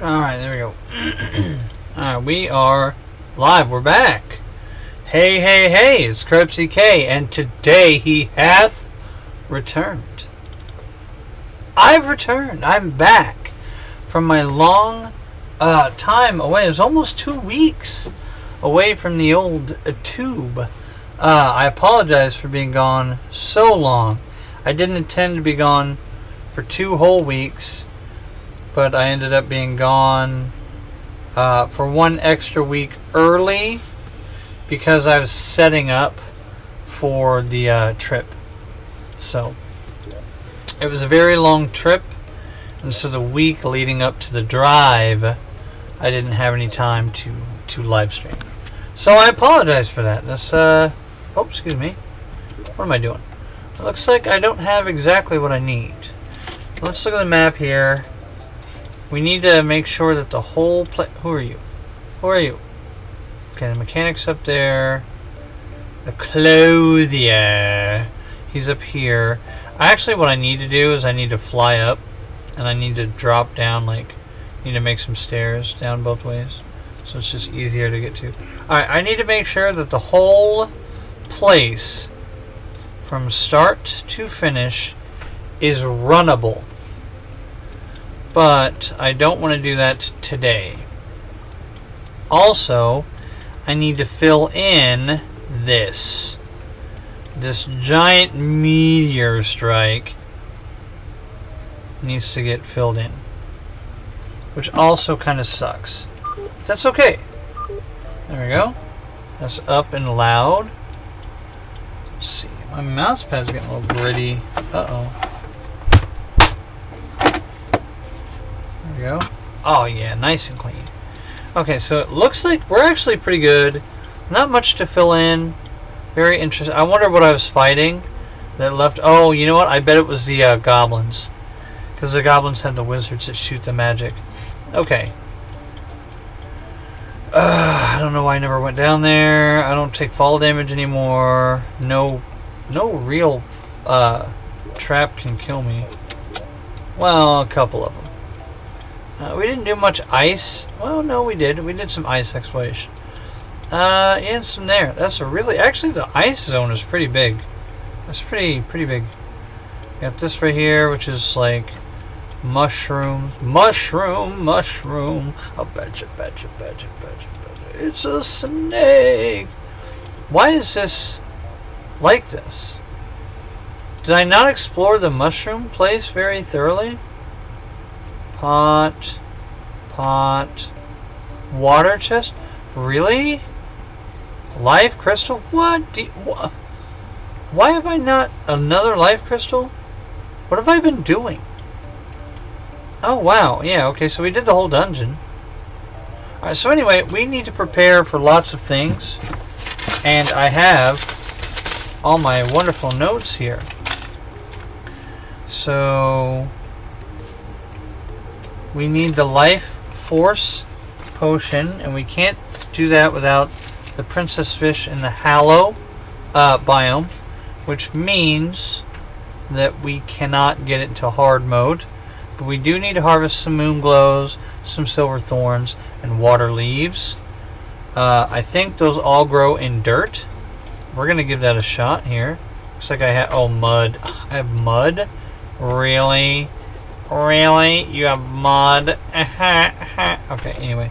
Alright, there we go. Alright, we are live. We're back. Hey, hey, hey, it's Krebsy K, and today he hath returned. I've returned. I'm back from my long time away. It was almost 2 weeks away from the old tube. I apologize for being gone so long. I didn't intend to be gone for 2 whole weeks, but I ended up being gone for 1 extra week early because I was setting up for the trip. So it was a very long trip, and so the week leading up to the drive, I didn't have any time to live stream. So I apologize for that. That's oh, excuse me. What am I doing? It looks like I don't have exactly what I need. Let's look at the map here. We need to make sure that the whole who are you? Who are you? Okay, the mechanic's up there. The clothier, he's up here. Actually, what I need to do is I need to fly up, and I need to drop down. Like, need to make some stairs down both ways, so it's just easier to get to. All right, I need to make sure that the whole place, from start to finish, is runnable. But I don't want to do that today. Also, I need to fill in this giant meteor strike needs to get filled in, which also kind of sucks. That's okay. There we go. That's up and loud. Let's see. My mouse pad's getting a little gritty. Uh-oh. There we go. Oh yeah, nice and clean. Okay, so it looks like we're actually pretty good. Not much to fill in. Very interesting. I wonder what I was fighting that left. Oh, you know what? I bet it was the goblins, because the goblins have the wizards that shoot the magic. Okay. I don't know why I never went down there. I don't take fall damage anymore. No real trap can kill me. Well, a couple of them. We didn't do much ice. Well, no, we did. We did some ice exploration. And some there. That's a really... Actually, the ice zone is pretty big. That's pretty big. Got this right here, which is like mushrooms. Mushroom. Oh, betcha. It's a snake. Why is this like this? Did I not explore the mushroom place very thoroughly? Pot. Water chest? Really? Life crystal? What? Why have I not another life crystal? What have I been doing? Oh wow, yeah, okay, so we did the whole dungeon. Alright, so anyway, we need to prepare for lots of things, and I have all my wonderful notes here. So we need the life force potion, and we can't do that without the princess fish in the Hallow biome, which means that we cannot get it into hard mode. But we do need to harvest some moon glows, some silver thorns, and water leaves. I think those all grow in dirt. We're gonna give that a shot here. Looks like I have mud. I have mud. Really? You have mud? Okay, anyway.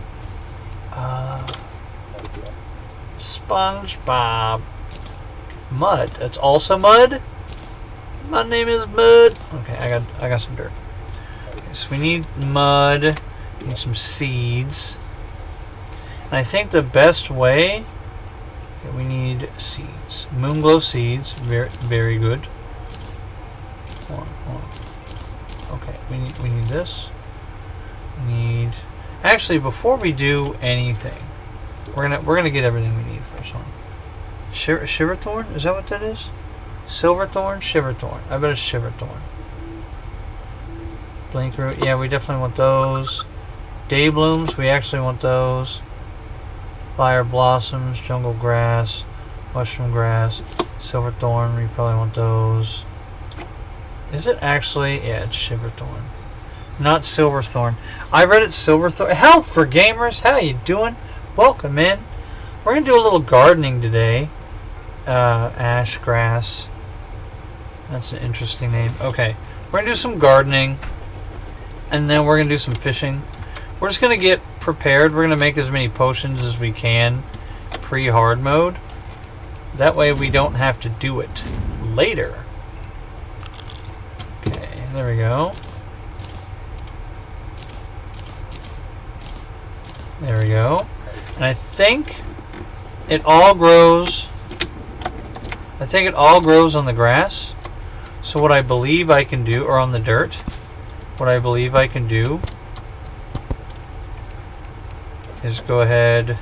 SpongeBob. Mud. That's also mud? My name is Mud. Okay, I got some dirt. Okay, so we need mud. We need some seeds. And I think the best way... Okay, we need seeds. Moonglow seeds. Very good. Hold on. Okay, we need this. We need... Actually, before we do anything, we're gonna get everything we need first. Hold on. Shiverthorn? Is that what that is? Silverthorn? Shiverthorn. I bet it's Shiverthorn. Blink root. Yeah, we definitely want those. Day blooms. We actually want those. Fire blossoms. Jungle grass. Mushroom grass. Silverthorn. We probably want those. Is it actually? Yeah, it's Shiverthorn. Not Silverthorn. I read it Silverthorn. Help for gamers. How you doing? Welcome in. We're going to do a little gardening today. Ash grass. That's an interesting name. Okay. We're going to do some gardening. And then we're going to do some fishing. We're just going to get prepared. We're going to make as many potions as we can pre-hard mode. That way we don't have to do it later. Okay, there we go. There we go. And I think it all grows. I think it all grows on the grass. So what I believe I can do, or on the dirt, what I believe I can do is go ahead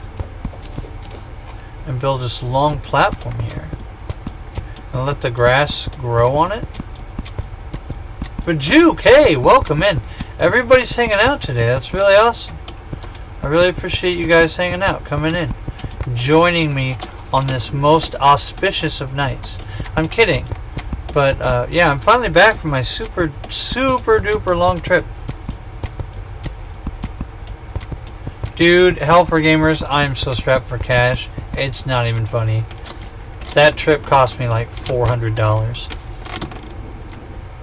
and build this long platform here and let the grass grow on it. But Juke, hey, welcome in. Everybody's hanging out today. That's really awesome. I really appreciate you guys hanging out, coming in, joining me on this most auspicious of nights. I'm kidding, but yeah, I'm finally back from my super duper long trip. Dude, hell for gamers, I'm so strapped for cash. It's not even funny. That trip cost me like $400.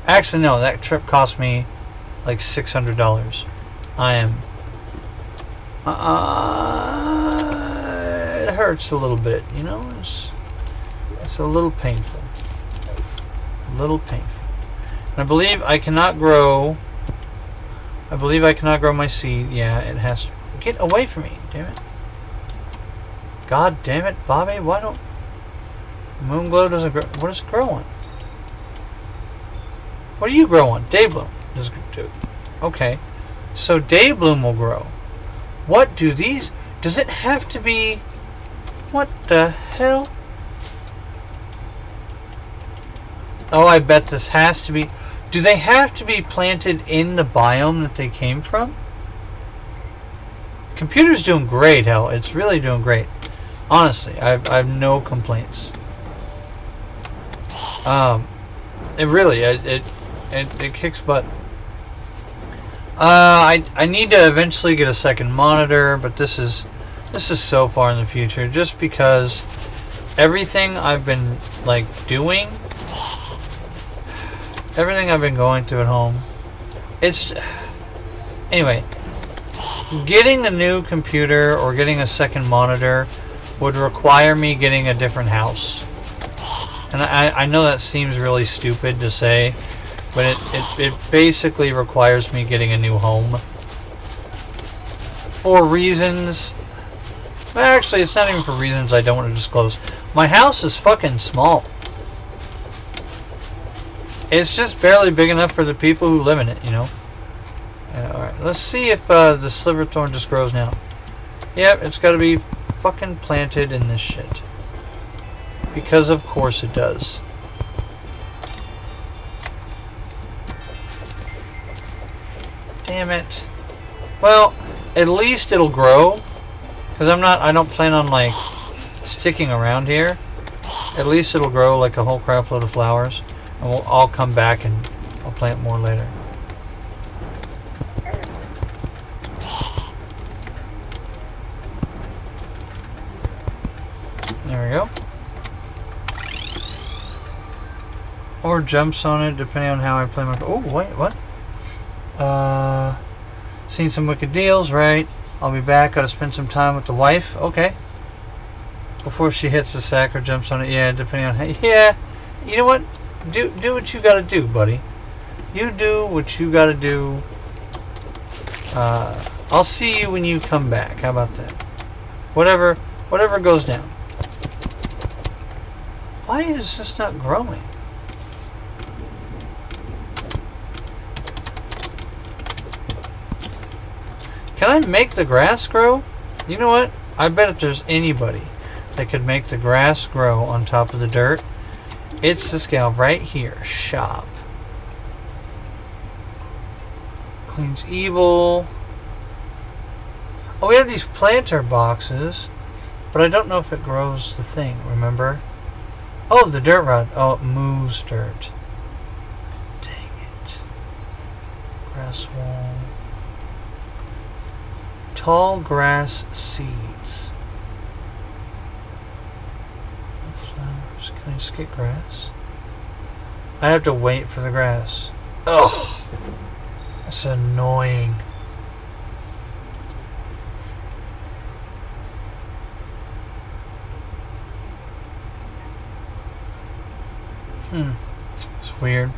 Actually, no, that trip cost me like $600. I am... it hurts a little bit, you know? It's a little painful. A little painful. And I believe I cannot grow... I believe I cannot grow my seed. Yeah, it has to... Get away from me, damn it. God damn it, Bobby, why don't... Moonglow doesn't grow... What does it grow on? What do you grow on? Daybloom. Does it do? Okay. So Daybloom will grow. What do these... Does it have to be... What the hell? Oh, I bet this has to be... Do they have to be planted in the biome that they came from? Computer's doing great, hell. It's really doing great. Honestly, I have no complaints. It really, it kicks butt. I need to eventually get a second monitor, but this is so far in the future, just because everything I've been like doing, everything I've been going through at home, it's anyway. Getting a new computer or getting a second monitor would require me getting a different house. And I know that seems really stupid to say, but it basically requires me getting a new home. For reasons... Actually, it's not even for reasons I don't want to disclose. My house is fucking small. It's just barely big enough for the people who live in it, you know? Alright, let's see if the Silverthorn just grows now. Yep, it's got to be fucking planted in this shit. Because of course it does. Damn it. Well, at least it'll grow. Because I don't plan on like sticking around here. At least it'll grow like a whole crap load of flowers. And I'll come back and I'll plant more later. There we go. Or jumps on it, depending on how I play my... Oh, wait, what? Seen some wicked deals, right? I'll be back. Gotta spend some time with the wife. Okay. Before she hits the sack or jumps on it. Yeah, depending on how... Yeah. You know what? Do what you gotta do, buddy. You do what you gotta do. I'll see you when you come back. How about that? Whatever goes down. Why is this not growing? Can I make the grass grow? You know what? I bet if there's anybody that could make the grass grow on top of the dirt, it's this gal right here. Shop. Cleans evil. Oh, we have these planter boxes, but I don't know if it grows the thing, remember? Oh, the dirt rod. Oh, it moves dirt. Dang it. Grass wall. Tall grass seeds. No flowers. Can I just get grass? I have to wait for the grass. Ugh. That's annoying. It's weird.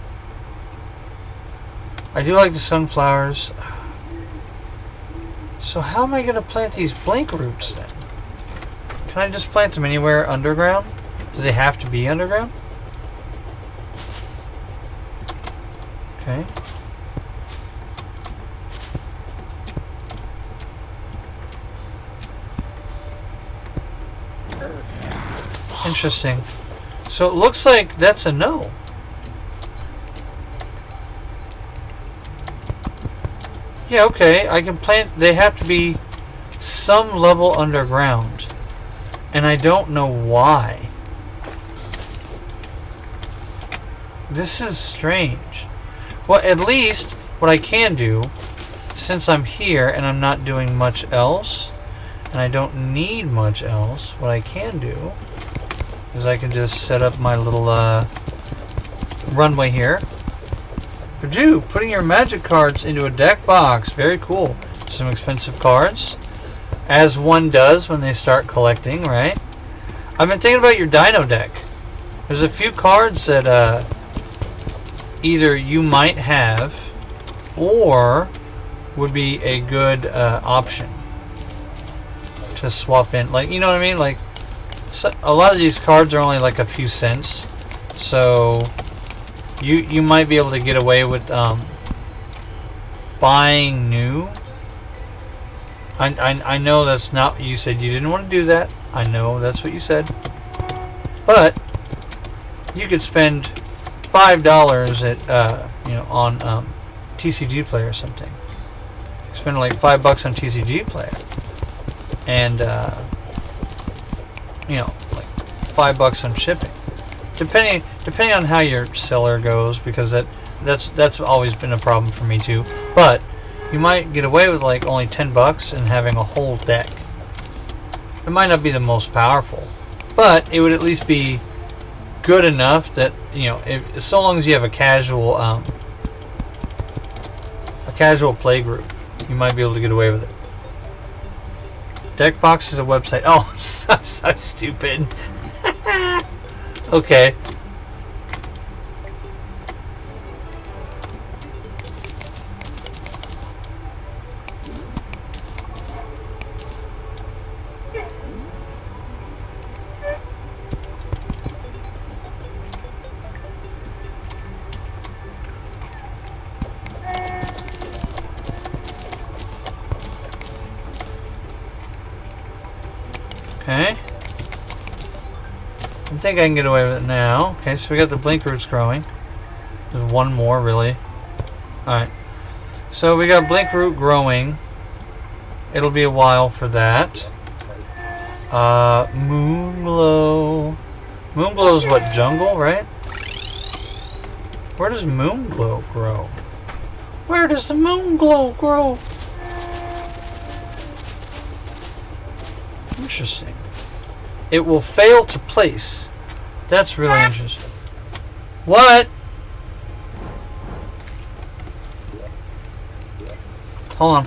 I do like the sunflowers. So how am I going to plant these blink roots then? Can I just plant them anywhere underground? Do they have to be underground? Okay. Interesting. So it looks like that's a no. Yeah, okay. I can plant. They have to be some level underground. And I don't know why. This is strange. Well, at least what I can do, since I'm here and I'm not doing much else, and I don't need much else, what I can do is I can just set up my little runway here. Putting your magic cards into a deck box. Very cool. Some expensive cards, as one does when they start collecting, right? I've been thinking about your dino deck. There's a few cards that either you might have or would be a good option to swap in. Like, you know what I mean? Like, so a lot of these cards are only like a few cents, so you might be able to get away with buying new. I know that's not, you said you didn't want to do that. I know that's what you said, but you could spend $5 at on TCG Play or something. Spend like $5 on TCG Play, and like $5 on shipping, depending on how your seller goes, because that's always been a problem for me too. But you might get away with like only $10 and having a whole deck. It might not be the most powerful, but it would at least be good enough that, if so long as you have a casual play group, you might be able to get away with it. Deckbox is a website. Oh, so stupid. Okay. Okay. I think I can get away with it now. Okay, so we got the blink roots growing. There's one more, really. Alright. So we got blink root growing. It'll be a while for that. Moonglow. Moonglow is what, jungle, right? Where does Moonglow grow? Where does the Moonglow grow? Interesting. It will fail to place. That's really interesting. What? Hold on.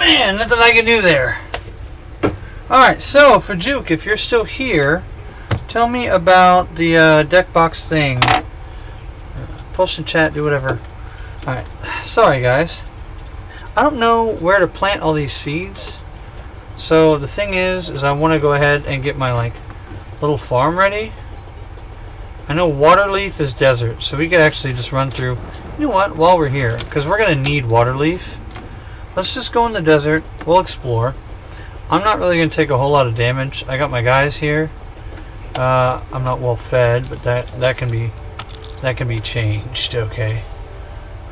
Man, nothing I can do there. Alright, so for Juke, if you're still here, tell me about the deck box thing. Post in chat, do whatever. Alright, sorry guys. I don't know where to plant all these seeds. So the thing is I want to go ahead and get my like little farm ready. I know Waterleaf is desert, so we could actually just run through. You know what? While we're here, because we're going to need Waterleaf, let's just go in the desert. We'll explore. I'm not really going to take a whole lot of damage. I got my guys here. I'm not well fed, but that can be changed. Okay.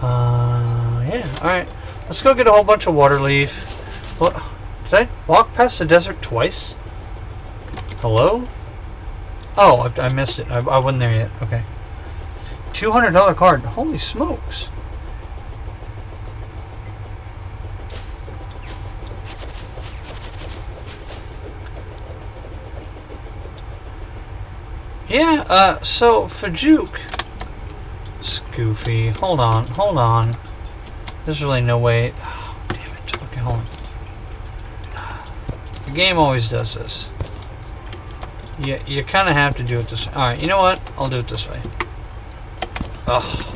Yeah. All right. Let's go get a whole bunch of Waterleaf. Well, did I walk past the desert twice? Hello? Oh, I missed it. I wasn't there yet. Okay. $200 card. Holy smokes. Yeah, so for Juke, Scoofy, hold on. There's really no way. Oh, damn it. Okay, hold on. The game always does this. You kind of have to do it this way. Alright, you know what? I'll do it this way. Ugh.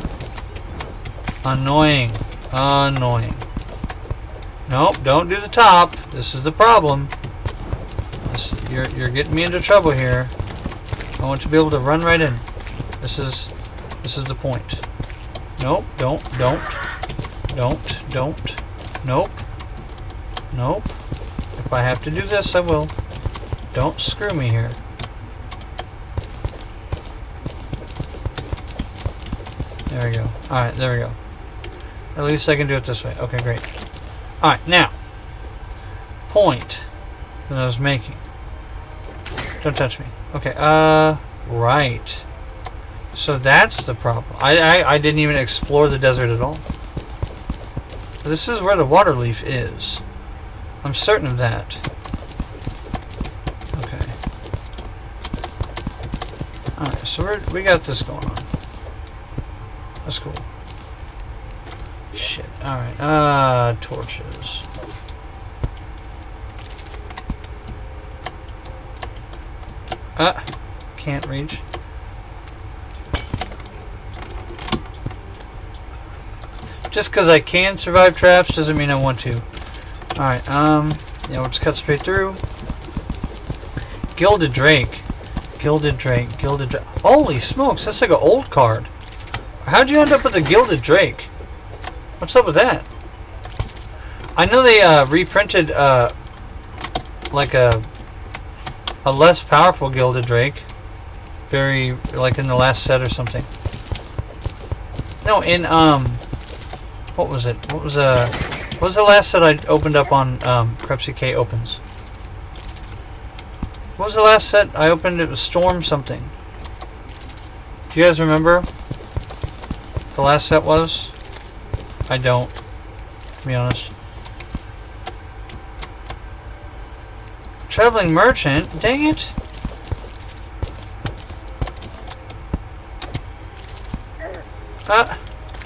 Annoying. Nope, don't do the top. This is the problem. You're getting me into trouble here. I want to be able to run right in. This is the point. Nope, don't. Nope. If I have to do this, I will. Don't screw me here. There we go. Alright, there we go. At least I can do it this way. Okay, great. Alright, now. Point that I was making. Don't touch me. Okay, right. So that's the problem. I didn't even explore the desert at all. This is where the Waterleaf is. I'm certain of that. Okay. Alright, so we got this going on. That's cool. Shit. Alright, torches. Can't reach. Just because I can survive traps doesn't mean I want to. Alright, yeah, we'll just cut straight through. Gilded Drake. Holy smokes, that's like an old card. How'd you end up with a Gilded Drake? What's up with that? I know they reprinted like a less powerful Gilded Drake. Very, like in the last set or something. No, in what was it? What was the last set I opened up on Crepsy K Opens? What was the last set I opened? It was Storm something. Do you guys remember? The last set was? I don't, to be honest. Traveling Merchant? Dang it.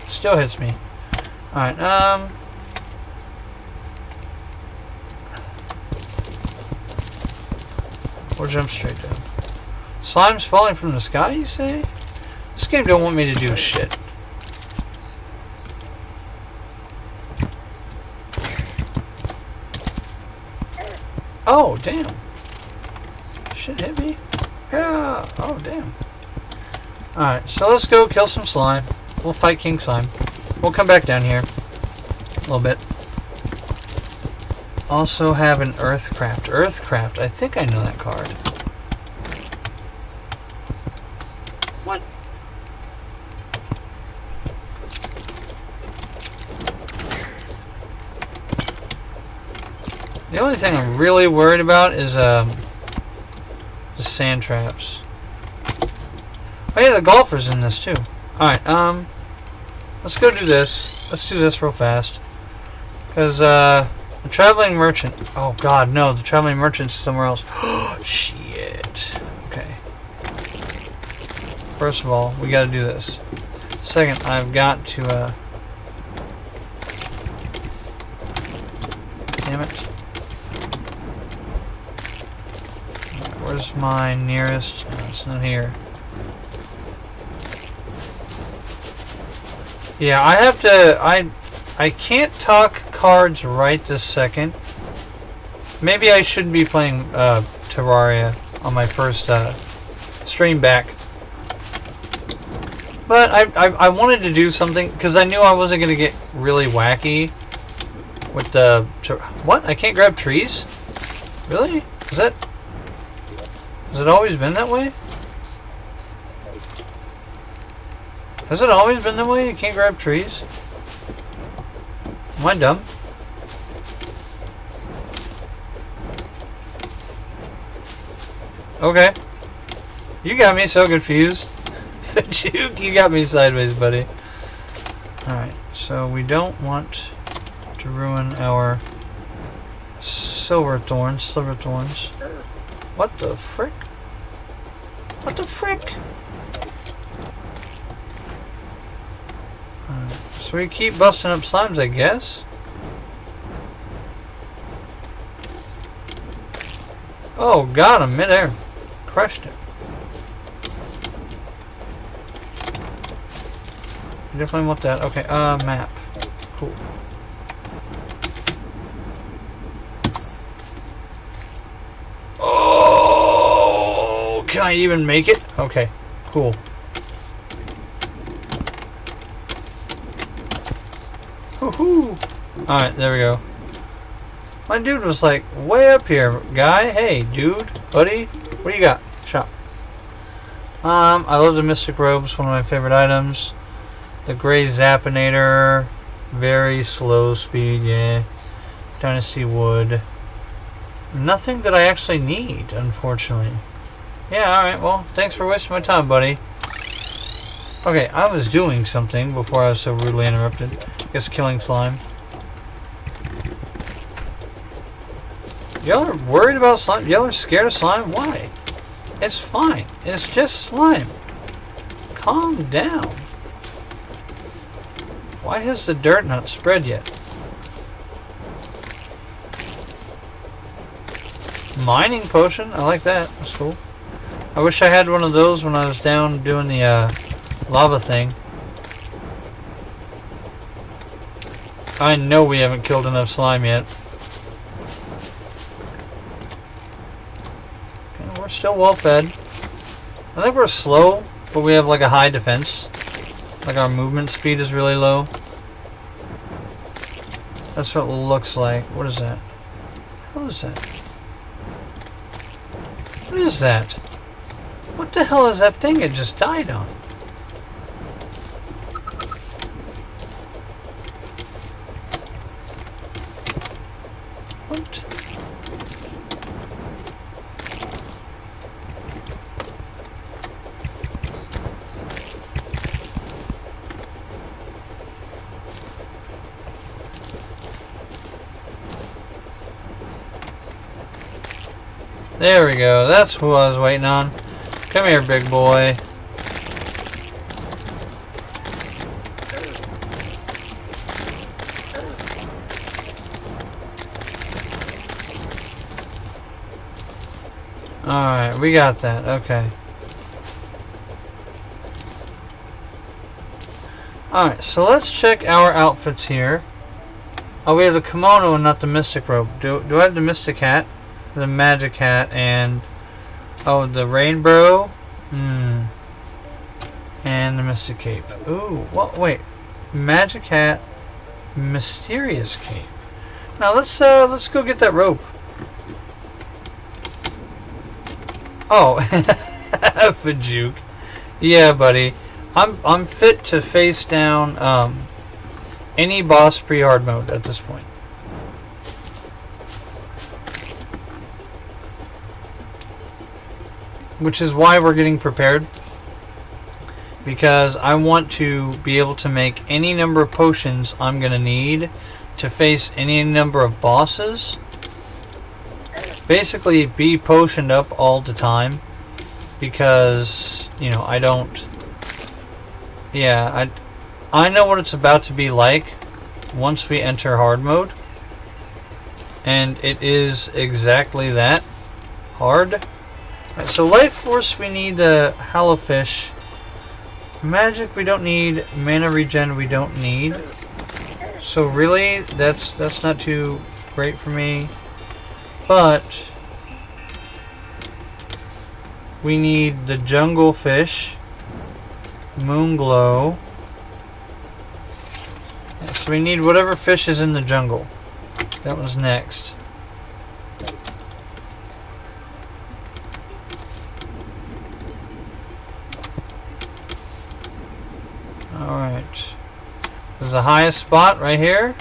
Still hits me. Alright, we'll jump straight down. Slime's falling from the sky, you say? This game don't want me to do shit. Oh, damn. Shit hit me? Yeah. Oh, damn. Alright, so let's go kill some slime. We'll fight King Slime. We'll come back down here a little bit. Also have an Earthcraft. Earthcraft. I think I know that card. What? The only thing I'm really worried about is the sand traps. Oh yeah, the golfer's in this too. Alright, let's go do this. Let's do this real fast. Because, the Traveling Merchant... Oh god, no, the Traveling Merchant's somewhere else. Shit. Okay. First of all, we gotta do this. Second, I've got to, Damn it. Where's my nearest? No, it's not here. Yeah, I have to... I can't talk cards right this second. Maybe I should be playing Terraria on my first stream back. But I wanted to do something because I knew I wasn't going to get really wacky with the... What? I can't grab trees? Really? Is that... Has it always been that way? Has it always been that way? You can't grab trees? Am I dumb? Okay. You got me so confused. You got me sideways, buddy. Alright, so we don't want to ruin our sliver thorns. What the frick? What the frick? So we keep busting up slimes, I guess. Oh, got him midair. Crushed it. I definitely want that. Okay, map. Cool. Oh, can I even make it? Okay, cool. Woohoo! Alright, there we go. My dude was like, way up here, guy. Hey, dude, buddy, what do you got? Shop. I love the Mystic Robes, one of my favorite items. The Gray Zappinator, very slow speed, yeah. Dynasty Wood. Nothing that I actually need, unfortunately. Yeah, alright, well, thanks for wasting my time, buddy. Okay, I was doing something before I was so rudely interrupted. I guess killing slime. Y'all are worried about slime? Y'all are scared of slime? Why? It's fine. It's just slime. Calm down. Why has the dirt not spread yet? Mining potion? I like that. That's cool. I wish I had one of those when I was down doing the lava thing. I know we haven't killed enough slime yet. Okay, we're still well fed. I think we're slow, but we have like a high defense. Like our movement speed is really low. That's what it looks like. What is that? What is that? What is that? What the hell is that thing it just died on? What? There we go. That's who I was waiting on. Come here, big boy. Alright, we got that. Okay. Alright, so let's check our outfits here. Oh, we have the kimono and not the mystic robe. Do I have the mystic hat? The magic hat and... Oh, the rainbow? And the mystic cape. Ooh, well, wait. Magic hat, mysterious cape. Now let's go get that rope. Oh, Fajuk. Yeah, buddy. I'm fit to face down any boss pre-hard mode at this point. Which is why we're getting prepared. Because I want to be able to make any number of potions I'm going to need to face any number of bosses. Basically, be potioned up all the time. Because, you know, I don't... Yeah, I know what it's about to be like once we enter hard mode. And it is exactly that. Hard. Right, so life force we need hollow fish. Magic we don't need. Mana regen we don't need. So really that's not too great for me. But we need the jungle fish. Moon glow. So we need whatever fish is in the jungle. That one's next. Alright. This is the highest spot right here.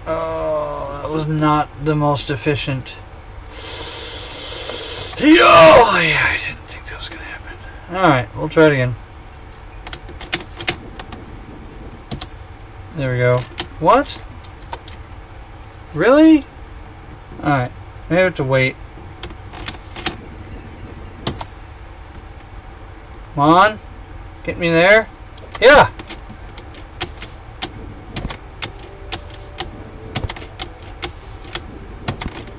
Oh, that was not the most efficient. Yo! Yeah, I didn't think that was going to happen. Alright, we'll try it again. There we go. What? Really? Alright. We have to wait. Come on. Get me there. Yeah!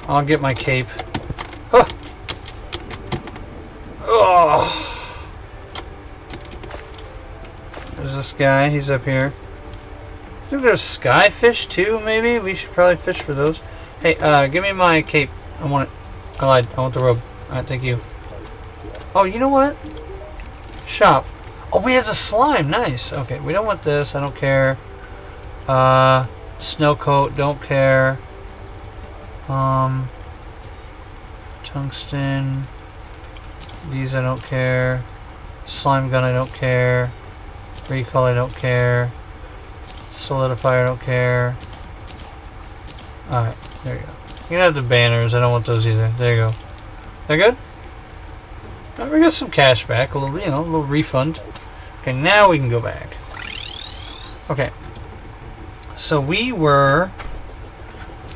I'll get my cape. Huh. Oh. There's this guy. He's up here. I think there's skyfish too, maybe? We should probably fish for those. Hey, give me my cape. I want it. I lied. I want the robe. Alright, thank you. Oh, you know what? Shop. Oh, we have the slime. Nice. Okay, we don't want this. I don't care. Snow coat. Don't care. Tungsten. These I don't care. Slime gun I don't care. Recall I don't care. Solidifier I don't care. Alright, there you go. You can have the banners. I don't want those either. There you go. They're good? Right, we got some cash back, a little, a little refund. Okay, now we can go back. Okay, so we were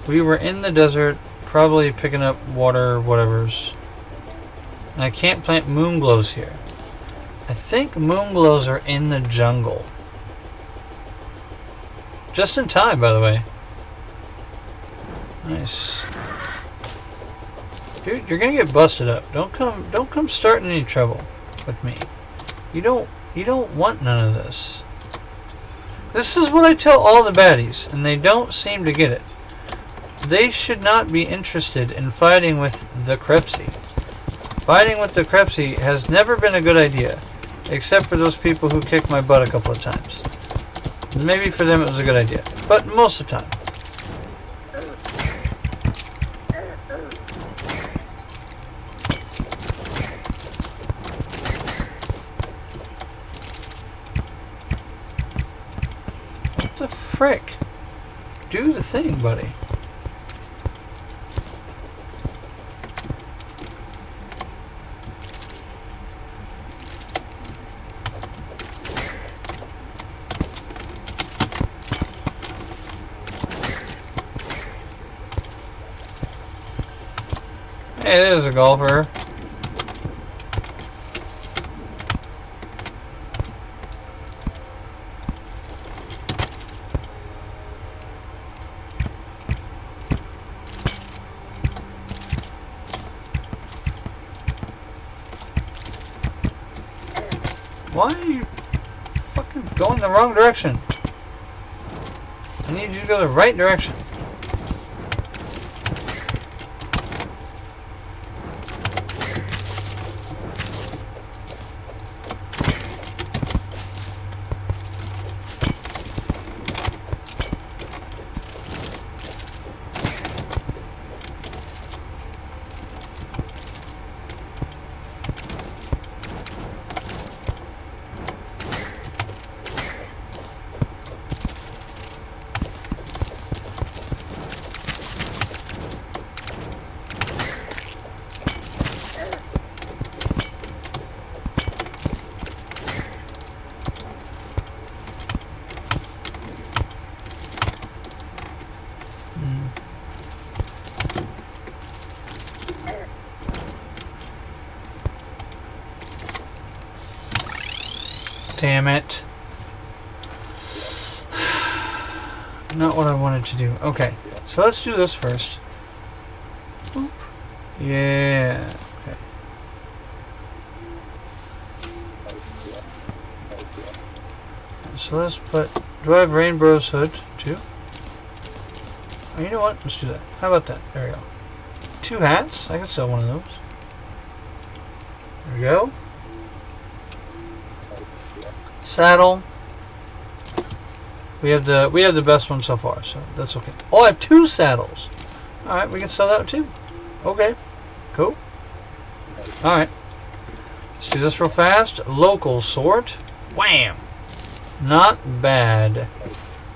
in the desert, probably picking up water, whatever's. And I can't plant moon glows here. I think moon glows are in the jungle. Just in time, by the way. Nice. Dude, you're gonna get busted up. Don't come starting any trouble with me. You don't want none of this. This is what I tell all the baddies, and they don't seem to get it. They should not be interested in fighting with the Crepsy. Fighting with the Crepsy has never been a good idea, except for those people who kicked my butt a couple of times. Maybe for them it was a good idea, but most of the time. What the frick? Do the thing, buddy. Hey, there's a golfer. Why are you fucking going the wrong direction? I need you to go the right direction. Damn it. not what I wanted to do. Okay, so let's do this first. Oop. Yeah. Okay. So let's put. Do I have Rainbow's hood too? Oh, you know what? Let's do that. How about that? There we go. 2 hats. I can sell one of those. There we go. Saddle. We have the best one so far, so that's okay. Oh, I have 2 saddles. All right, we can sell that too. Okay, cool. All right, let's do this real fast. Local sword. Wham! Not bad.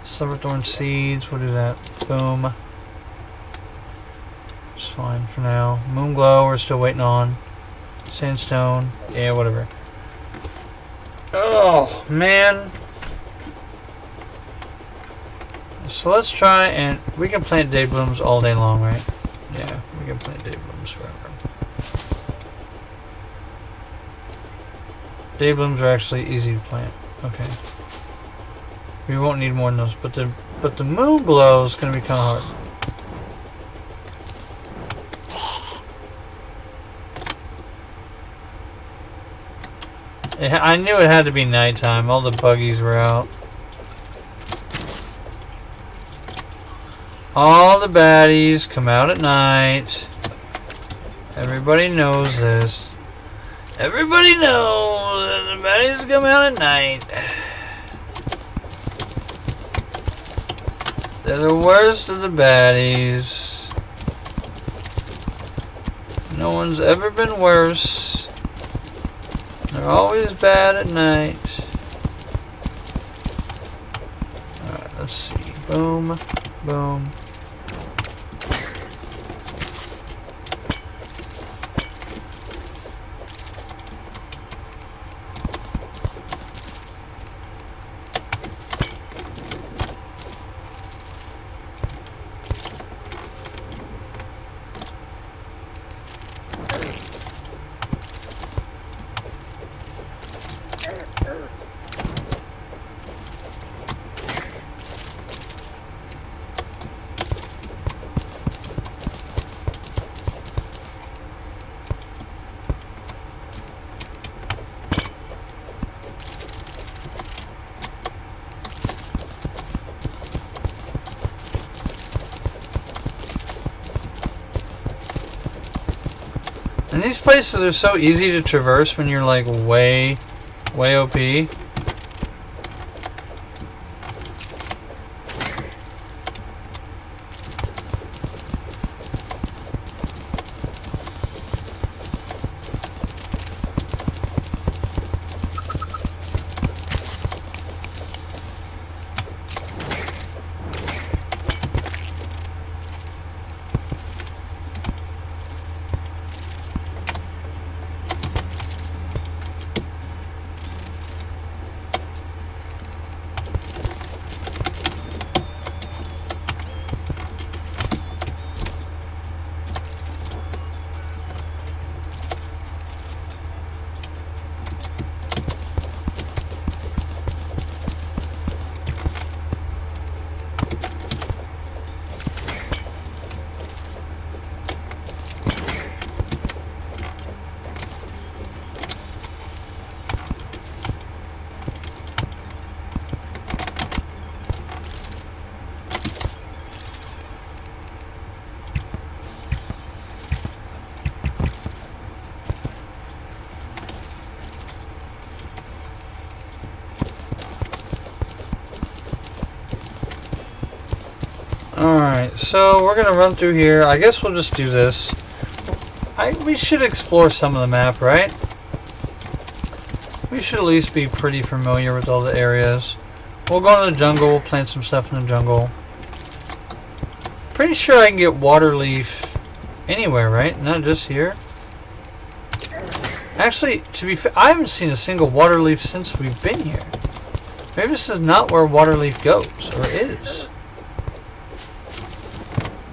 Silverthorn seeds. We'll do that. Boom. It's fine for now. Moonglow. We're still waiting on. Sandstone. Yeah, whatever. Oh man. So let's try and we can plant day blooms all day long, right? Yeah, we can plant day blooms forever. Day blooms are actually easy to plant. Okay. We won't need more than those, but the moon glow is gonna be kinda hard. I knew it had to be nighttime. All the buggies were out. All the baddies come out at night. Everybody knows this. Everybody knows that the baddies come out at night. They're the worst of the baddies. No one's ever been worse. They're always bad at night. Alright, let's see. Boom. Boom. And these places are so easy to traverse when you're like way OP. Alright, so we're gonna run through here. I guess we'll just do this. We should explore some of the map, right? We should at least be pretty familiar with all the areas. We'll go to the jungle, we'll plant some stuff in the jungle. Pretty sure I can get water leaf anywhere, right? Not just here. Actually, to be fair, I haven't seen a single water leaf since we've been here. Maybe this is not where water leaf goes, or is.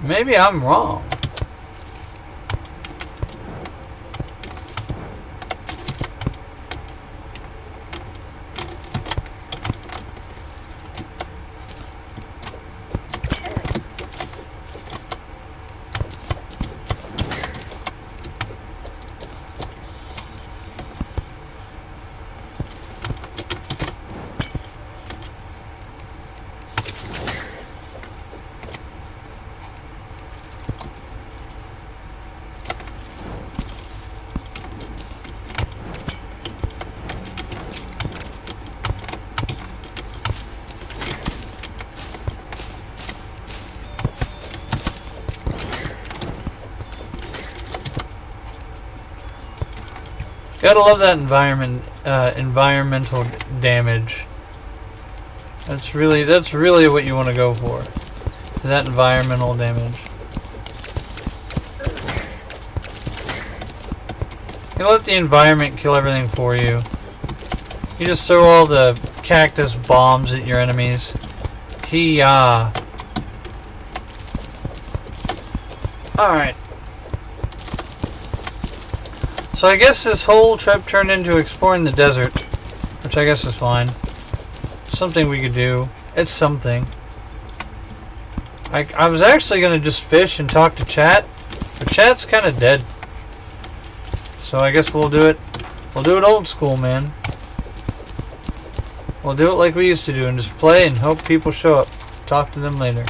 Maybe I'm wrong. Gotta love that environmental damage. That's really what you want to go for. Is that environmental damage. You let the environment kill everything for you. You just throw all the cactus bombs at your enemies. Hiya. Alright. So I guess this whole trip turned into exploring the desert, which I guess is fine. Something we could do. It's something. I was actually going to just fish and talk to chat, but chat's kind of dead. So I guess we'll do it old school, man. We'll do it like we used to do and just play and hope people show up. Talk to them later.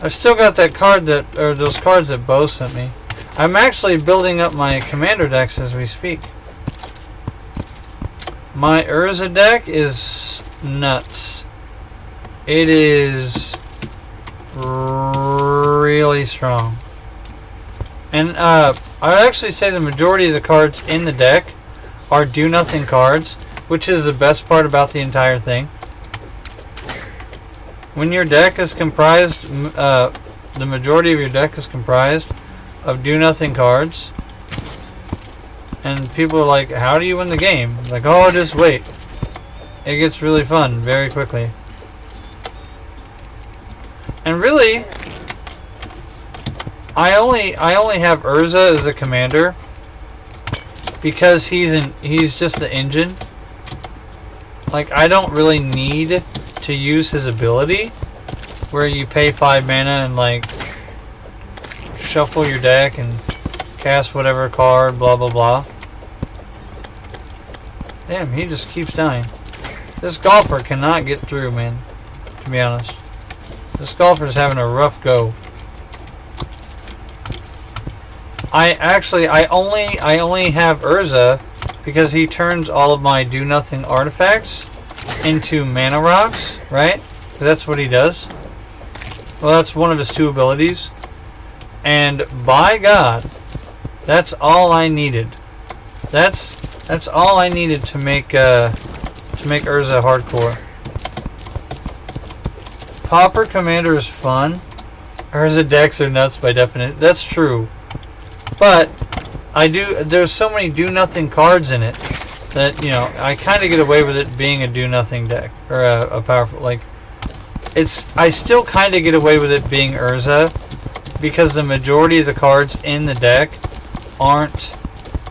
I still got that card those cards that Bo sent me. I'm actually building up my commander decks as we speak. My Urza deck is nuts. It is really strong. And I would actually say the majority of the cards in the deck are do-nothing cards, which is the best part about the entire thing. When your deck is comprised, the majority of your deck is comprised of do-nothing cards, and people are like, how do you win the game? Like, oh, just wait. It gets really fun very quickly. And really, I only have Urza as a commander because he's just the engine. Like, I don't really need to use his ability where you pay 5 mana and like shuffle your deck and cast whatever card, blah blah blah. Damn, he just keeps dying. This golfer cannot get through, man, to be honest. This golfer's having a rough go. I only have Urza because he turns all of my do nothing artifacts into mana rocks, right? 'Cause that's what he does. Well, that's one of his 2 abilities. And by God, that's all I needed. That's all I needed to make Urza hardcore. Pauper Commander is fun. Urza decks are nuts by definition. That's true. But there's so many do nothing cards in it that, you know, I kind of get away with it being a do-nothing deck, or a powerful, like, I still kind of get away with it being Urza, because the majority of the cards in the deck aren't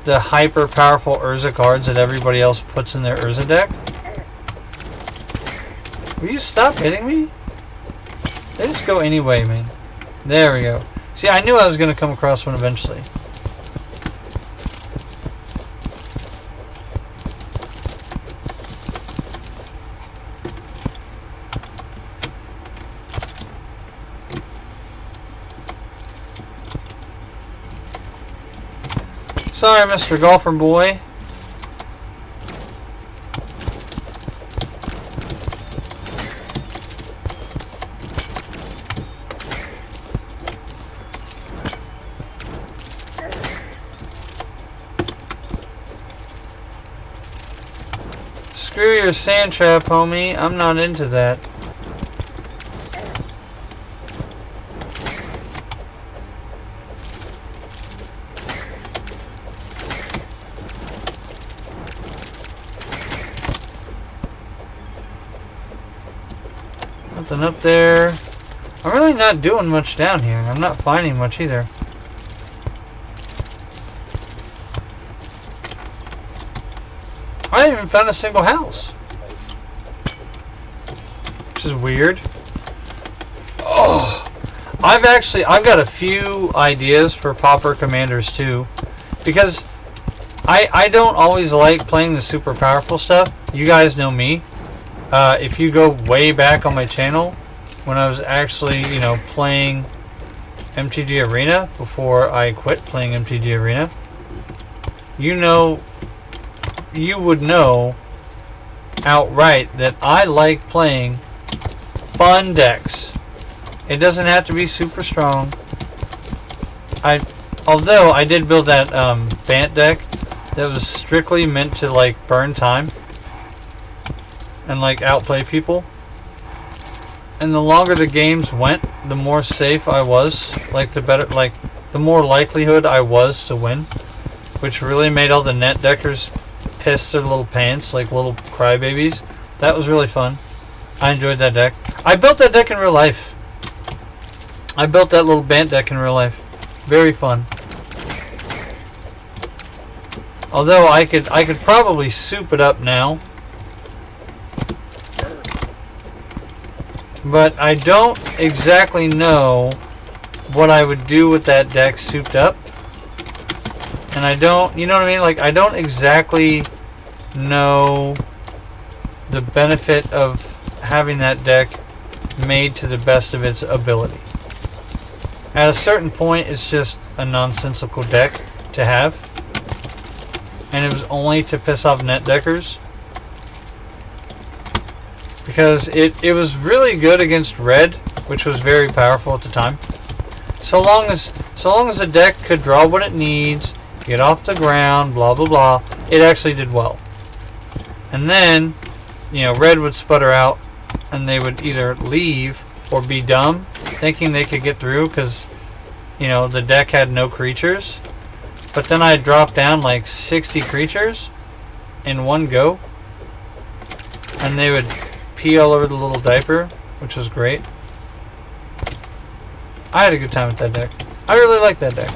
the hyper-powerful Urza cards that everybody else puts in their Urza deck. Will you stop hitting me? They just go anyway, man. There we go. See, I knew I was going to come across one eventually. Sorry, Mr. Golfer Boy. Screw your sand trap, homie. I'm not into that. Nothing up there. I'm really not doing much down here. I'm not finding much either. I haven't even found a single house, which is weird. Oh, I've got a few ideas for Pauper Commanders too, because I don't always like playing the super powerful stuff. You guys know me. If you go way back on my channel, when I was actually, you know, playing MTG Arena before I quit playing MTG Arena, you would know outright that I like playing fun decks. It doesn't have to be super strong. Although I did build that Bant deck that was strictly meant to like burn time and like outplay people. And the longer the games went, the more safe I was. Like the more likelihood I was to win, which really made all the net deckers piss their little pants like little crybabies. That was really fun. I enjoyed that deck. I built that deck in real life. I built that little Bant deck in real life. Very fun. Although I could probably soup it up now. But I don't exactly know what I would do with that deck souped up. And I don't, you know what I mean? Like, I don't exactly know the benefit of having that deck made to the best of its ability. At a certain point, it's just a nonsensical deck to have. And it was only to piss off net deckers. Because it was really good against red, which was very powerful at the time. So long as the deck could draw what it needs, get off the ground, blah blah blah, it actually did well. And then, you know, red would sputter out, and they would either leave or be dumb, thinking they could get through because, you know, the deck had no creatures. But then I'd drop down like 60 creatures in one go, and they would pee all over the little diaper, which was great. I had a good time with that deck. I really like that deck.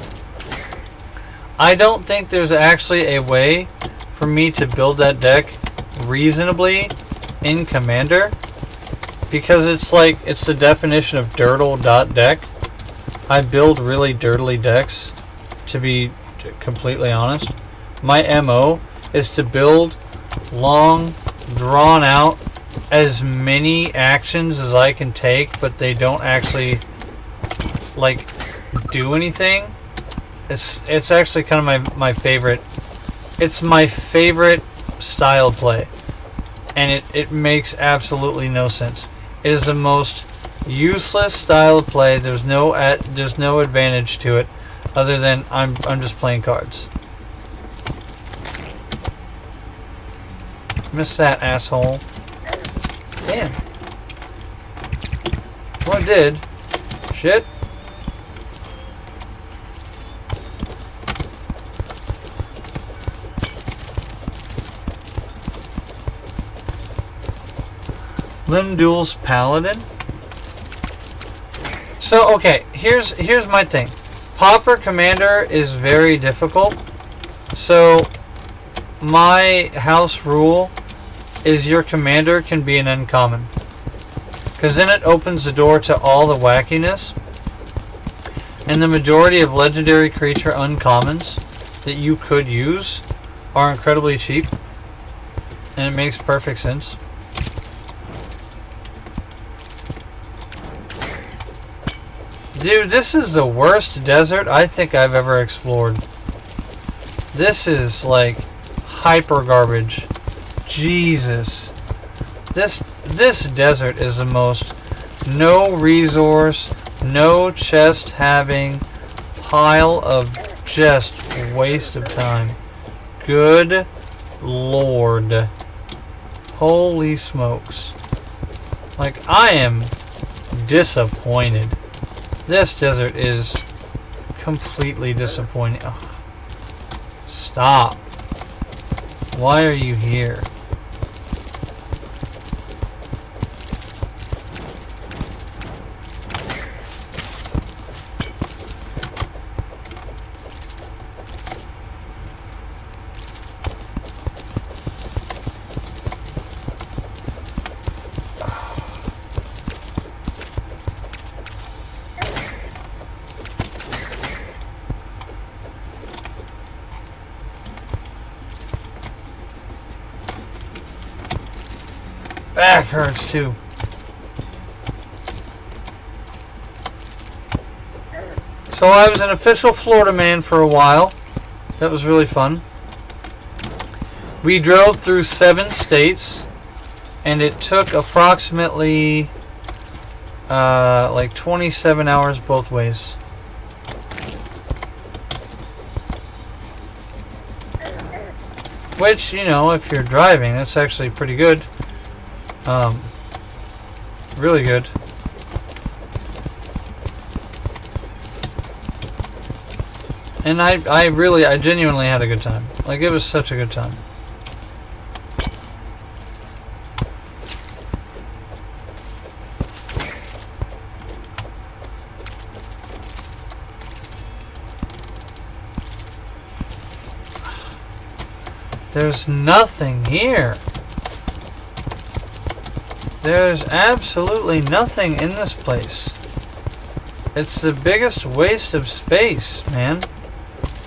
I don't think there's actually a way for me to build that deck reasonably in Commander, because it's the definition of dirtle.deck. I build really dirtily decks, to be completely honest. My MO is to build long, drawn out, as many actions as I can take, but they don't actually like do anything. It's actually kind of my favorite. It's my favorite style play, and it makes absolutely no sense. It is the most useless style of play. There's no advantage to it other than I'm just playing cards. Miss that, asshole. Damn. Well, I did. Shit. Limduel's Paladin. So, okay, here's my thing. Pauper Commander is very difficult. So, my house rule is your commander can be an uncommon, because then it opens the door to all the wackiness, and the majority of legendary creature uncommons that you could use are incredibly cheap, and it makes perfect sense. Dude, this is the worst desert I think I've ever explored. This is like hyper garbage. Jesus. This desert is the most no resource, no chest having pile of just waste of time. Good Lord. Holy smokes. Like, I am disappointed. This desert is completely disappointing. Ugh. Stop. Why are you here? Back hurts too. So I was an official Florida man for a while. That was really fun. We drove through 7 states, and it took approximately like 27 hours both ways. Which, you know, if you're driving, that's actually pretty good. Really good. And I genuinely had a good time. Like, it was such a good time. There's nothing here. There's absolutely nothing in this place. It's the biggest waste of space, man.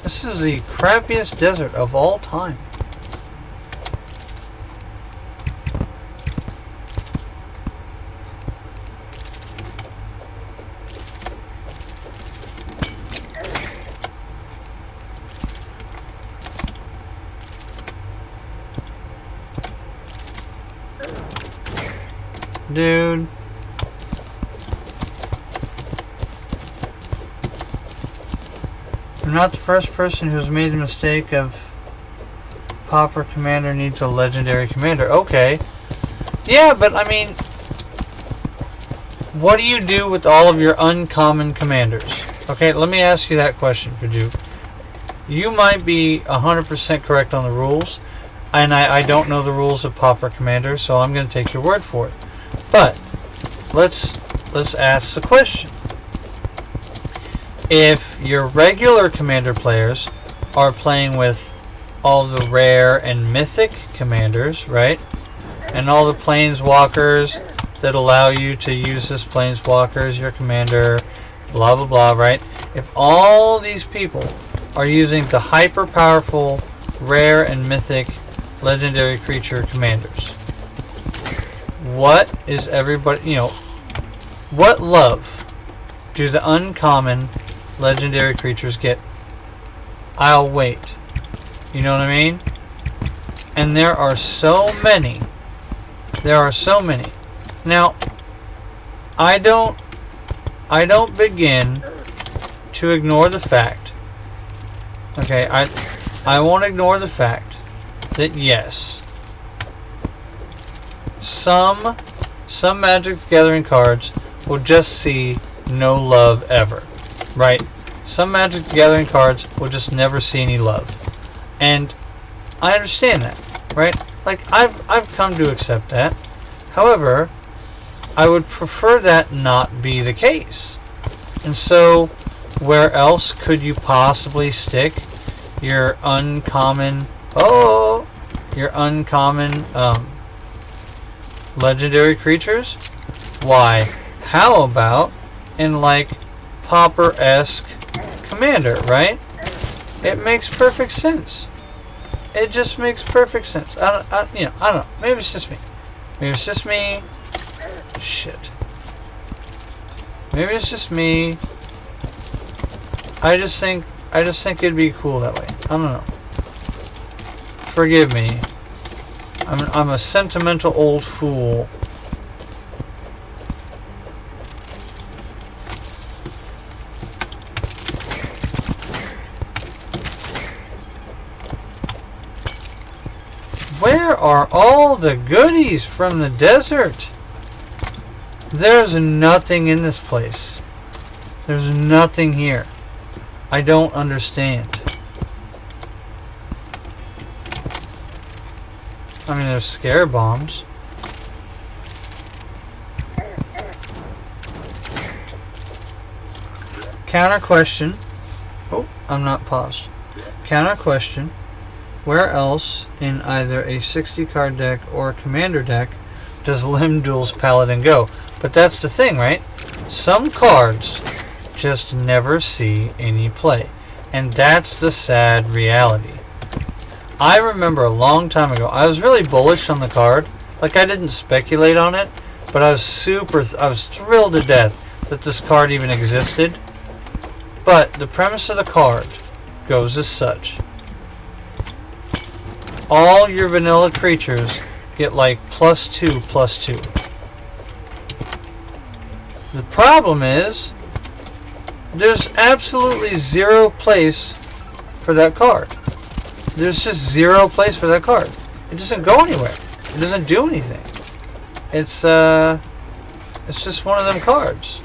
This is the crappiest desert of all time. Dude. I'm not the first person who's made the mistake of Pauper Commander needs a legendary commander. Okay. Yeah, but I mean, what do you do with all of your uncommon commanders? Okay, let me ask you that question, Faju. You might be 100% correct on the rules, and I don't know the rules of Pauper Commander, so I'm going to take your word for it. But let's ask the question. If your regular commander players are playing with all the rare and mythic commanders, right? And all the planeswalkers that allow you to use this planeswalker as your commander, blah blah blah, right? If all these people are using the hyper powerful rare and mythic legendary creature commanders, what is everybody, you know, what love do the uncommon legendary creatures get? I'll wait. You know what I mean? And there are so many. There are so many. Now, I don't begin to ignore the fact. Okay, I won't ignore the fact that yes, some Magic the Gathering cards will just see no love ever, right? Some Magic the Gathering cards will just never see any love, and I understand that, right? Like, I've come to accept that. However, I would prefer that not be the case. And so, where else could you possibly stick your uncommon, legendary creatures? Why, how about in like Pauper-esque commander, right? It makes perfect sense. It just makes perfect sense. I don't know. Maybe it's just me. Maybe it's just me. Shit. Maybe it's just me. I just think it'd be cool that way. I don't know. Forgive me. I'm a sentimental old fool. Where are all the goodies from the desert? There's nothing in this place. There's nothing here. I don't understand. I mean, there's scare bombs. Counter question. Oh, I'm not paused. Counter question. Where else in either a 60 card deck or a commander deck does Lim-Dûl's Paladin go? But that's the thing, right? Some cards just never see any play. And that's the sad reality. I remember a long time ago, I was really bullish on the card. Like, I didn't speculate on it, but I was thrilled to death that this card even existed. But the premise of the card goes as such. All your vanilla creatures get like +2/+2. The problem is there's absolutely zero place for that card. There's just zero place for that card. It doesn't go anywhere. It doesn't do anything. It's just one of them cards.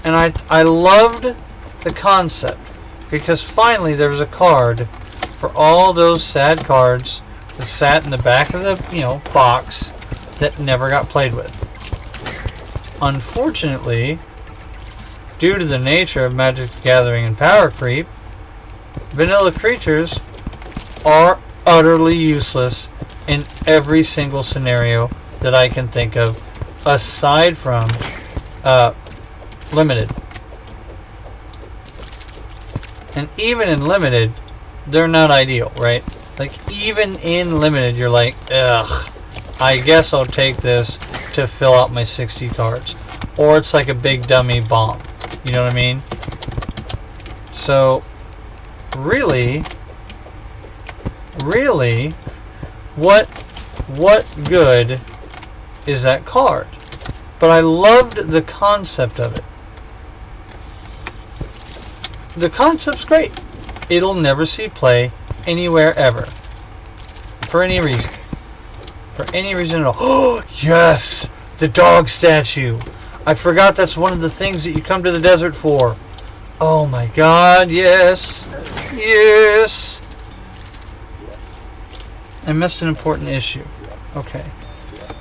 And I loved the concept because finally there was a card for all those sad cards that sat in the back of the box that never got played with. Unfortunately, due to the nature of Magic the Gathering and power creep, vanilla creatures are utterly useless in every single scenario that I can think of, aside from limited. And even in limited, they're not ideal, right? Like, even in limited, you're like, ugh, I guess I'll take this to fill out my 60 cards. Or it's like a big dummy bomb. You know what I mean? So, really, what good is that card? But I loved the concept of it. The concept's great. It'll never see play anywhere ever. For any reason. For any reason at all. Oh, yes! The dog statue! I forgot that's one of the things that you come to the desert for. Oh my god, yes! Yes! I missed an important issue. Okay.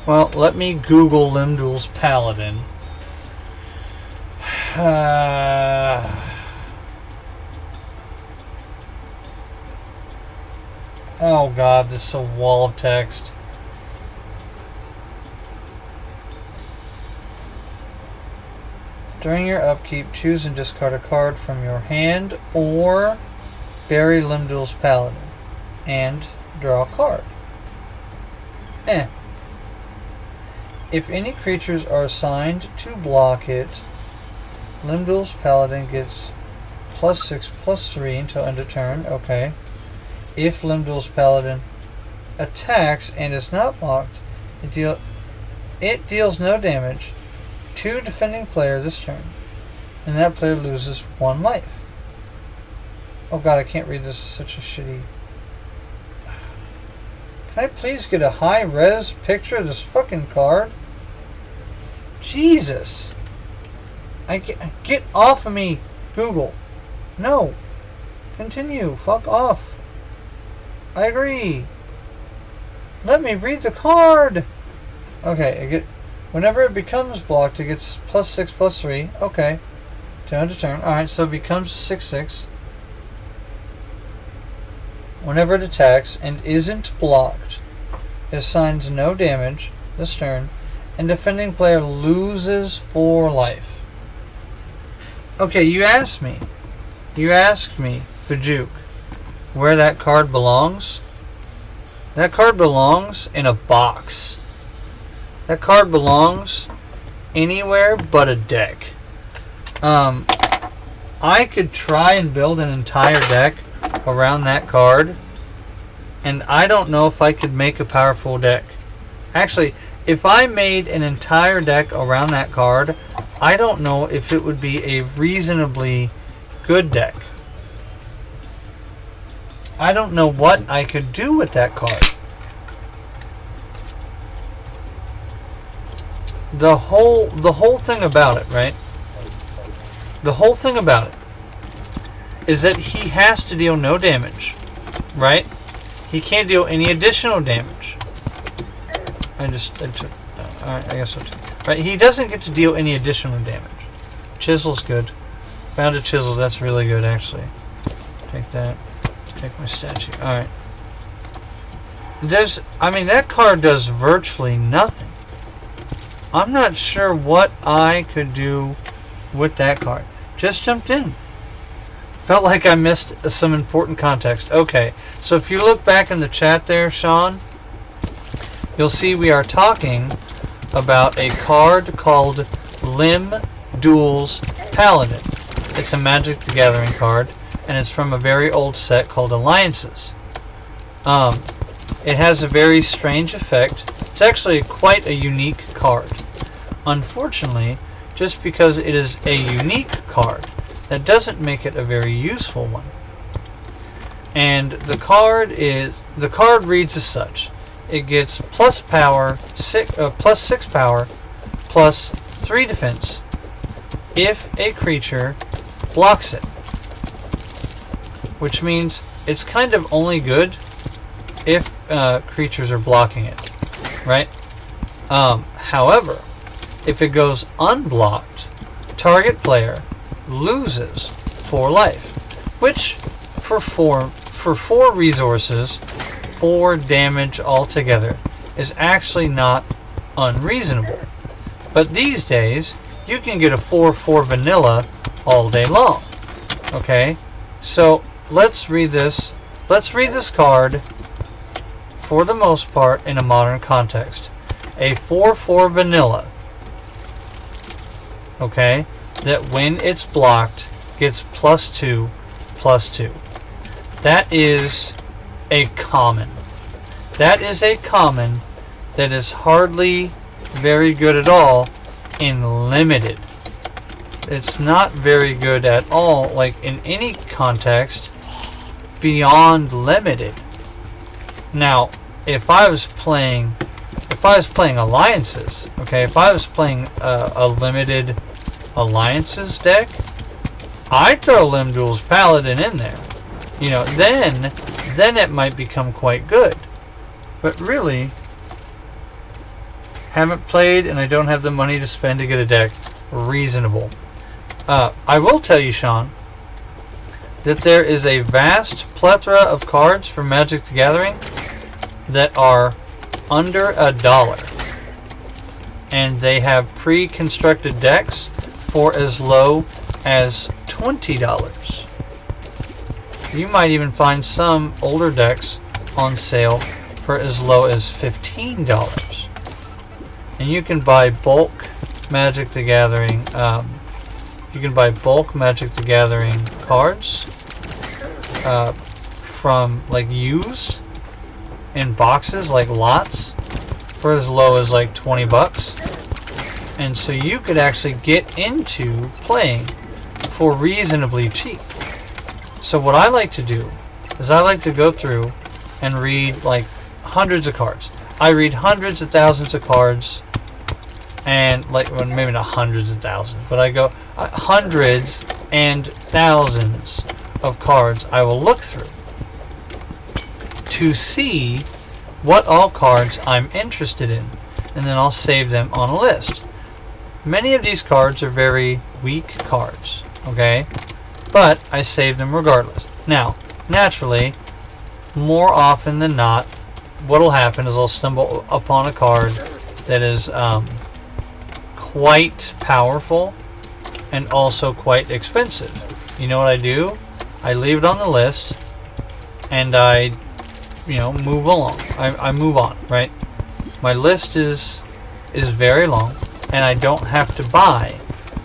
Well, let me Google Limdul's Paladin. Oh god, this is a wall of text. During your upkeep, choose and discard a card from your hand or bury Limdul's Paladin and draw a card. If any creatures are assigned to block it, Limdul's Paladin gets +6/+3 until end of turn. Okay. If Limdul's Paladin attacks and is not blocked, it deals no damage to defending player this turn, and that player loses 1 life. Oh god, I can't read this. Such a shitty. Can I please get a high-res picture of this fucking card? Jesus! Get off of me, Google. No. Continue. Fuck off. I agree. Let me read the card. Okay, whenever it becomes blocked, it gets +6/+3. Okay. To end of turn. Alright, so it becomes 6/6. Whenever it attacks and isn't blocked, it assigns no damage this turn, and defending player loses 4 life. Okay, you asked me, Fajuk, where that card belongs. That card belongs in a box. That card belongs anywhere but a deck. I could try and build an entire deck around that card, and I don't know if I could make a powerful deck. Actually, if I made an entire deck around that card, I don't know if it would be a reasonably good deck. I don't know what I could do with that card. The whole thing about it, right? The whole thing about it is that he has to deal no damage, right? He can't deal any additional damage. I took. Alright, I guess I took. Right, he doesn't get to deal any additional damage. Chisel's good. Found a chisel, that's really good actually. Take that. Take my statue. Alright. That card does virtually nothing. I'm not sure what I could do with that card. Just jumped in. Felt like I missed some important context. Okay, so if you look back in the chat there, Sean, you'll see we are talking about a card called Limdul's Paladin. It's a Magic the Gathering card, and it's from a very old set called Alliances. It has a very strange effect. It's actually quite a unique card. Unfortunately, just because it is a unique card, that doesn't make it a very useful one. And the card reads as such. It gets plus 6 power, plus 3 defense if a creature blocks it. Which means it's kind of only good if creatures are blocking it, right? However, if it goes unblocked, target player loses 4 life, which for 4 resources, 4 damage altogether, is actually not unreasonable. But these days, you can get a 4/4 vanilla all day long. Okay, so let's read this. Let's read this card for the most part in a modern context. A 4/4 vanilla. Okay, that when it's blocked gets +2/+2. That is a common. That is a common that is hardly very good at all in limited. It's not very good at all, like in any context beyond limited. Now, if I was playing Alliances, okay, if I was playing a limited Alliances deck, I'd throw Limdul's Paladin in there. You know, then it might become quite good. But really, haven't played and I don't have the money to spend to get a deck reasonable. I will tell you, Sean, that there is a vast plethora of cards for Magic the Gathering that are under $1. And they have pre-constructed decks for as low as $20. You might even find some older decks on sale for as low as $15. And you can buy bulk Magic the Gathering. You can buy bulk Magic the Gathering cards from like used in boxes, like lots, for as low as like $20. And so you could actually get into playing for reasonably cheap. So what I like to do is I like to go through and read like hundreds of cards. I read hundreds of thousands of cards, and like, well, maybe not hundreds of thousands, but I go hundreds and thousands of cards I will look through to see what all cards I'm interested in, and then I'll save them on a list. Many of these cards are very weak cards, okay? But I save them regardless. Now, naturally, more often than not, what'll happen is I'll stumble upon a card that is quite powerful and also quite expensive. You know what I do? I leave it on the list and I move along. I move on, right? My list is very long and I don't have to buy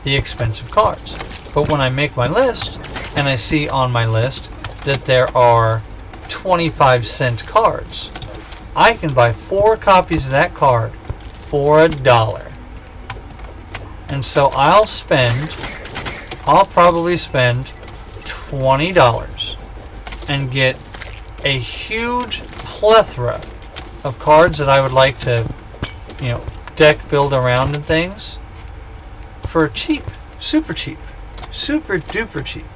the expensive cards. But when I make my list and I see on my list that there are 25-cent cards, I can buy 4 copies of that card for $1. And so I'll probably spend $20 and get a huge plethora of cards that I would like to, deck build around and things for cheap, super duper cheap.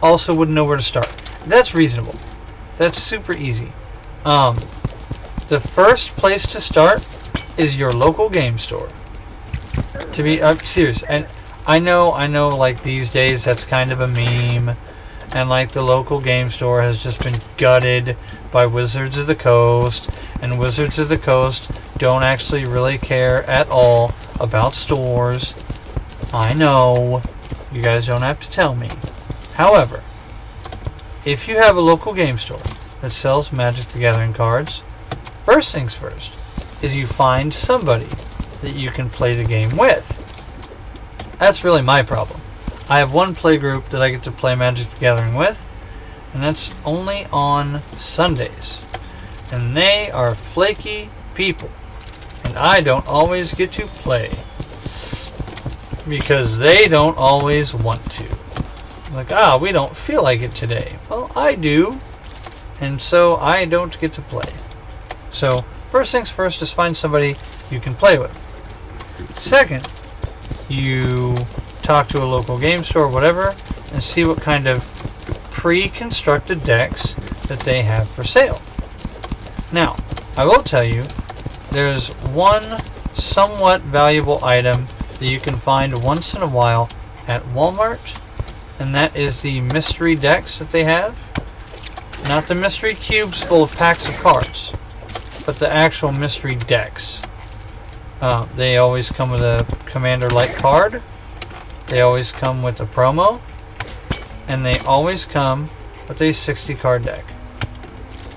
Also wouldn't know where to start. That's reasonable. That's super easy. The first place to start is your local game store. To be serious, and I know, like these days that's kind of a meme, and like the local game store has just been gutted by Wizards of the Coast, and Wizards of the Coast don't actually really care at all about stores. I know, you guys don't have to tell me. However, if you have a local game store that sells Magic the Gathering cards, first things first is you find somebody that you can play the game with. That's really my problem. I have one play group that I get to play Magic the Gathering with, and that's only on Sundays. And they are flaky people, and I don't always get to play because they don't always want to. Like, we don't feel like it today. Well, I do, and so I don't get to play. So, first things first is find somebody you can play with. Second, you talk to a local game store or whatever and see what kind of pre-constructed decks that they have for sale. Now, I will tell you, there's one somewhat valuable item that you can find once in a while at Walmart, and that is the mystery decks that they have. Not the mystery cubes full of packs of cards, but the actual mystery decks. They always come with a Commander-like card. They always come with a promo. And they always come with a 60-card deck.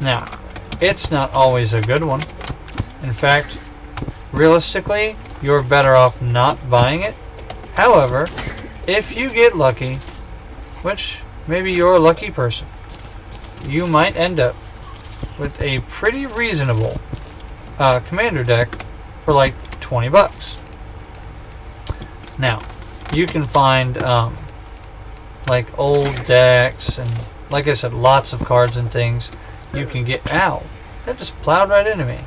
Now, it's not always a good one. In fact, realistically, you're better off not buying it. However, if you get lucky, which maybe you're a lucky person, you might end up with a pretty reasonable Commander deck for like $20. Now, you can find like old decks and, like I said, lots of cards and things you can get. Ow, that just plowed right into me.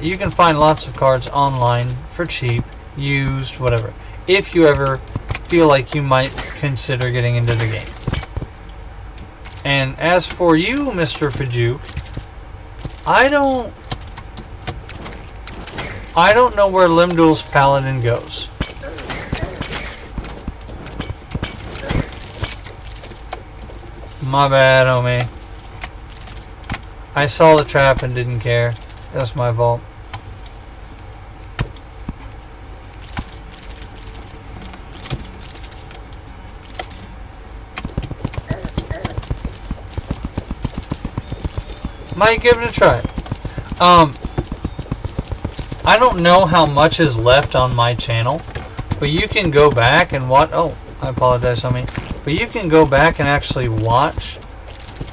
You can find lots of cards online for cheap, used, whatever, if you ever feel like you might consider getting into the game. And as for you, Mr. Fajuk, I don't know where Limdul's Paladin goes. My bad, homie. I saw the trap and didn't care. That's my fault. Might give it a try. I don't know how much is left on my channel, but you can go back and watch. Oh, I apologize, homie. But you can go back and actually watch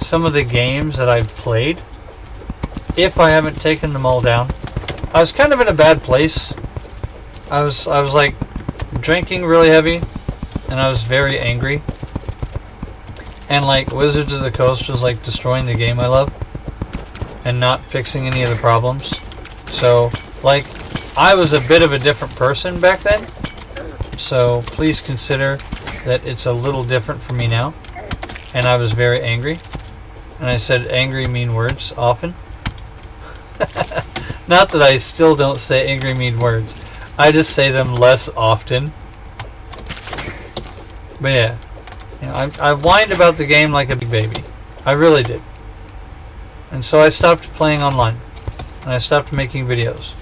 some of the games that I've played, if I haven't taken them all down. I was kind of in a bad place. I was like drinking really heavy, and I was very angry. And like Wizards of the Coast was like destroying the game I love and not fixing any of the problems. So like I was a bit of a different person back then. So please consider that it's a little different for me now. And I was very angry. And I said angry, mean words often. Not that I still don't say angry, mean words. I just say them less often. But yeah, you know, I whined about the game like a big baby. I really did. And so I stopped playing online. And I stopped making videos.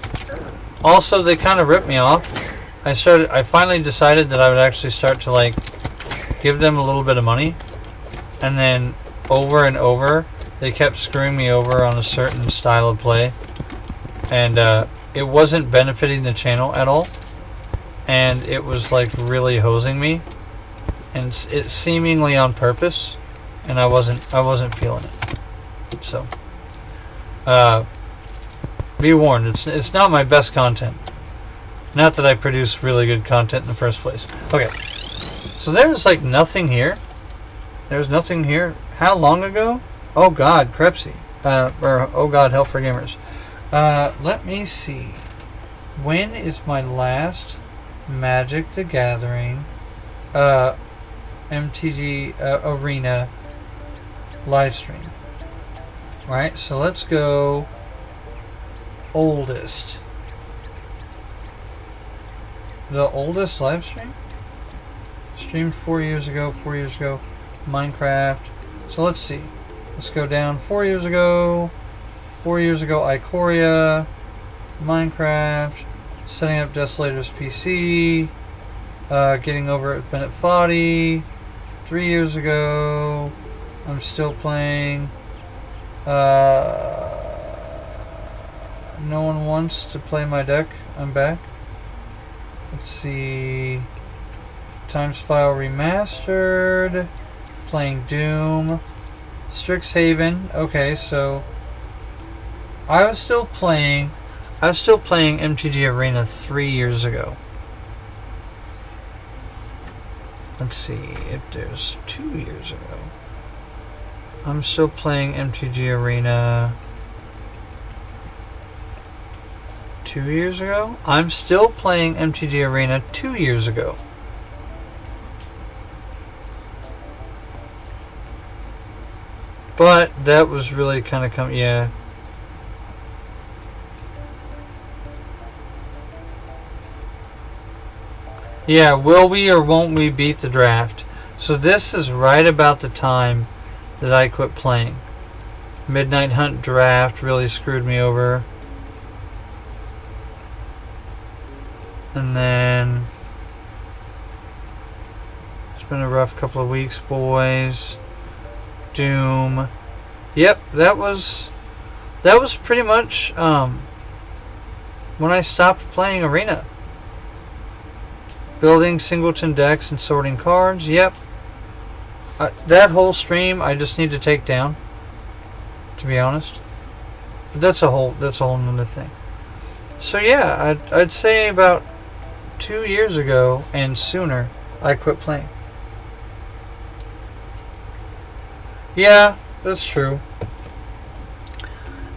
Also, they kind of ripped me off. I finally decided that I would actually start to like give them a little bit of money. And then over and over, they kept screwing me over on a certain style of play. And it wasn't benefiting the channel at all. And it was like really hosing me. And it's seemingly on purpose. And I wasn't feeling it. So be warned, it's not my best content. Not that I produce really good content in the first place. Okay. So there's like nothing here. There's nothing here. How long ago? Oh God, Crepsy. Or oh God, Hell for Gamers. Let me see. When is my last Magic the Gathering MTG Arena live stream? Right, so let's go oldest. The oldest live stream? Streamed 4 years ago, Minecraft. So let's see. Let's go down 4 years ago. 4 years ago, Ikoria, Minecraft, setting up Desolator's PC, getting over at Bennett Foddy. 3 years ago, I'm still playing. No one wants to play my deck. I'm back. Let's see. Time Spiral Remastered. Playing Doom. Strixhaven. Okay, so I was still playing MTG Arena 3 years ago. Let's see if there's 2 years ago. I'm still playing MTG Arena 2 years ago? I'm still playing MTG Arena 2 years ago. But that was really kind of yeah. Yeah, will we or won't we beat the draft? So this is right about the time that I quit playing. Midnight Hunt draft really screwed me over. And then it's been a rough couple of weeks, boys. Doom. Yep, that was pretty much when I stopped playing Arena. Building singleton decks and sorting cards. Yep. That whole stream I just need to take down, to be honest. But that's a whole nother thing. So yeah, I'd say about 2 years ago and sooner I quit playing. Yeah, that's true.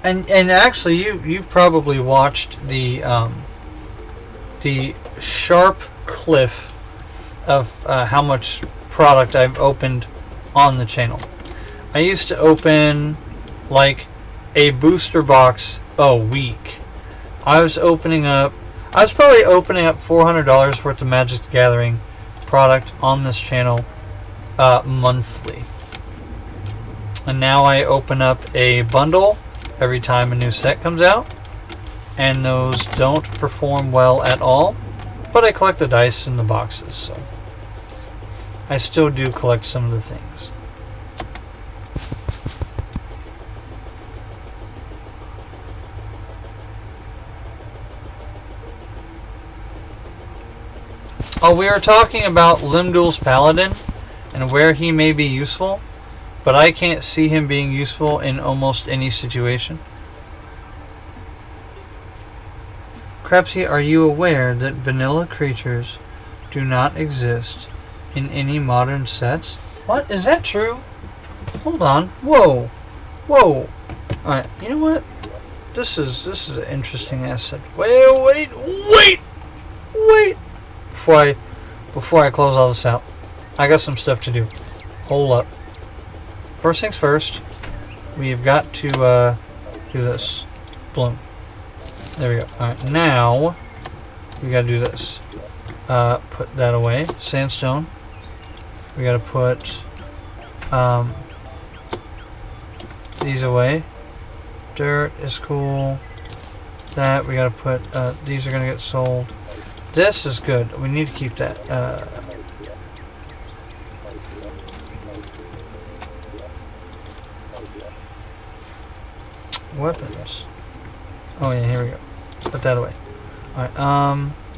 And actually, you've probably watched the sharp cliff of how much product I've opened on the channel. I used to open like a booster box a week. I was probably opening up $400 worth of Magic the Gathering product on this channel monthly. And now I open up a bundle every time a new set comes out, and those don't perform well at all, but I collect the dice in the boxes, so I still do collect some of the things. Oh, we were talking about Limdul's Paladin and where he may be useful, but I can't see him being useful in almost any situation. Crapsy, are you aware that vanilla creatures do not exist in any modern sets? What? Is that true? Hold on. Whoa. Whoa. Alright, you know what? This is an interesting asset. Wait. Before I close all this out, I got some stuff to do. Hold up. First things first, we've got to do this. Bloom. There we go. Alright, now we gotta do this. Put that away. Sandstone. We gotta put these away. Dirt is cool. That we gotta put these are gonna get sold. This is good. We need to keep that. Weapons. Oh yeah, here we go. Put that away. Alright,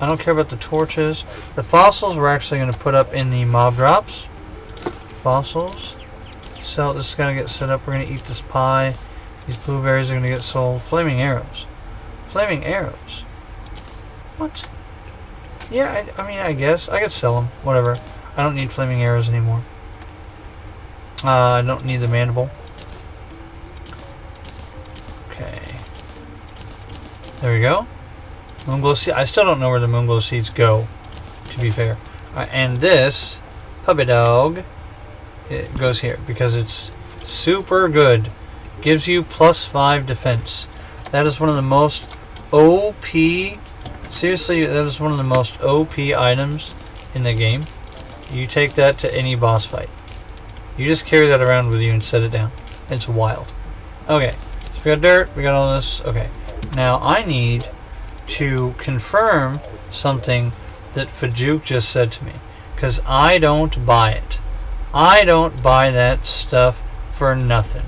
I don't care about the torches. The fossils we're actually going to put up in the mob drops. Fossils. So this is going to get set up. We're going to eat this pie. These blueberries are going to get sold. Flaming arrows. Flaming arrows. What? Yeah, I mean, I guess. I could sell them. Whatever. I don't need flaming arrows anymore. I don't need the mandible. Okay. There we go. Moonglow seed. I still don't know where the moonglow seeds go, to be fair. And this puppy dog, it goes here because it's super good. Gives you +5 defense. That is one of the most OP. Seriously, that is one of the most OP items in the game. You take that to any boss fight. You just carry that around with you and set it down. It's wild. Okay, so we got dirt. We got all this. Okay. Now I need to confirm something that Fajuk just said to me, because I don't buy it. I don't buy that stuff for nothing.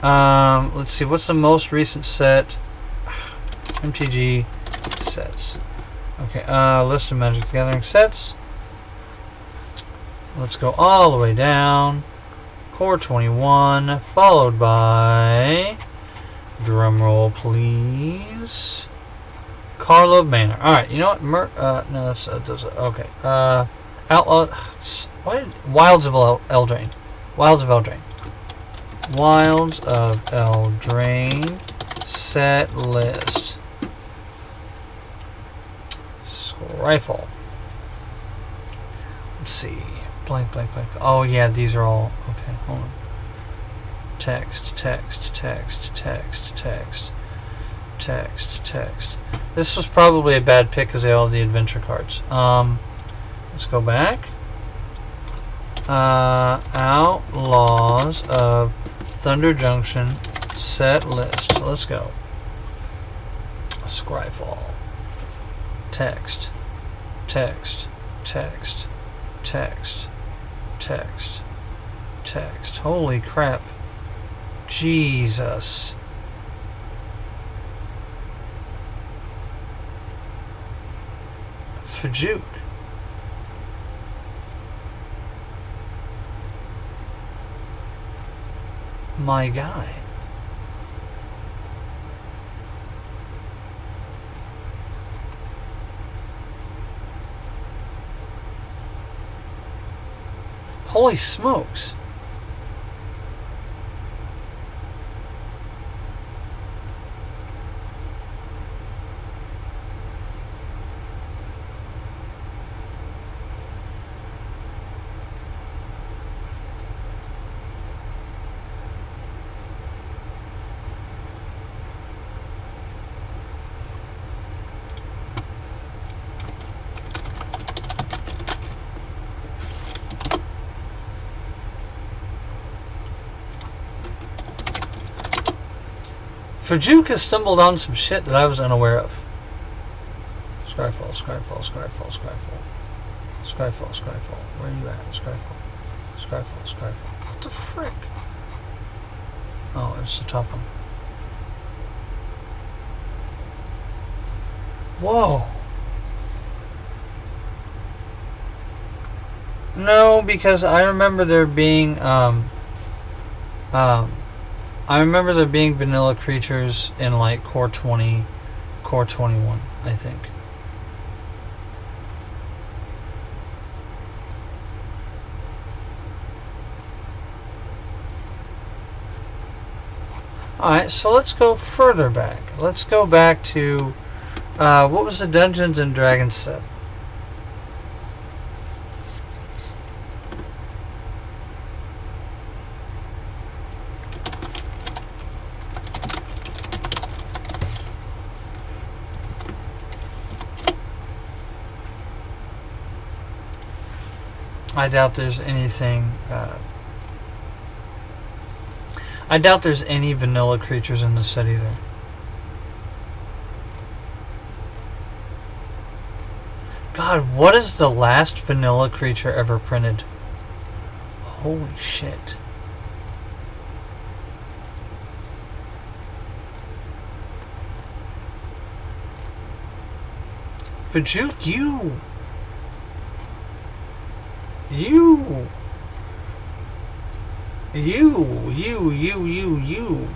Let's see, what's the most recent set? MTG sets. Okay, list of Magic the Gathering sets. Let's go all the way down. Core 21, followed by, drumroll please, Carlo Manor. Alright, you know what? No, that's, okay. Outlaw, what? Wilds of Eldraine. Wilds of Eldraine. Wilds of Eldraine set list. Rifle. Let's see. Blank. Oh yeah, these are all okay. Hold on. Text. This was probably a bad pick because they all the adventure cards. Let's go back. Outlaws of Thunder Junction set list. Let's go. Scryfall. Text. Holy crap. Jesus. Fajuk. My guy. Holy smokes. Fajuk has stumbled on some shit that I was unaware of. Scryfall. Where are you at? Scryfall. What the frick? Oh, it's the top one. Whoa. No, because I remember there being I remember there being vanilla creatures in like Core 20, Core 21, I think. Alright, so let's go further back. Let's go back to, what was the Dungeons and Dragons set? I doubt there's anything. I doubt there's any vanilla creatures in the set either. God, what is the last vanilla creature ever printed? Holy shit. Fajuk, you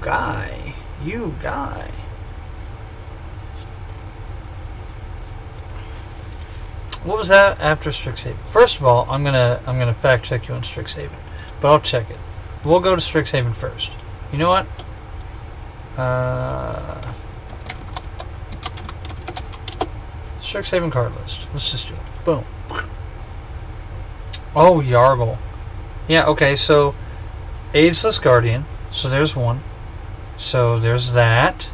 guy. What was that after Strixhaven? First of all, I'm gonna fact check you on Strixhaven, but I'll check it. We'll go to Strixhaven first. You know what? Strixhaven card list. Let's just do it. Boom. Oh, Yargle. Yeah, okay, so Ageless Guardian. So there's one. So there's that.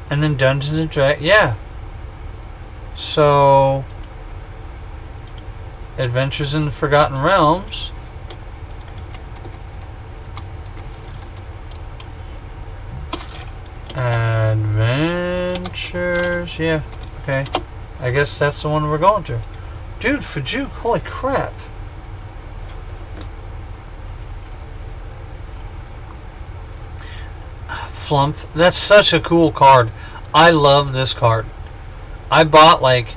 And then Dungeons and Dragons. Yeah. So Adventures in the Forgotten Realms. Adventures. Yeah, okay. I guess that's the one we're going to. Dude, Fajuk, holy crap. Flump. That's such a cool card. I love this card. I bought like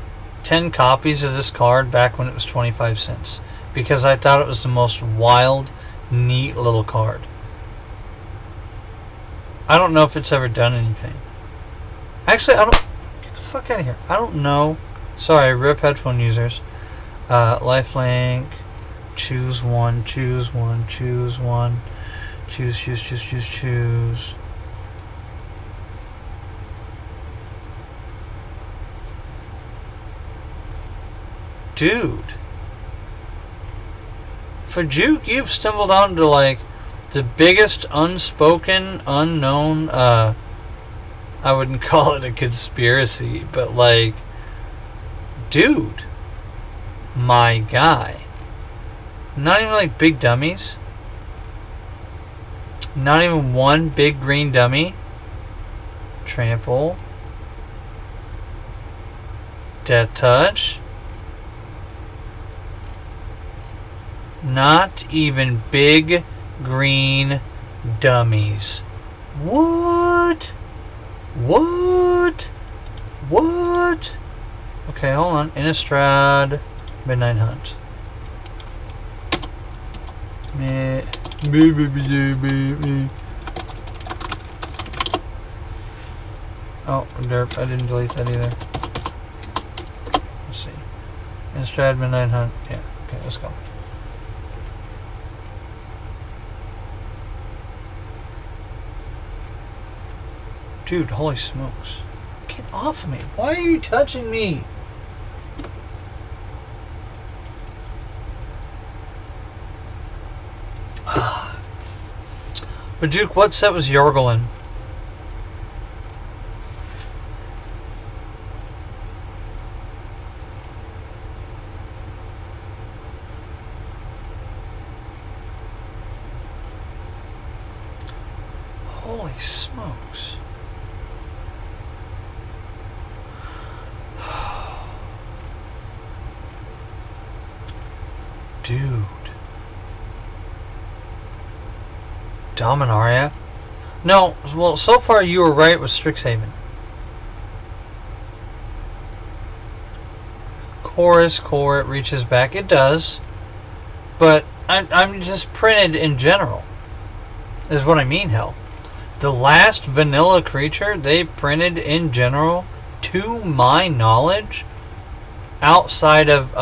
10 copies of this card back when it was 25 cents. Because I thought it was the most wild, neat little card. I don't know if it's ever done anything. Actually, I don't... Get the fuck out of here. I don't know. Sorry, RIP headphone users. Lifelink. Choose one. Choose one. Choose one. Choose. Dude. Fajuk, you've stumbled onto like the biggest unspoken, unknown, I wouldn't call it a conspiracy, but like, dude, my guy. Not even like big dummies. Not even one big green dummy. Trample. Death Touch. Not even big green dummies. What? Okay, hold on. Innistrad, Midnight Hunt. Oh, derp. I didn't delete that either. Let's see. Innistrad, Midnight Hunt. Yeah, okay, let's go. Dude, holy smokes. Get off of me. Why are you touching me? But Duke, what set was Yorgel in? Holy smokes. Dude. Dominaria? No, well, so far you were right with Strixhaven. Chorus, core, it reaches back. It does. But I'm just printed in general. Is what I mean, hell. The last vanilla creature they printed in general, to my knowledge, outside of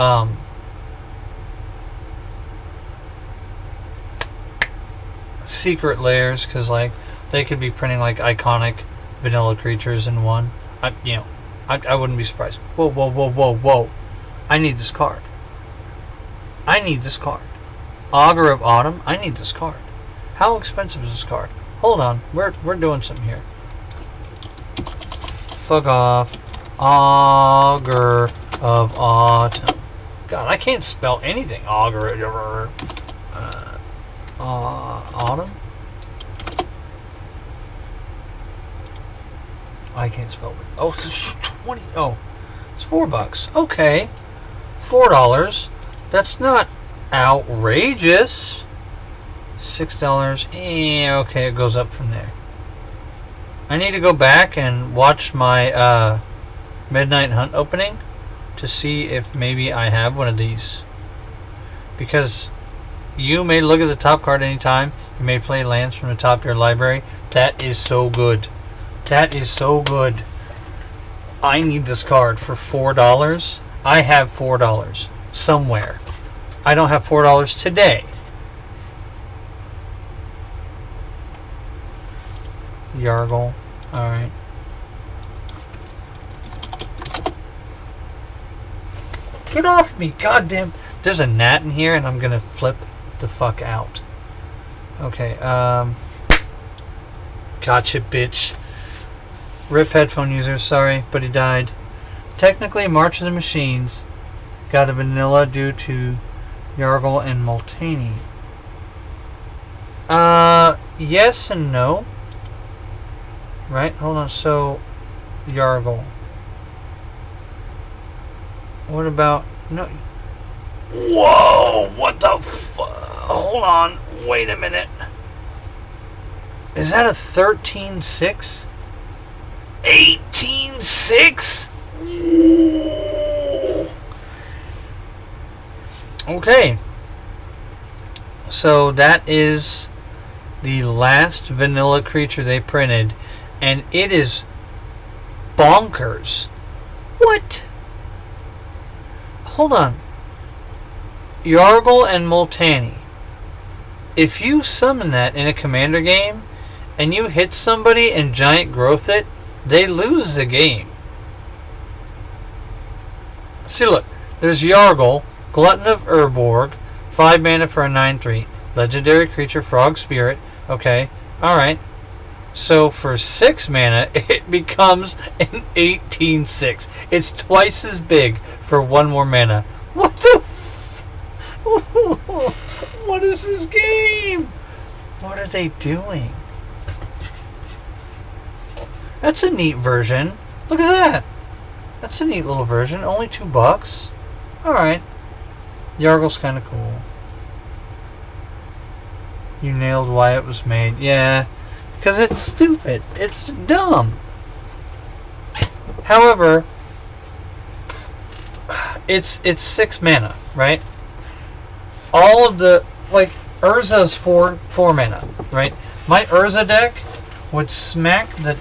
secret layers, because like they could be printing like iconic vanilla creatures in one. I wouldn't be surprised. Whoa! I need this card. Augur of Autumn. I need this card. How expensive is this card? Hold on, we're doing something here. Fuck off. Augur of Autumn. God, I can't spell anything. Augur. Autumn? I can't spell it. Oh, it's 20. Oh, it's $4. Okay. $4. That's not outrageous. $6. Okay, it goes up from there. I need to go back and watch my Midnight Hunt opening to see if maybe I have one of these. Because you may look at the top card anytime. You may play lands from the top of your library. That is so good. That is so good. I need this card for $4. I have $4 somewhere. I don't have $4 today. Yargle. Alright. Get off me, goddamn. There's a gnat in here and I'm gonna flip the fuck out. Okay, gotcha, bitch. RIP headphone user, sorry, but he died. Technically, March of the Machines got a vanilla due to Yargle and Multaney. Yes and no. Right, hold on, so Yargle. What about, no. Whoa, what the hold on, wait a minute. Is that a 13-6? 18-6? Okay. So that is the last vanilla creature they printed, and it is bonkers. What? Hold on. Yargle and Multani. If you summon that in a commander game and you hit somebody and giant growth it, they lose the game. See, look. There's Yargle, Glutton of Urborg, 5 mana for a 9/3. Legendary creature, Frog Spirit. Okay, alright. So for 6 mana, it becomes an 18/6. It's twice as big for 1 more mana. What the what is this game? What are they doing? That's a neat version. Look at that. That's a neat little version. Only $2. Alright. Yargle's kind of cool. You nailed why it was made. Yeah. Because it's stupid. It's dumb. However, it's 6 mana, right? All of the, like, Urza's 4 mana, right? My Urza deck would smack the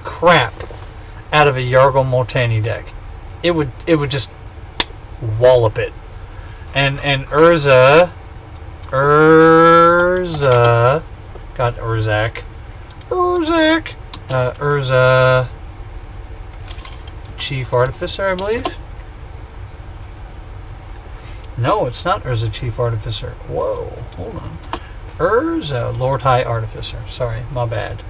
crap out of a Yargle Multani deck. It would just wallop it. And Urza, God, Urzak, Urza, Chief Artificer, I believe. No, it's not Urza Chief Artificer. Whoa, hold on. Urza Lord High Artificer. Sorry, my bad.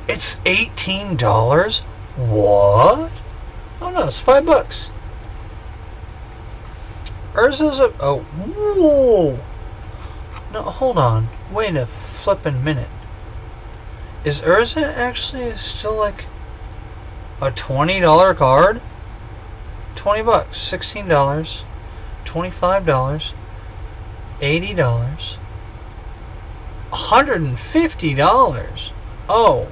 It's $18? What? Oh no, it's $5. Urza's a... Oh, whoa! No, hold on. Wait a flippin' minute. Is Urza actually still like a $20 card? $20, $16, $25, $80, $150. Oh,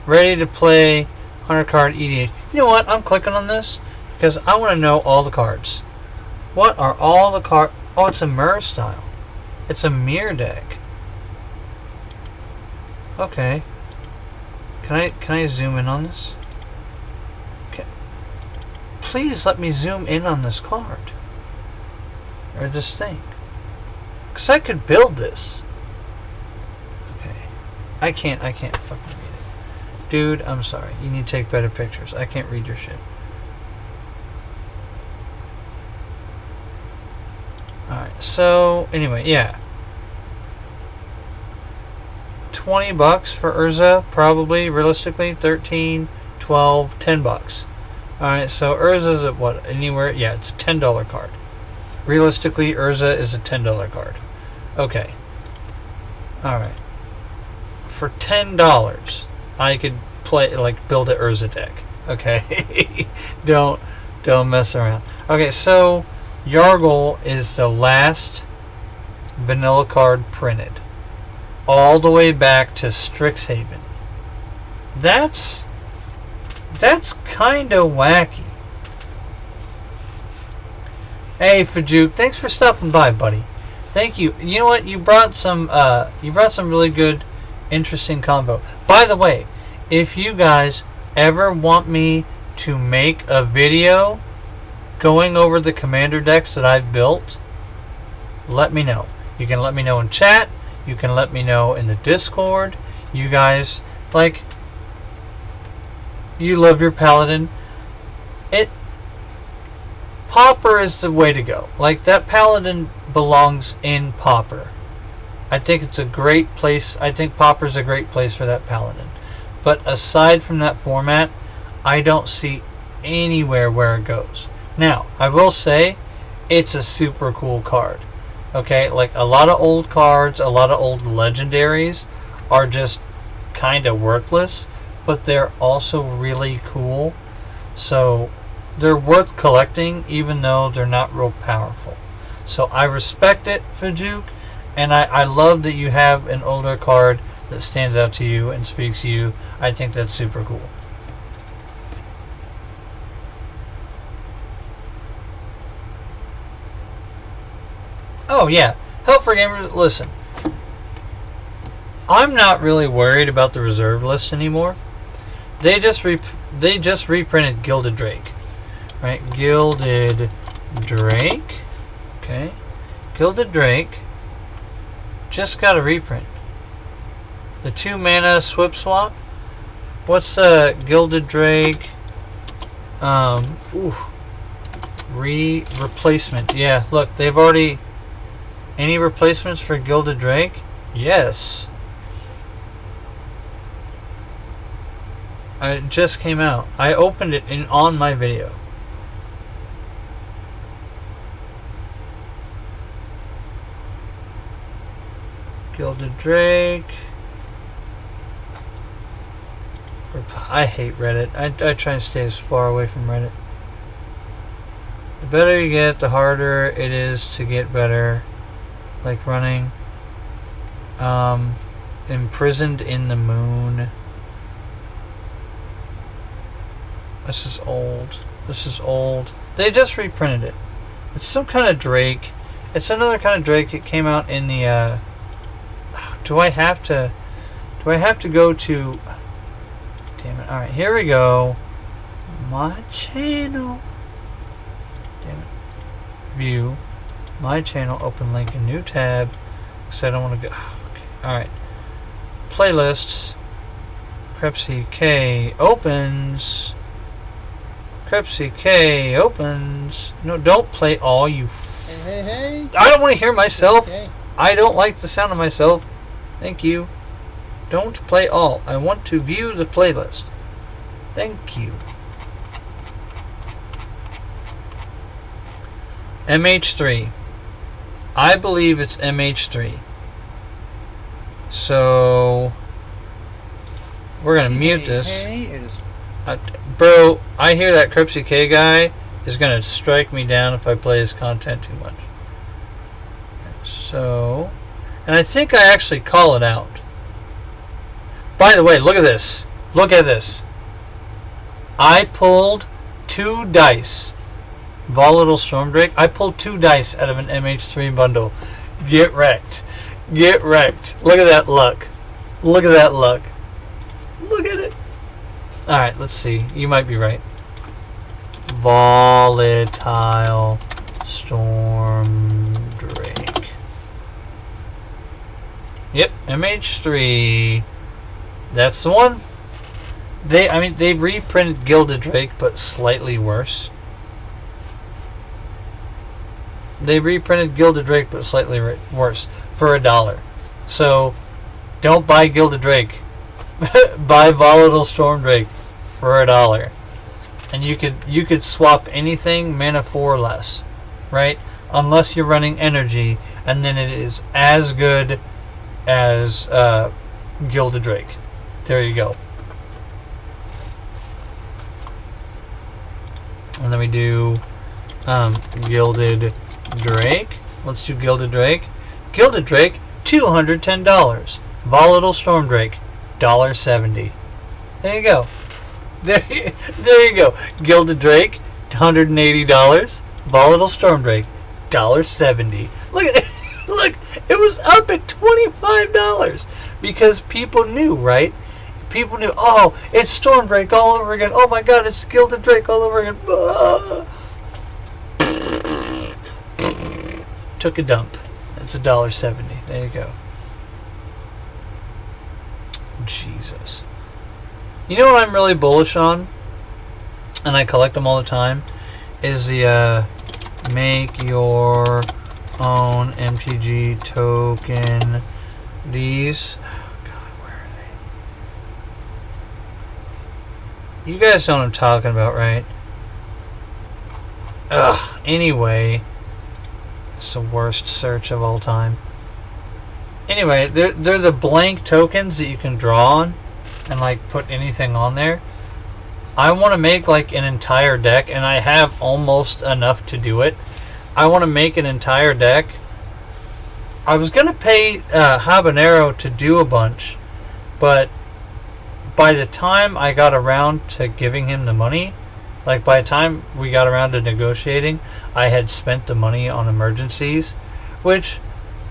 ready to play 100 card EDH. You know what? I'm clicking on this because I want to know all the cards. What are all the cards? Oh, it's a mirror style. It's a mirror deck. Okay. Can I zoom in on this? Okay. Please let me zoom in on this card. Or this thing. Because I could build this. Okay. I can't fucking read it. Dude, I'm sorry. You need to take better pictures. I can't read your shit. Alright, so anyway, yeah. $20 for Urza, probably, realistically. 13, 12, $10. Alright, so Urza's at what? Anywhere? Yeah, it's a $10 card. Realistically, Urza is a $10 card. Okay. Alright. For $10, I could play, like, build an Urza deck. Okay? Don't mess around. Okay, so Yargle is the last vanilla card printed. All the way back to Strixhaven. That's kind of wacky. Hey, Fajuk, thanks for stopping by, buddy. Thank you. You know what? You brought some really good, interesting combo. By the way, if you guys ever want me to make a video going over the commander decks that I've built, let me know. You can let me know in chat. You can let me know in the Discord. You guys, like, you love your Paladin. Pauper is the way to go. Like, that Paladin belongs in Pauper. I think it's a great place. I think Pauper's a great place for that Paladin. But aside from that format, I don't see anywhere where it goes. Now, I will say, it's a super cool card. Okay, like a lot of old cards, a lot of old legendaries are just kind of worthless, but they're also really cool. So they're worth collecting even though they're not real powerful. So I respect it, Fajuk, and I love that you have an older card that stands out to you and speaks to you. I think that's super cool. Oh yeah, help for gamers. Listen, I'm not really worried about the reserve list anymore. They just reprinted Gilded Drake, right? Gilded Drake, okay. Gilded Drake just got a reprint. The 2 mana swap. What's Gilded Drake? Replacement. Yeah, look, they've already. Any replacements for Gilded Drake? Yes. It just came out. I opened it on my video. Gilded Drake. I hate Reddit. I try and stay as far away from Reddit. The better you get, the harder it is to get better. Like running. Imprisoned in the Moon. This is old. They just reprinted it. It's some kind of Drake. It's another kind of Drake. It came out in the do I have to go to damn it. Alright, here we go. My channel. Damn it. View. My channel. Open link. A new tab. Because I don't want to go. Okay. Alright. Playlists. Crepsy K opens. Crepsy K opens. No, don't play all, you. Hey. I don't want to hear myself. Okay. I don't like the sound of myself. Thank you. Don't play all. I want to view the playlist. Thank you. MH3. I believe it's MH3. So we're gonna mute this. It is. Bro, I hear that Crepsy K guy is gonna strike me down if I play his content too much. So, and I think I actually call it out. By the way, look at this. Look at this. I pulled 2 dice. Volatile Stormdrake. I pulled 2 dice out of an MH3 bundle. Get wrecked. Get wrecked. Look at that luck. Look at that luck. Look at it. Alright, let's see. You might be right. Volatile Stormdrake. Yep, MH3. That's the one. They reprinted Gilded Drake, but slightly worse. They reprinted Gilded Drake, but slightly worse for $1. So, don't buy Gilded Drake. Buy Volatile Stormdrake for $1, and you could swap anything mana 4 or less, right? Unless you're running energy, and then it is as good as Gilded Drake. There you go. And then we do Gilded Drake. Let's do Gilded Drake. Gilded Drake, $210. Volatile Stormdrake, $1.70. There you go. There you go. Gilded Drake, $180. Volatile Stormdrake, $1.70. Look at it. Look, it was up at $25 because people knew, right? People knew, oh, it's Stormdrake all over again. Oh my god, it's Gilded Drake all over again. Took a dump. It's $1.70. There you go. Jesus. You know what I'm really bullish on? And I collect them all the time. Is the make your own MTG token. These. Oh god, where are they? You guys know what I'm talking about, right? Ugh. Anyway. It's the worst search of all time. Anyway, they're the blank tokens that you can draw on and like put anything on there. I want to make like an entire deck, and I have almost enough to do it. I want to make an entire deck. I was gonna pay Habanero to do a bunch, but by the time I got around to giving him the money, like by the time we got around to negotiating, I had spent the money on emergencies, which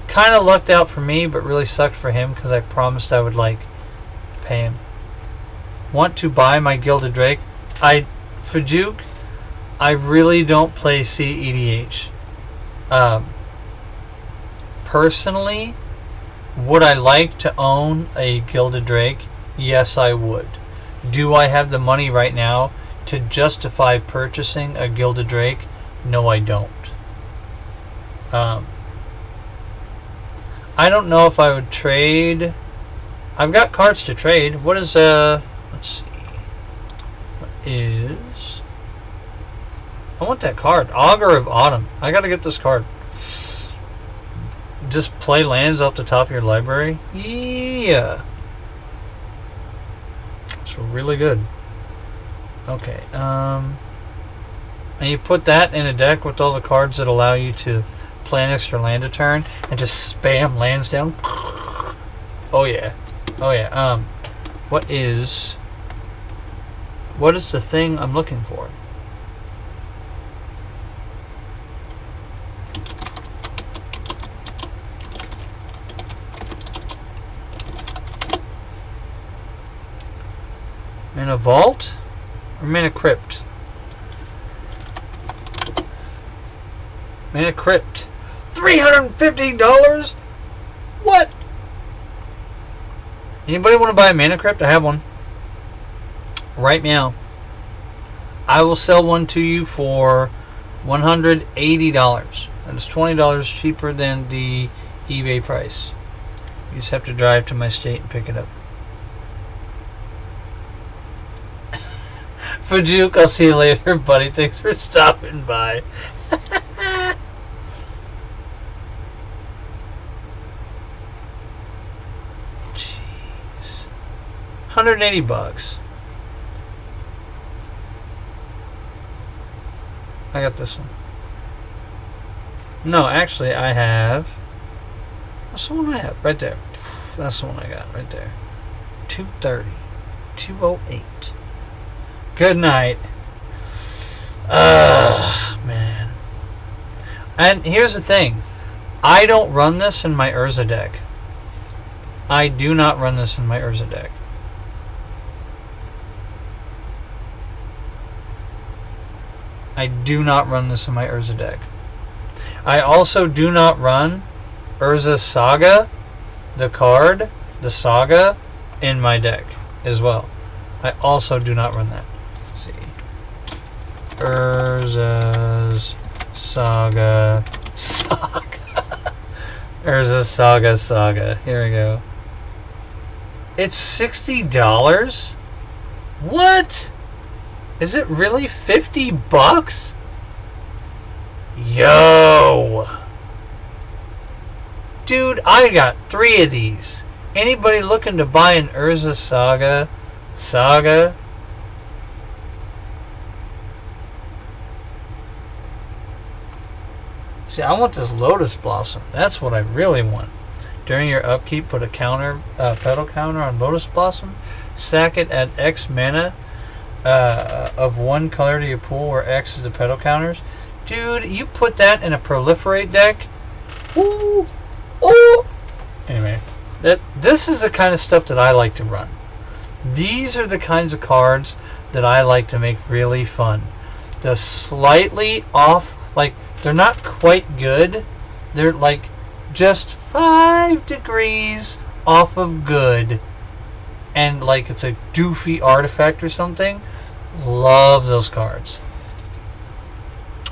kind of lucked out for me, but really sucked for him because I promised I would like pay him. Want to buy my Gilded Drake? Fajuk, I really don't play CEDH. Personally, would I like to own a Gilded Drake? Yes, I would. Do I have the money right now to justify purchasing a Gilded Drake? No, I don't. I don't know if I would trade. I've got cards to trade. What is let's see. What is? I want that card. Augur of Autumn. I gotta get this card. Just play lands off the top of your library. Yeah. It's really good. Okay. And you put that in a deck with all the cards that allow you to play an extra land a turn and just spam lands down. Oh yeah. Oh yeah. What is the thing I'm looking for? Mana Vault or Mana Crypt? Mana Crypt. $350? What? Anybody want to buy a Mana Crypt? I have one. Right now. I will sell one to you for $180. That is $20 cheaper than the eBay price. You just have to drive to my state and pick it up. Fajuk, I'll see you later, buddy. Thanks for stopping by. Jeez. $180. I got this one. No, actually, I have. What's the one I have? Right there. That's the one I got right there. 230. 208. Good night. Man. And here's the thing. I don't run this in my Urza deck. I do not run this in my Urza deck. I do not run this in my Urza deck. I also do not run Urza Saga, the card, the Saga, in my deck as well. I also do not run that. Let's see. Urza's Saga. Urza Saga. Here we go. It's $60? What? Is it really $50? Yo! Dude, I got 3 of these. Anybody looking to buy an Urza Saga? See, I want this Lotus Blossom. That's what I really want. During your upkeep, put a pedal counter on Lotus Blossom. Sack it at X mana of one color to your pool, where X is the pedal counters. Dude, you put that in a Proliferate deck. Ooh. Ooh. Anyway, this is the kind of stuff that I like to run. These are the kinds of cards that I like to make really fun. The slightly off, like, they're not quite good. They're like just 5 degrees off of good. And like it's a doofy artifact or something. Love those cards.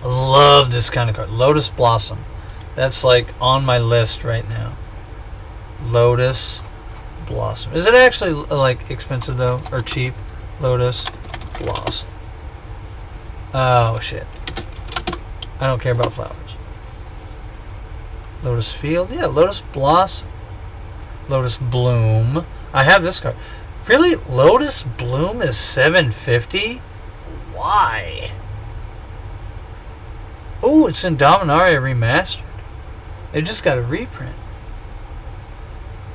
Love this kind of card. Lotus Blossom. That's like on my list right now. Lotus Blossom. Is it actually like expensive though? Or cheap? Lotus Blossom. Oh shit. I don't care about flowers. Lotus Field? Yeah, Lotus Blossom. Lotus Bloom. I have this card. Really? Lotus Bloom is $750? Why? Oh, it's in Dominaria Remastered. It just got a reprint.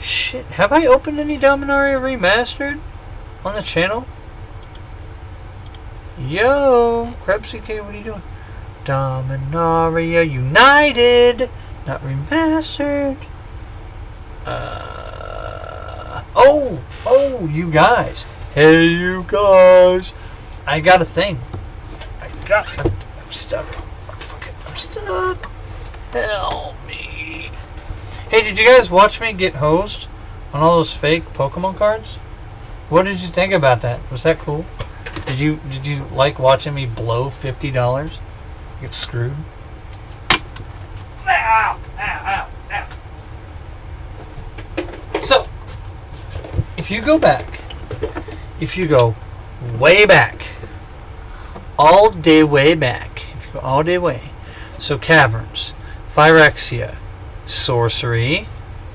Shit. Have I opened any Dominaria Remastered on the channel? Yo, Krebsy K, what are you doing? Dominaria United. Not remastered. You guys. Hey, you guys. I got a thing. I'm stuck. I'm stuck. Help me. Hey, did you guys watch me get hosed on all those fake Pokemon cards? What did you think about that? Was that cool? Did you like watching me blow $50? Get screwed. Ow! Ow! Ow! Ow! So, if you go way back, all day way back, if you go all day way, so Caverns, Phyrexia, Sorcery,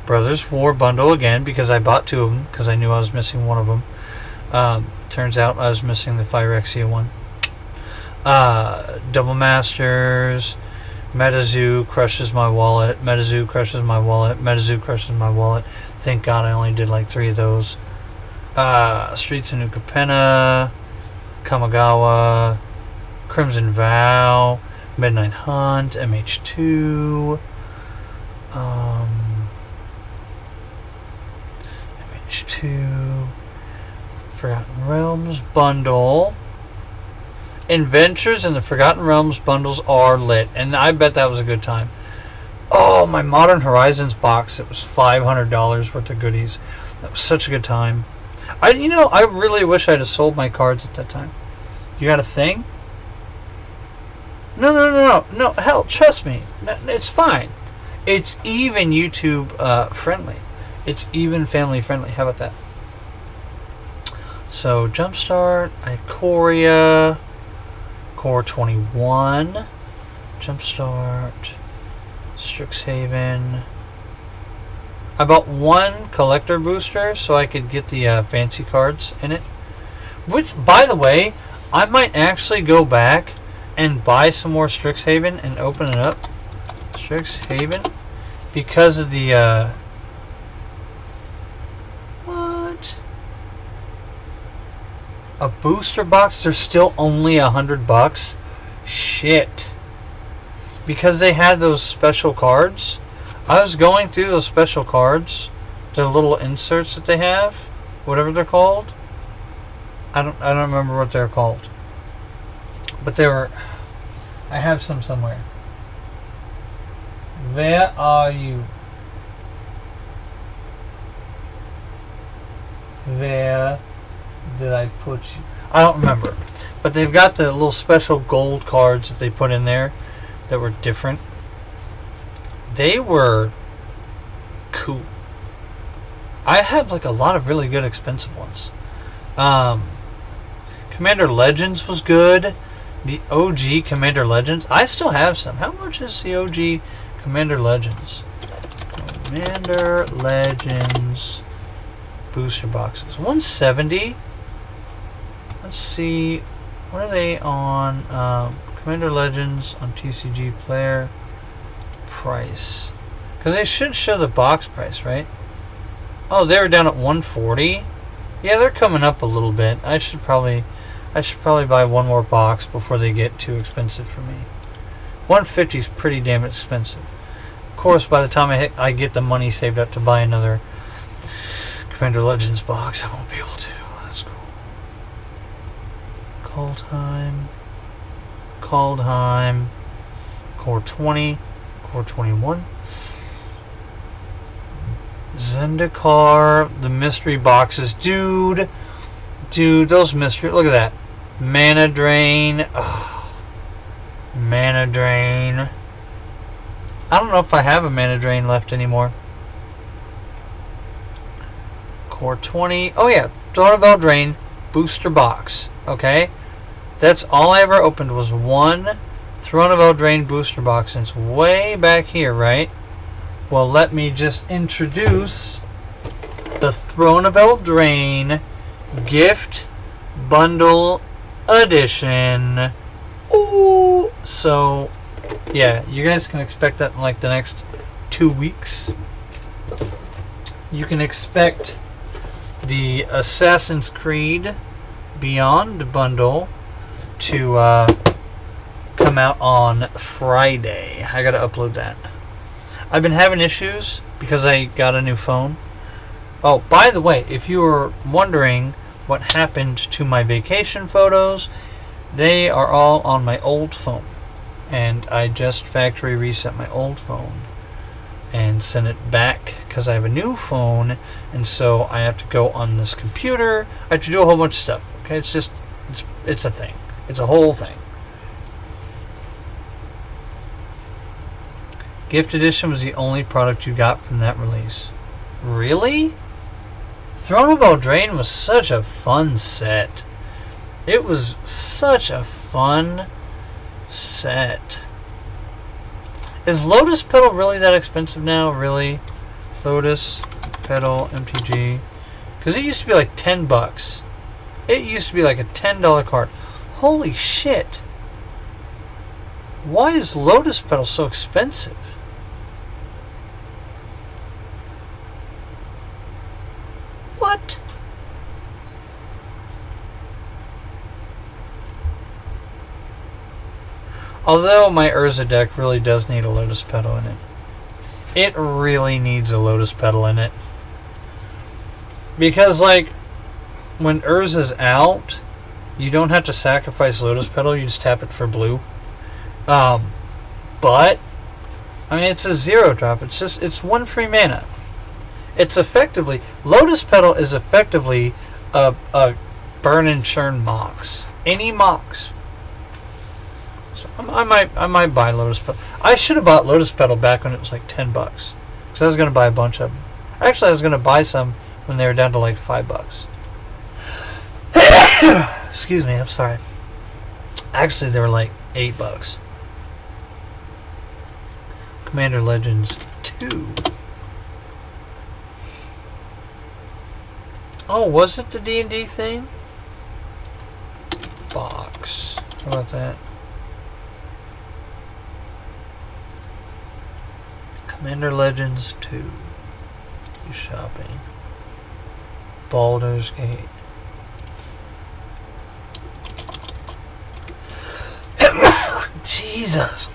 Brothers War Bundle again, because I bought 2 of them, because I knew I was missing one of them. Turns out I was missing the Phyrexia one. Double Masters, Metazoo crushes my wallet, Metazoo crushes my wallet, Metazoo crushes my wallet. Thank God I only did like 3 of those. Streets of New Capenna, Kamigawa, Crimson Vow, Midnight Hunt, MH2, MH2, Forgotten Realms Bundle. Adventures in the Forgotten Realms bundles are lit, and I bet that was a good time. Oh, my Modern Horizons box, it was $500 worth of goodies. That was such a good time. I really wish I'd have sold my cards at that time. You got a thing? No, hell, trust me. It's fine. It's even YouTube friendly. It's even family friendly. How about that? So, Jumpstart, Ikoria, Core 21, Jumpstart, Strixhaven. I bought 1 collector booster so I could get the fancy cards in it. Which, by the way, I might actually go back and buy some more Strixhaven and open it up. Strixhaven. Because of the, what? A booster box? They're still only $100? Shit. Because they had those special cards. I was going through those special cards, the little inserts that they have, whatever they're called. I don't remember what they're called, but they were. I have some somewhere. Where are you? Where did I put you? I don't remember, but they've got the little special gold cards that they put in there that were different. They were cool. I have like a lot of really good expensive ones. Commander Legends was good. The OG Commander Legends. I still have some. How much is the OG Commander Legends? Commander Legends booster boxes. 170. Let's see. What are they on? Commander Legends on TCG Player. Price, because they should show the box price, right? Oh, they were down at 140. Yeah, they're coming up a little bit. I should probably buy 1 more box before they get too expensive for me. 150 is pretty damn expensive. Of course, by the time I get the money saved up to buy another Commander Legends box, I won't be able to. That's cool. Kaldheim, Core 20. Core 21. Zendikar, the mystery boxes. Dude, those mystery. Look at that. Mana Drain. Oh, Mana Drain. I don't know if I have a Mana Drain left anymore. Core 20. Oh, yeah. Throne of Eldraine booster box. Okay? That's all I ever opened was 1 Throne of Eldraine booster box, and it's way back here, right? Well, let me just introduce the Throne of Eldraine Gift Bundle Edition. Ooh! So, yeah, you guys can expect that in like the next 2 weeks. You can expect the Assassin's Creed Beyond bundle to come out on Friday. I gotta upload that. I've been having issues because I got a new phone. Oh, by the way, if you were wondering what happened to my vacation photos, they are all on my old phone. And I just factory reset my old phone and sent it back because I have a new phone, and so I have to go on this computer. I have to do a whole bunch of stuff. Okay, it's a thing. It's a whole thing. Gift Edition was the only product you got from that release. Really? Throne of Eldraine was such a fun set. It was such a fun set. Is Lotus Petal really that expensive now? Really? Lotus Petal MTG? Because it used to be like $10. It used to be like a $10 card. Holy shit. Why is Lotus Petal so expensive? What? Although my Urza deck really does need a Lotus Petal in it. It really needs a Lotus Petal in it. Because, like, when Urza's out, you don't have to sacrifice Lotus Petal, you just tap it for blue. But, I mean, it's a 0-drop. It's 1 free mana. It's effectively, Lotus Petal is effectively a burn and churn Mox. Any Mox. So I might buy Lotus Petal. I should have bought Lotus Petal back when it was like $10. Because I was going to buy a bunch of them. Actually, I was going to buy some when they were down to like $5. Excuse me, I'm sorry. Actually, they were like $8. Commander Legends 2. Oh, was it the D&D thing? Box. How about that? Commander Legends 2. Shopping. Baldur's Gate. Jesus.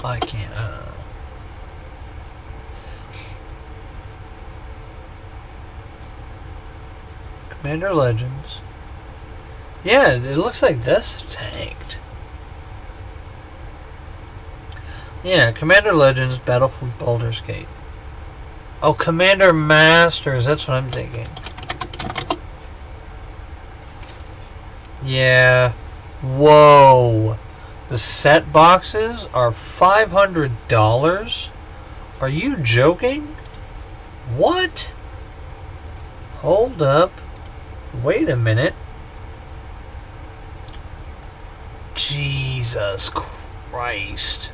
I can't. Commander Legends. Yeah, it looks like this tanked. Yeah, Commander Legends, Battlefield Baldur's Gate. Oh, Commander Masters, that's what I'm thinking. Yeah. Whoa. The set boxes are $500? Are you joking? What? Hold up. Wait a minute. Jesus Christ.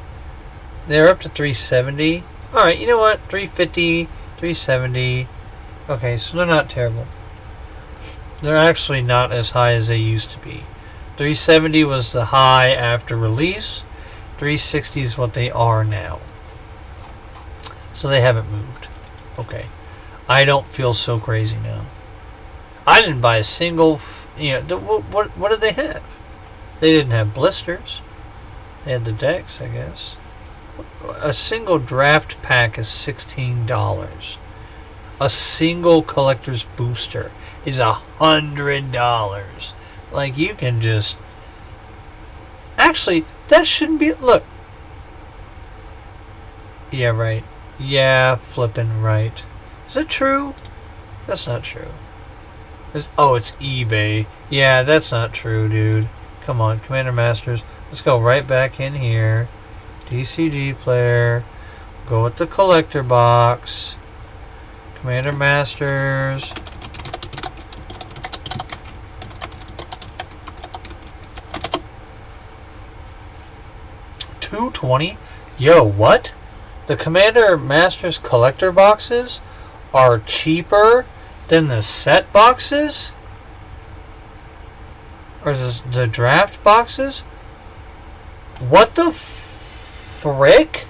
They're up to $370. Alright, you know what? $350, $370. Okay, so they're not terrible. They're actually not as high as they used to be. $370 was the high after release. $360 is what they are now. So they haven't moved. Okay. I don't feel so crazy now. I didn't buy a single... what did they have? They didn't have blisters. They had the decks, I guess. A single draft pack is $16. A single collector's booster is $100. Like, you can just... Actually, that shouldn't be... Look. Yeah, right. Yeah, flippin' right. Is it true? That's not true. It's eBay. Yeah, that's not true, dude. Come on, Commander Masters. Let's go right back in here. DCG player. Go with the collector box. Commander Masters. $220? Yo, what? The Commander Masters collector boxes are cheaper than the set boxes? Or the draft boxes? What the frick?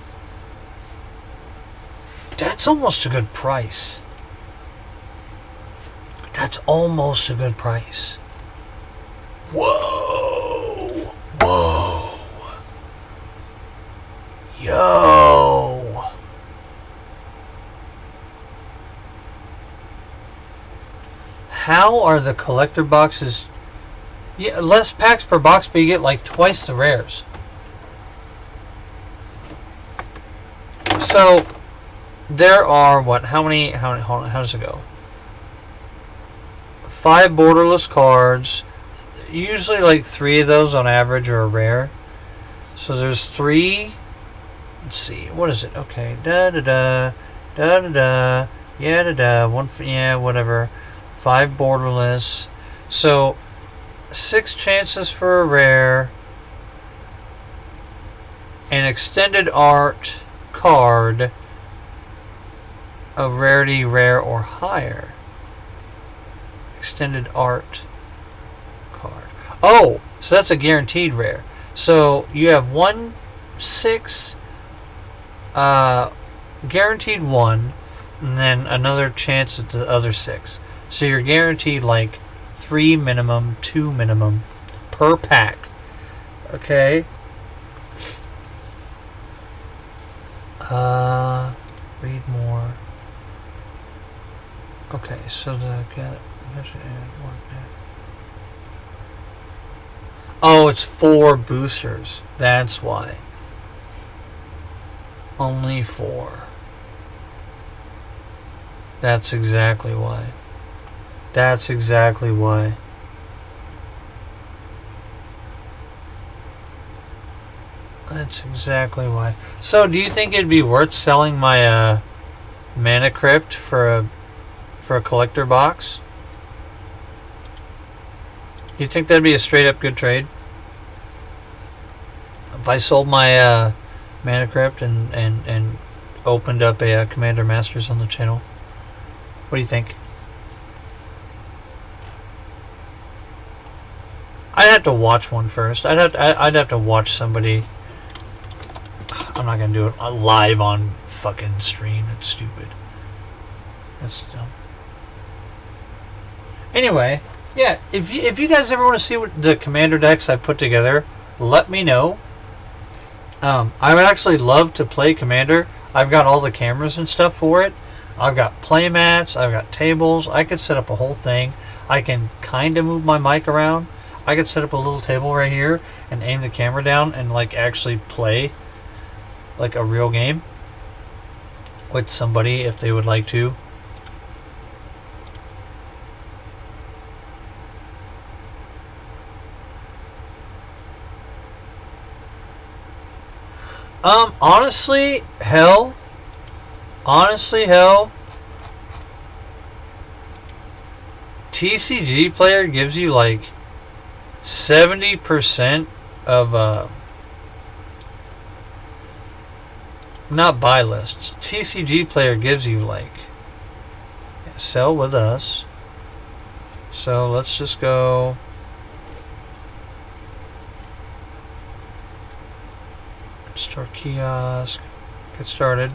That's almost a good price. That's almost a good price. Whoa. Whoa. Yo! How are the collector boxes... Yeah, less packs per box, but you get like twice the rares. So, there are, what, how many, hold on, how does it go? 5 borderless cards. Usually like 3 of those on average are rare. So there's 3. Let's see, what is it? Okay, da-da-da, da-da-da, yeah-da-da, yeah, whatever. 5 borderless. So, 6 chances for a rare. An extended art card of rarity rare or higher. Extended art card. Oh, so that's a guaranteed rare. So you have 1, 6, guaranteed 1, and then another chance at the other 6. So you're guaranteed like 3 minimum, 2 minimum per pack. Okay. Read more. Okay, so oh, it's 4 boosters. That's why. Only 4. That's exactly why. That's exactly why. That's exactly why. So, do you think it'd be worth selling my Mana Crypt for a collector box? Do you think that'd be a straight up good trade? If I sold my Mana Crypt and opened up a Commander Masters on the channel, what do you think? I'd have to watch one first. I'd have to watch somebody. I'm not gonna do it live on fucking stream. It's stupid. That's dumb. Anyway, yeah. If you guys ever want to see what the commander decks I put together, let me know. I would actually love to play Commander. I've got all the cameras and stuff for it. I've got play mats. I've got tables. I could set up a whole thing. I can kind of move my mic around. I could set up a little table right here and aim the camera down and like actually play like a real game with somebody if they would like to. Honestly, hell, TCG player gives you like 70% of not buy lists. TCG player gives you like sell with us. So let's just go start kiosk. Get started.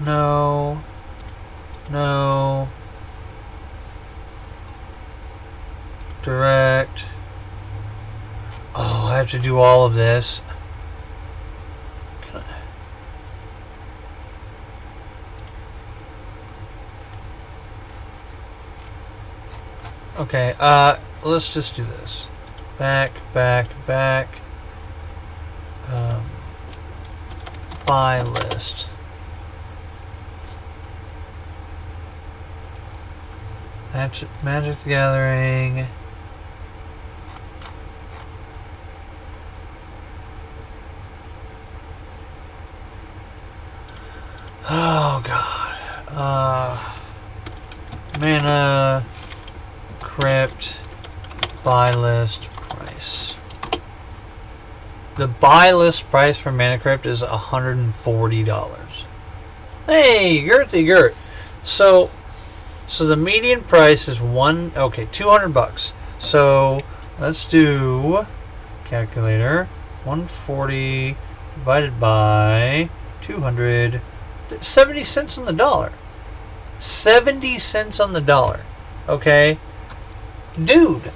No. No. Direct. Oh, I have to do all of this. Can I? Okay, let's just do this. Back. Buy list. Magic the Gathering. Oh God. Mana Crypt buy list price. The buy list price for Mana Crypt is $140. Hey, Gert. So the median price is $200. So let's do calculator. 140 divided by 200. 70 cents on the dollar. 70 cents on the dollar. Okay? Dude.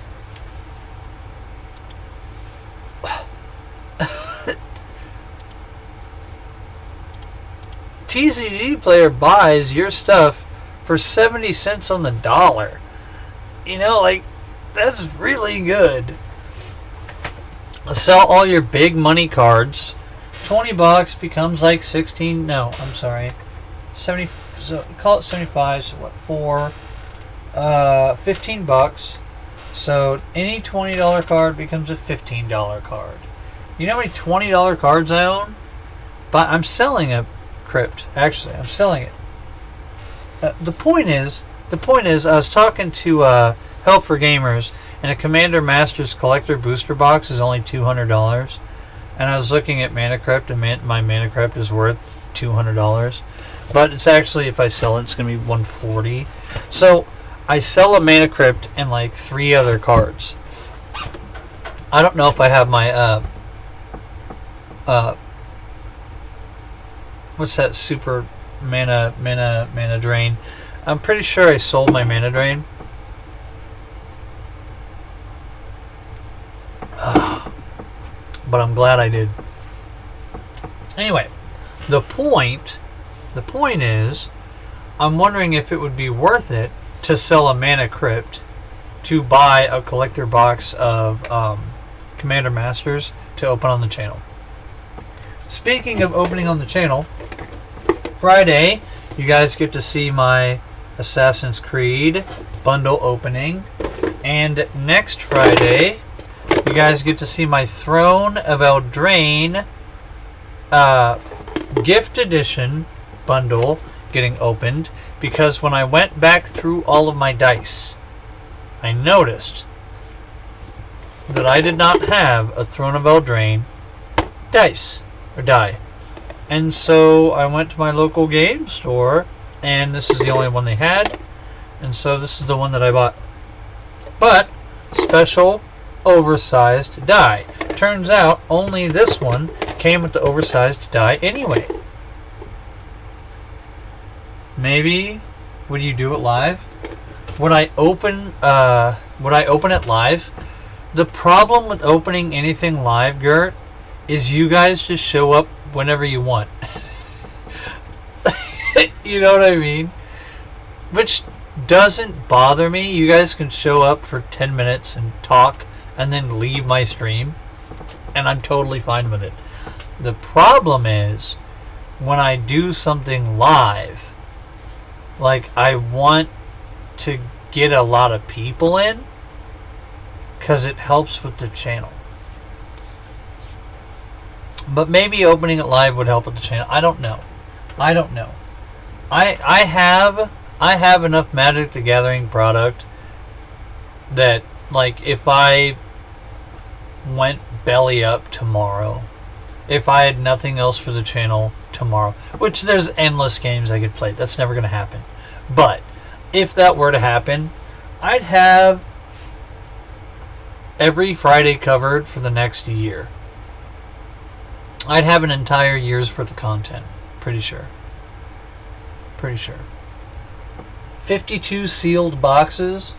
TCG Player buys your stuff for 70 cents on the dollar. You know, like, that's really good. Sell all your big money cards. $20 becomes like 16. No, I'm sorry. 70. So call it 75. So what? $15. So any $20 card becomes a $15 card. You know how many $20 cards I own? But I'm selling a crypt. Actually, I'm selling it. The point is, I was talking to Help for Gamers, and a Commander Masters Collector Booster Box is only $200. And I was looking at Mana Crypt, and my Mana Crypt is worth $200. But it's actually, if I sell it, it's going to be $140. So I sell a Mana Crypt and like 3 other cards. I don't know if I have my what's that super mana drain. I'm pretty sure I sold my mana drain. But I'm glad I did. Anyway, the point is, I'm wondering if it would be worth it to sell a Mana Crypt to buy a collector box of Commander Masters to open on the channel. Speaking of opening on the channel, Friday, you guys get to see my Assassin's Creed bundle opening. And next Friday, you guys get to see my Throne of Eldraine gift edition bundle getting opened, because when I went back through all of my dice, I noticed that I did not have a Throne of Eldraine die. And so I went to my local game store, and this is the only one they had, and so this is the one that I bought. But special oversized die. Turns out only this one came with the oversized die anyway. Maybe would you do it live? Would I open it live? The problem with opening anything live, Gert, is you guys just show up whenever you want. You know what I mean? Which doesn't bother me. You guys can show up for 10 minutes and talk and then leave my stream, and I'm totally fine with it. The problem is when I do something live, like I want to get a lot of people in because it helps with the channel. But maybe opening it live would help with the channel. I don't know. I have enough Magic the Gathering product that, like, if I went belly up tomorrow, if I had nothing else for the channel tomorrow, which there's endless games I could play, that's never going to happen. But if that were to happen, I'd have every Friday covered for the next year. I'd have an entire year's worth of content. Pretty sure. 52 sealed boxes.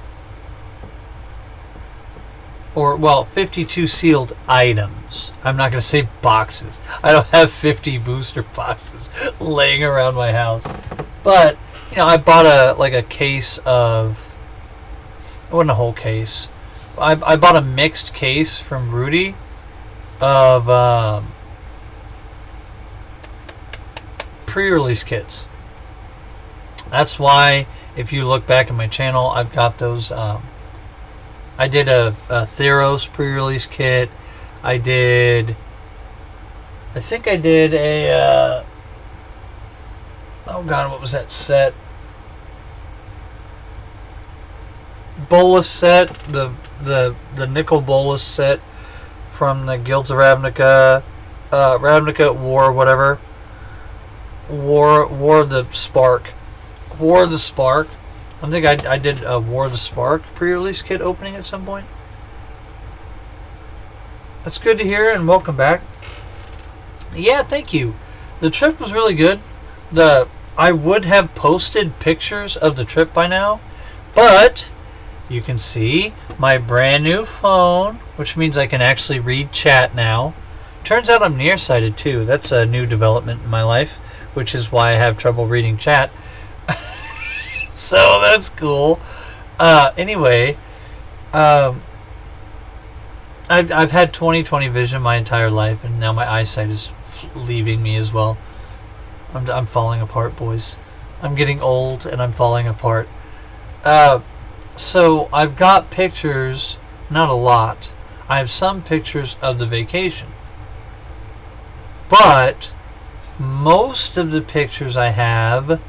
Or, well, 52 sealed items. I'm not going to say boxes. I don't have 50 booster boxes laying around my house. But, you know, I bought a case of... It wasn't a whole case. I bought a mixed case from Rudy of pre-release kits. That's why, if you look back at my channel, I've got those... I did a Theros pre-release kit. I think I did a... oh god, what was that set? Bolus set. The Nickel Bolus set from the Guilds of Ravnica. Ravnica at War, whatever. War of the Spark. War of the Spark. I think I did a War of the Spark pre-release kit opening at some point. That's good to hear, and welcome back. Yeah, thank you. The trip was really good. I would have posted pictures of the trip by now, but you can see my brand new phone, which means I can actually read chat now. Turns out I'm nearsighted too. That's a new development in my life. which is why I have trouble reading chat. So that's cool. Anyway, I've had 20/20 vision my entire life, and now my eyesight is leaving me as well. I'm falling apart, boys. I'm getting old, and I'm falling apart. So I've got pictures, not a lot. I have some pictures of the vacation. But most of the pictures I have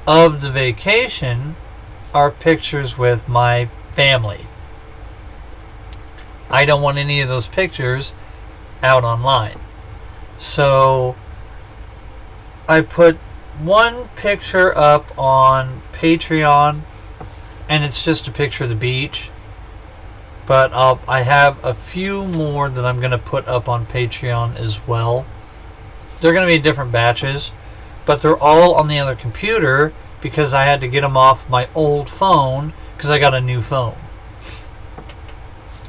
of the vacation are pictures with my family. I don't want any of those pictures out online. So I put one picture up on Patreon, and it's just a picture of the beach. But I have a few more that I'm going to put up on Patreon as well. They're going to be different batches, but they're all on the other computer because I had to get them off my old phone because I got a new phone.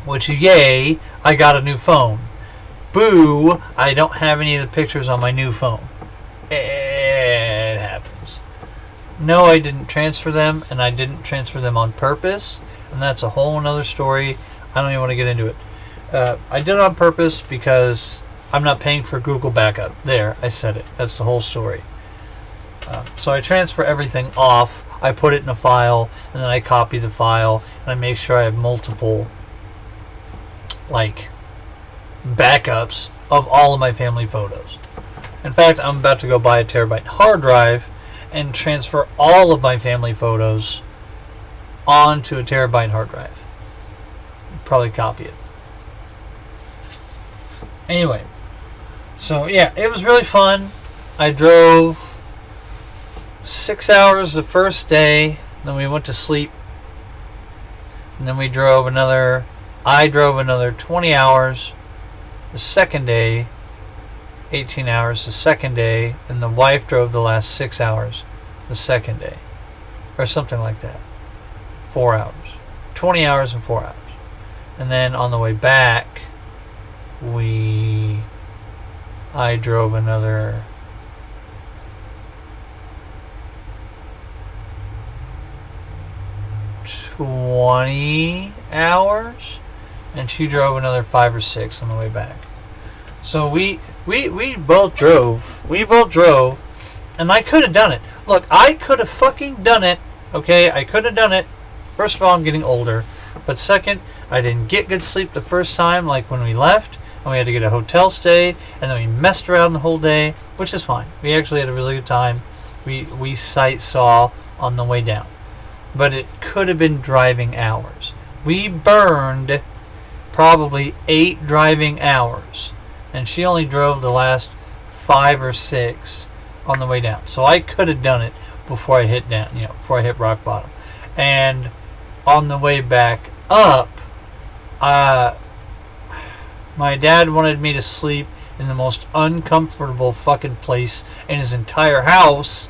Which, yay, I got a new phone. Boo, I don't have any of the pictures on my new phone. It happens. No, I didn't transfer them, and I didn't transfer them on purpose, and that's a whole nother story. I don't even want to get into it. I did it on purpose because I'm not paying for Google backup. There, I said it. That's the whole story. So I transfer everything off. I put it in a file, and then I copy the file, and I make sure I have multiple, like, backups of all of my family photos. In fact, I'm about to go buy a terabyte hard drive and transfer all of my family photos onto a terabyte hard drive. Probably copy it. Anyway, so yeah, it was really fun. I drove 6 hours the first day, then we went to sleep, and then I drove another 20 hours the second day, 18 hours the second day, and the wife drove the last 6 hours the second day, or something like that. 4 hours. 20 hours and 4 hours. And then on the way back, I drove another 20 hours, and she drove another 5 or 6 on the way back. So we both drove. And I could have done it. Look, I could have fucking done it. Okay, I could have done it. First of all, I'm getting older. But second, I didn't get good sleep the first time, like when we left, and we had to get a hotel stay, and then we messed around the whole day, which is fine. We actually had a really good time. We sight saw on the way down. But it could have been driving hours. We burned probably 8 driving hours, and she only drove the last 5 or 6 on the way down. So I could have done it before I hit down, before I hit rock bottom. And on the way back up, my dad wanted me to sleep in the most uncomfortable fucking place in his entire house,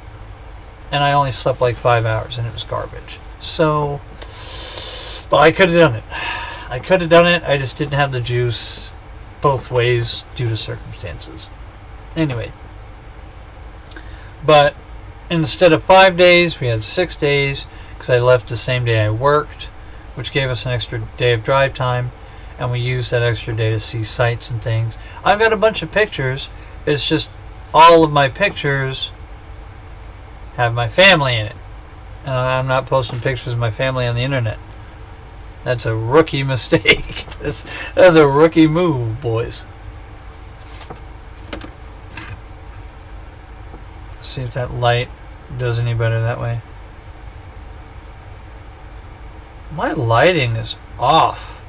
and I only slept like 5 hours, and it was garbage. So, but I could have done it. I just didn't have the juice both ways due to circumstances. Anyway, but instead of 5 days, we had 6 days, because I left the same day I worked, which gave us an extra day of drive time, and we used that extra day to see sights and things. I've got a bunch of pictures. It's just all of my pictures have my family in it. And I'm not posting pictures of my family on the internet. That's a rookie mistake. That's a rookie move, boys. See if that light does any better that way. My lighting is off.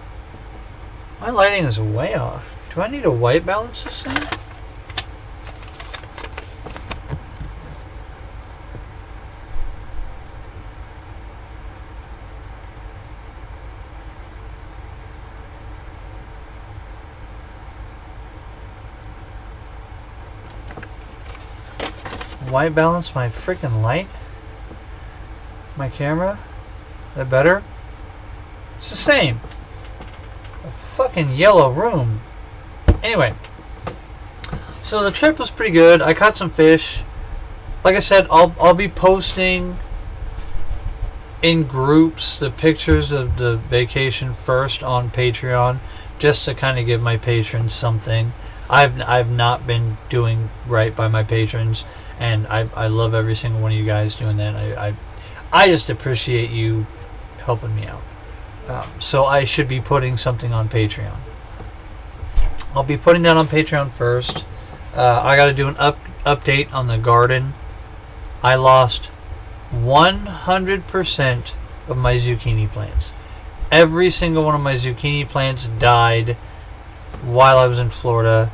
My lighting is way off. Do I need a white balance this thing? White balance my freaking light? My camera? Is that better? It's the same. A fucking yellow room. Anyway. So the trip was pretty good. I caught some fish. like I said, I'll be posting in groups the pictures of the vacation first on Patreon, just to kind of give my patrons something. I've not been doing right by my patrons, and I love every single one of you guys doing that. I just appreciate you helping me out. So I should be putting something on Patreon. I'll be putting that on Patreon first. I got to do an update on the garden. I lost 100% of my zucchini plants. Every single one of my zucchini plants died while I was in Florida.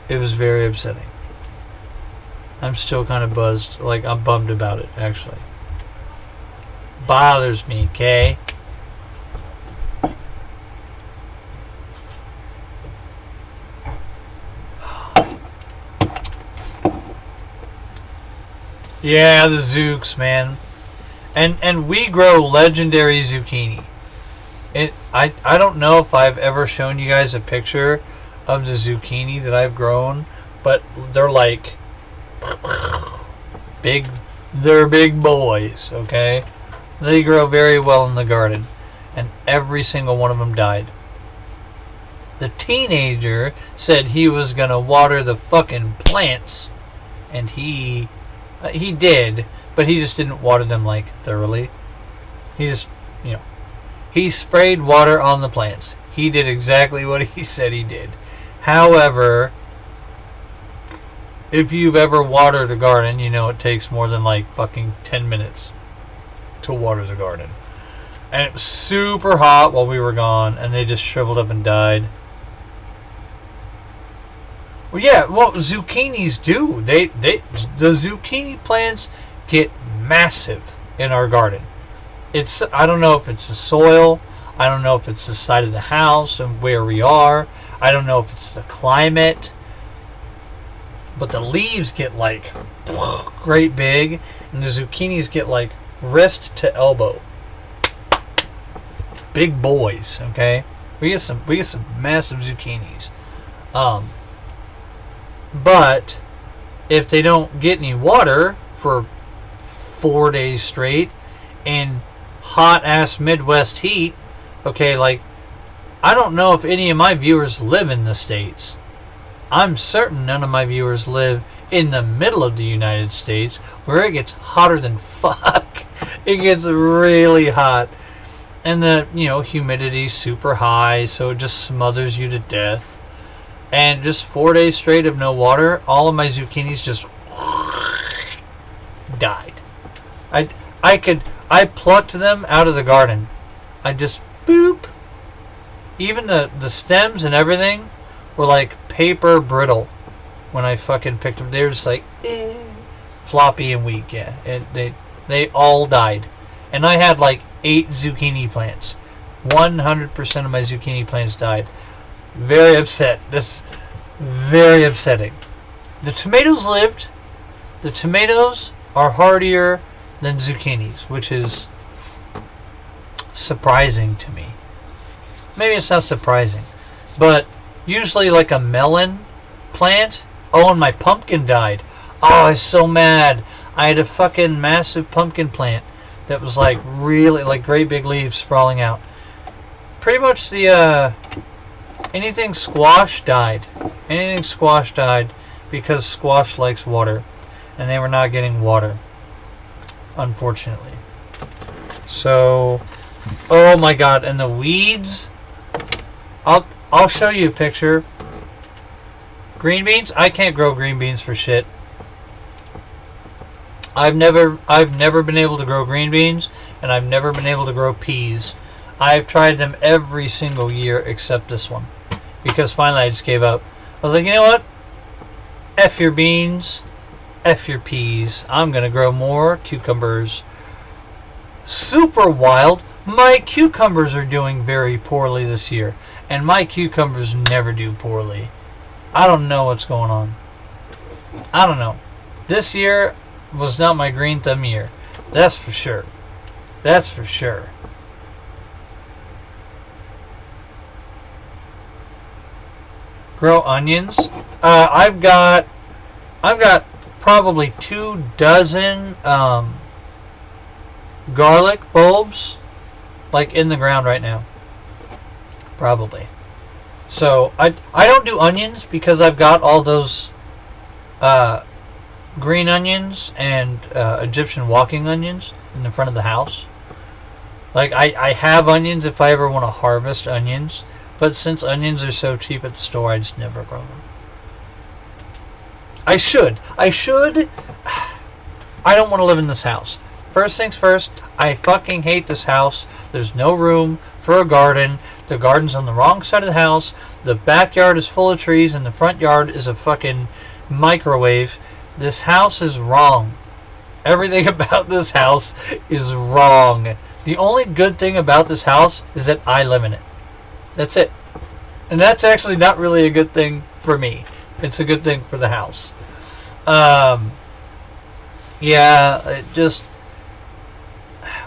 It was very upsetting. I'm still kind of buzzed. Like, I'm bummed about it, actually. Bothers me, okay? Yeah, the zooks, man. And we grow legendary zucchini. I don't know if I've ever shown you guys a picture of the zucchini that I've grown, but they're like big. They're big boys, okay? They grow very well in the garden, and every single one of them died. The teenager said he was gonna water the fucking plants, and he did, but he just didn't water them like thoroughly. He just, he sprayed water on the plants. He did exactly what he said he did. However, if you've ever watered a garden, you know it takes more than like fucking 10 minutes to water the garden. And it was super hot while we were gone, and they just shriveled up and died. Well, yeah, what zucchinis do, the zucchini plants get massive in our garden. I don't know if it's the soil, I don't know if it's the side of the house and where we are, I don't know if it's the climate, but the leaves get like great big, and the zucchinis get like wrist to elbow. Big boys, okay? We get some massive zucchinis. But if they don't get any water for 4 days straight in hot ass Midwest heat, okay, like, I don't know if any of my viewers live in the States. I'm certain none of my viewers live in the middle of the United States, where it gets hotter than fuck. It gets really hot. And the, humidity's super high, so it just smothers you to death. And just 4 days straight of no water, all of my zucchinis just died. I plucked them out of the garden. I just boop. Even the stems and everything were like paper brittle when I fucking picked them. They were just like floppy and weak. Yeah, and they all died. And I had like 8 zucchini plants. 100% of my zucchini plants died. Very upset. This very upsetting. The tomatoes lived. The tomatoes are hardier than zucchinis, which is surprising to me. Maybe it's not surprising, but usually like a melon plant. Oh, and my pumpkin died. Oh, I was so mad. I had a fucking massive pumpkin plant that was like really like great big leaves sprawling out. Pretty much the anything squash died. Anything squash died because squash likes water, and they were not getting water, unfortunately. So, oh my god, and the weeds. I'll show you a picture. Green beans? I can't grow green beans for shit. I've never been able to grow green beans, and I've never been able to grow peas. I've tried them every single year except this one, because finally I just gave up. I was like, you know what? F your beans, F your peas. I'm gonna grow more cucumbers. Super wild. My cucumbers are doing very poorly this year, and my cucumbers never do poorly. I don't know what's going on. I don't know. This year was not my green thumb year. That's for sure. That's for sure. Grow onions. I've got probably 24 garlic bulbs, like, in the ground right now. Probably. So I don't do onions because I've got all those green onions and Egyptian walking onions in the front of the house. Like, I have onions if I ever want to harvest onions, but since onions are so cheap at the store, I just never grow them. I should. I don't want to live in this house. First things first, I fucking hate this house. There's no room for a garden. The garden's on the wrong side of the house. The backyard is full of trees, and the front yard is a fucking microwave. This house is wrong. Everything about this house is wrong. The only good thing about this house is that I live in it. That's it. And that's actually not really a good thing for me. It's a good thing for the house.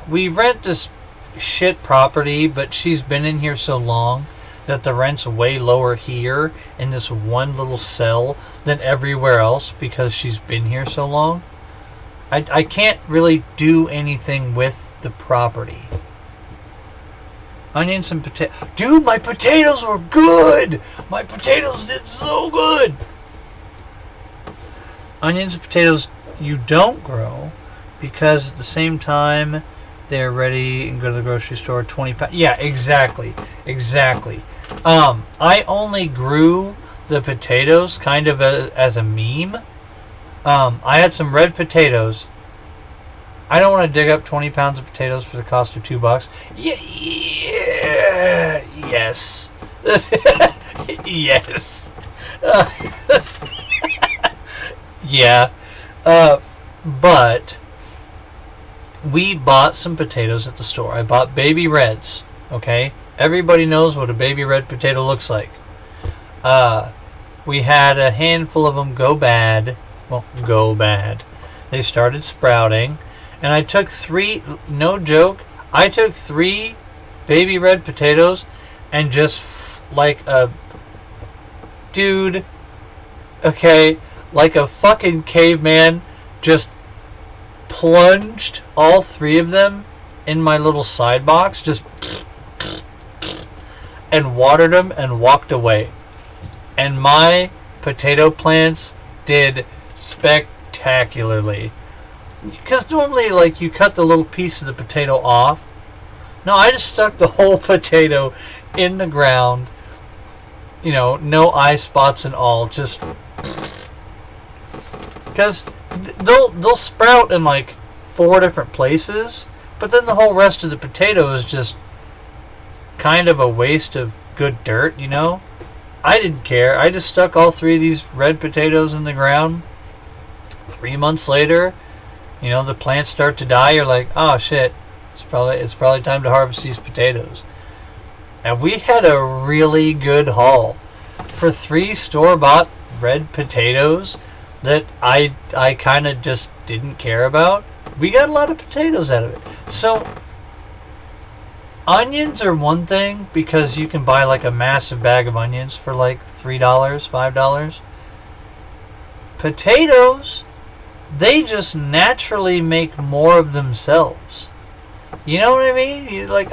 We rent this shit property, but she's been in here so long that the rent's way lower here in this one little cell than everywhere else because she's been here so long. I can't really do anything with the property. Onions and potatoes. Dude, my potatoes were good! My potatoes did so good! Onions and potatoes you don't grow because at the same time they're ready and go to the grocery store 20 pounds. Yeah, exactly. I only grew the potatoes kind of as a meme. I had some red potatoes. I don't want to dig up 20 pounds of potatoes for the cost of $2. Yes. Yes. Yeah. But we bought some potatoes at the store. I bought baby reds. Okay? Everybody knows what a baby red potato looks like. We had a handful of them go bad. Well, go bad. They started sprouting. And I took 3, no joke, I took 3 baby red potatoes and just like a dude, okay, like a fucking caveman, just plunged all 3 of them in my little side box, just and watered them and walked away. And my potato plants did spectacularly. Because normally, like, you cut the little piece of the potato off. No, I just stuck the whole potato in the ground. You know, no eye spots and all. Just because they'll sprout in like 4 different places, but then the whole rest of the potato is just kind of a waste of good dirt. You know, I didn't care. I just stuck all 3 of these red potatoes in the ground. 3 months later, you know, the plants start to die. You're like, oh shit, it's probably time to harvest these potatoes. And we had a really good haul for 3 store-bought red potatoes that I kind of just didn't care about. We got a lot of potatoes out of it. So onions are one thing because you can buy like a massive bag of onions for like $3, $5. Potatoes, they just naturally make more of themselves. You know what I mean? You're like,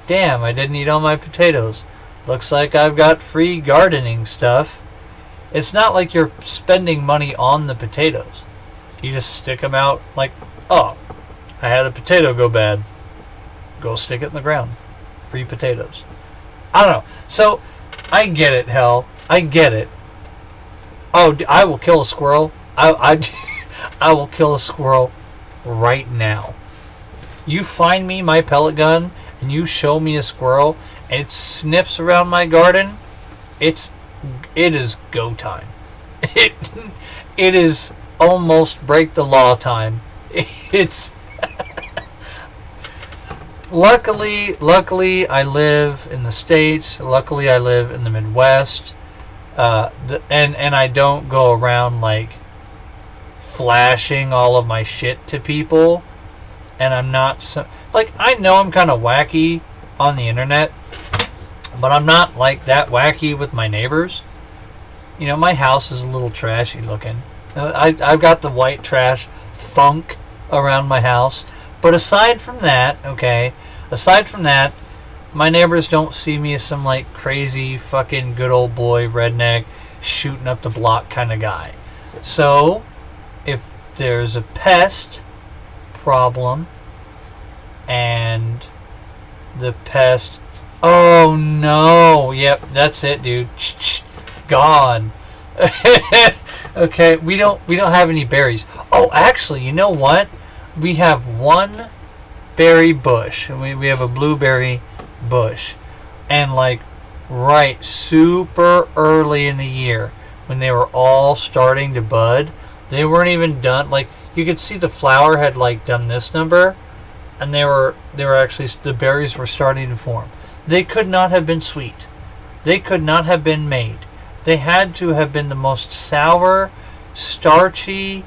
damn, I didn't eat all my potatoes. Looks like I've got free gardening stuff. It's not like you're spending money on the potatoes. You just stick them out like, oh, I had a potato go bad. Go stick it in the ground. Free potatoes. I don't know. So, I get it, hell. I get it. Oh, I will kill a squirrel. I will kill a squirrel right now. You find me my pellet gun and you show me a squirrel and it sniffs around my garden, it is go time. It is almost break the law time. It's luckily I live in the States. Luckily I live in the Midwest. And I don't go around like flashing all of my shit to people, and I'm not I know I'm kind of wacky on the internet, but I'm not like that wacky with my neighbors. You know, my house is a little trashy looking. I've got the white trash funk around my house. But aside from that, my neighbors don't see me as some like crazy fucking good old boy redneck shooting up the block kind of guy. So if there's a pest problem and the pest, oh no, yep, that's it, dude, gone. Okay, we don't have any berries. Oh, actually, you know what? We have one berry bush. We have a blueberry bush. And like right super early in the year when they were all starting to bud, they weren't even done. Like you could see the flower had like done this number, and they were actually, the berries were starting to form. They could not have been sweet. They could not have been made. They had to have been the most sour, starchy.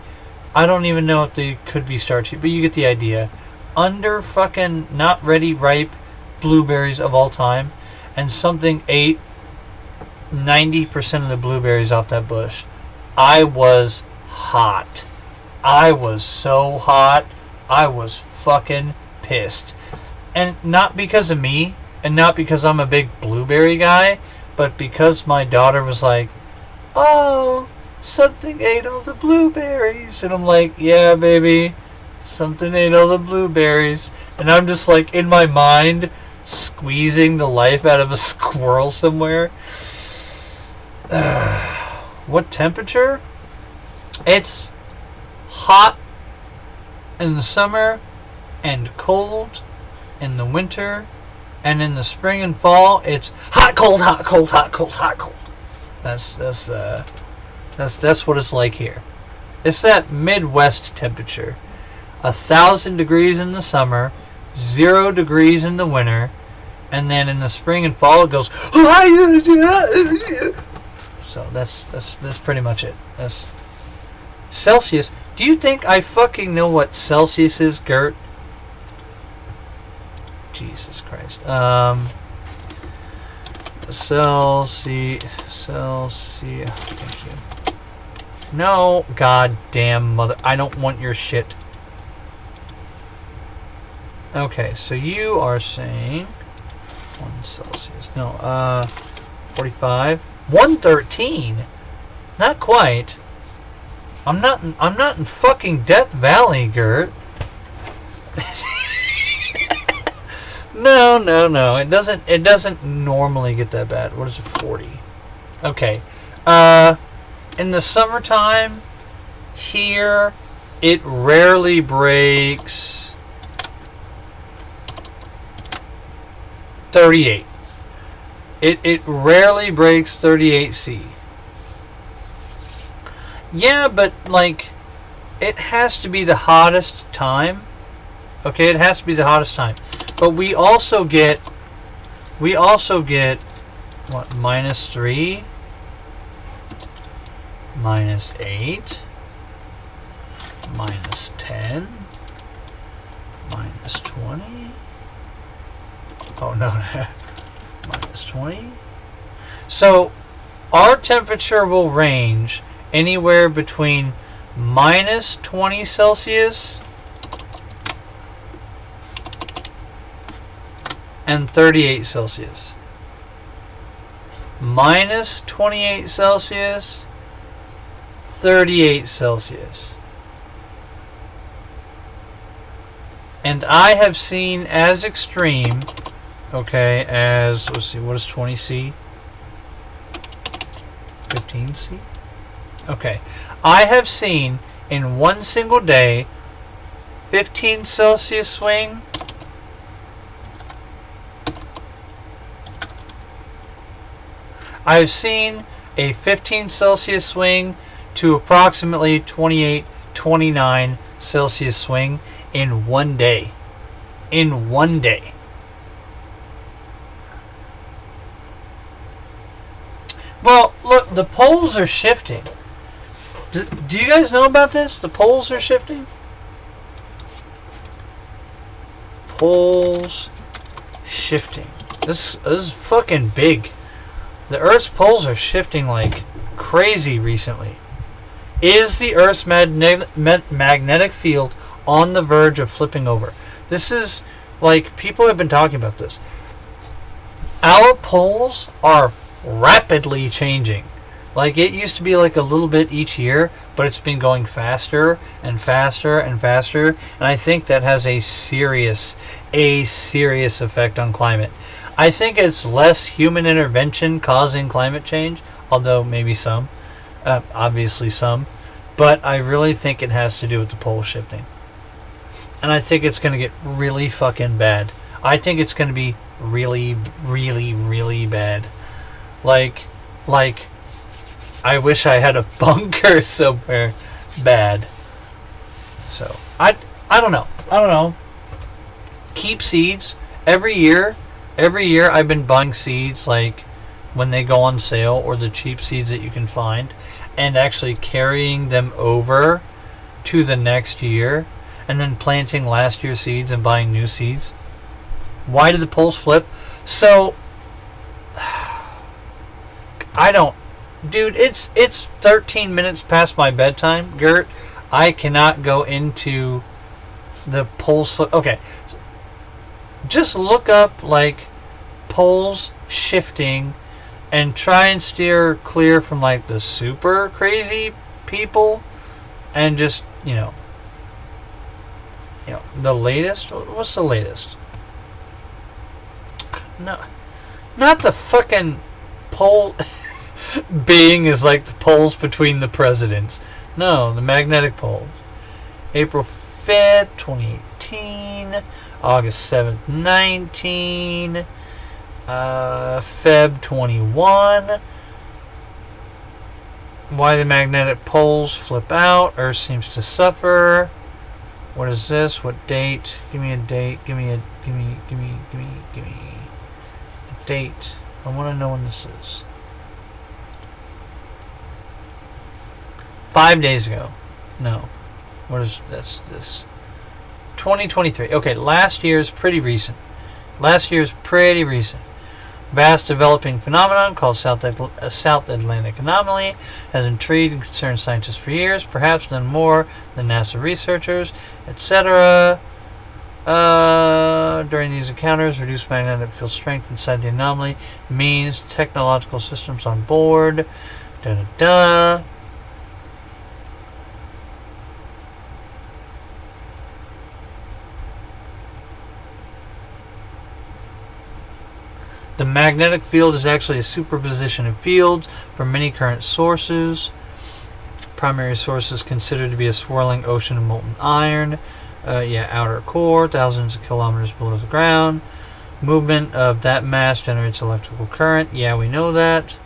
I don't even know if they could be starchy, but you get the idea. Under fucking not ready ripe blueberries of all time, and something ate 90% of the blueberries off that bush. I was hot. I was so hot. I was fucking pissed. And not because of me, and not because I'm a big blueberry guy, but because my daughter was like, oh, something ate all the blueberries. And I'm like, yeah, baby, something ate all the blueberries. And I'm just like, in my mind, squeezing the life out of a squirrel somewhere. What temperature? It's hot in the summer and cold in the winter, and in the spring and fall it's hot, cold, hot, cold, hot, cold, hot, cold. That's what it's like here. It's that Midwest temperature. 1,000 degrees in the summer, 0 degrees in the winter, and then in the spring and fall it goes. So that's pretty much it. That's Celsius. Do you think I fucking know what Celsius is, Gert? Jesus Christ. Celsius. Thank you. No, goddamn mother. I don't want your shit. Okay, so you are saying 1 Celsius. No, 45. 113. Not quite. I'm not in fucking Death Valley, Gert. No. It doesn't normally get that bad. What is it? 40. Okay. In the summertime here, it rarely breaks 38. It rarely breaks 38°C. Yeah, but like it has to be the hottest time. Okay, it has to be the hottest time. But we also get what, -3, -8, -10, -20. Oh no, -20. So our temperature will range anywhere between -20 Celsius and 38 Celsius. -28 Celsius, 38 Celsius. And I have seen as extreme, okay, as, let's see, what is 20°C? 15°C? Okay. I have seen in one single day 15 Celsius swing I've seen a 15 Celsius swing to approximately 28, 29 Celsius swing in one day. In one day. Well, look, the poles are shifting. Do you guys know about this? The poles are shifting? Poles shifting. This is fucking big. The Earth's poles are shifting like crazy recently. Is the Earth's magnetic field on the verge of flipping over? This is like, people have been talking about this. Our poles are rapidly changing. Like, it used to be like a little bit each year, but it's been going faster and faster and faster. And I think that has a serious effect on climate. I think it's less human intervention causing climate change, although maybe some, obviously some. But I really think it has to do with the pole shifting. And I think it's going to get really fucking bad. I think it's going to be really, really, really bad. Like, I wish I had a bunker somewhere bad. So, I don't know. Keep seeds. Every year I've been buying seeds, like, when they go on sale, or the cheap seeds that you can find, and actually carrying them over to the next year, and then planting last year's seeds and buying new seeds. Why did the poles flip? So, I don't... Dude, it's 13 minutes past my bedtime, Gert. I cannot go into the poles flip. Okay. Just look up, like, poles shifting and try and steer clear from, like, the super crazy people, and just, you know, the latest. What's the latest? No, not the fucking pole. Being is like the poles between the presidents. No, the magnetic poles. April 5th, 2018. August 7th, 19. Feb 21. Why the magnetic poles flip out. Earth seems to suffer. What is this? What date? Give me a date. Give me a date. I want to know when this is. 5 days ago. No. What is this? 2023. Okay, last year's pretty recent. Vast developing phenomenon called South Atlantic Anomaly has intrigued and concerned scientists for years, perhaps none more than NASA researchers, etc. During these encounters, reduced magnetic field strength inside the anomaly means technological systems on board. The magnetic field is actually a superposition of fields from many current sources. Primary source is considered to be a swirling ocean of molten iron. Outer core, thousands of kilometers below the ground. Movement of that mass generates electrical current. Yeah, we know that.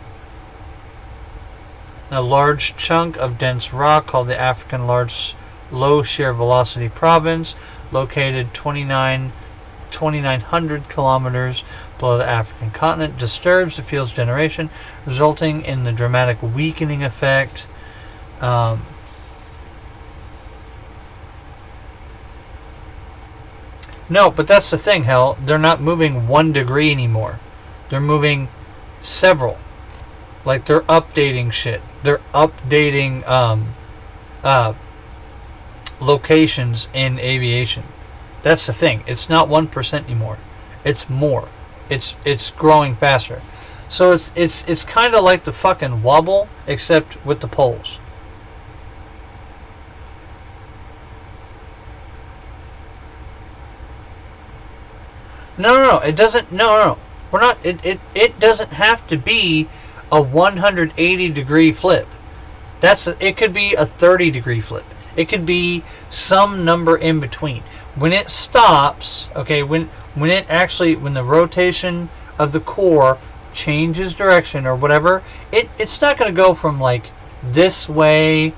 A large chunk of dense rock called the African Low Shear Velocity Province, located 2,900 kilometers below the African continent, disturbs the field's generation, resulting in the dramatic weakening effect. No, but that's the thing, hell. They're not moving 1 degree anymore. They're moving several. Like, they're updating shit. They're updating locations in aviation. That's the thing. It's not 1% anymore. It's more. It's growing faster. So it's kind of like the fucking wobble, except with the poles. No. It doesn't. No. We're not. It doesn't have to be a 180 degree flip. It could be a 30 degree flip. It could be some number in between. When it stops, okay, when the rotation of the core changes direction or whatever, it's not going to go from like this way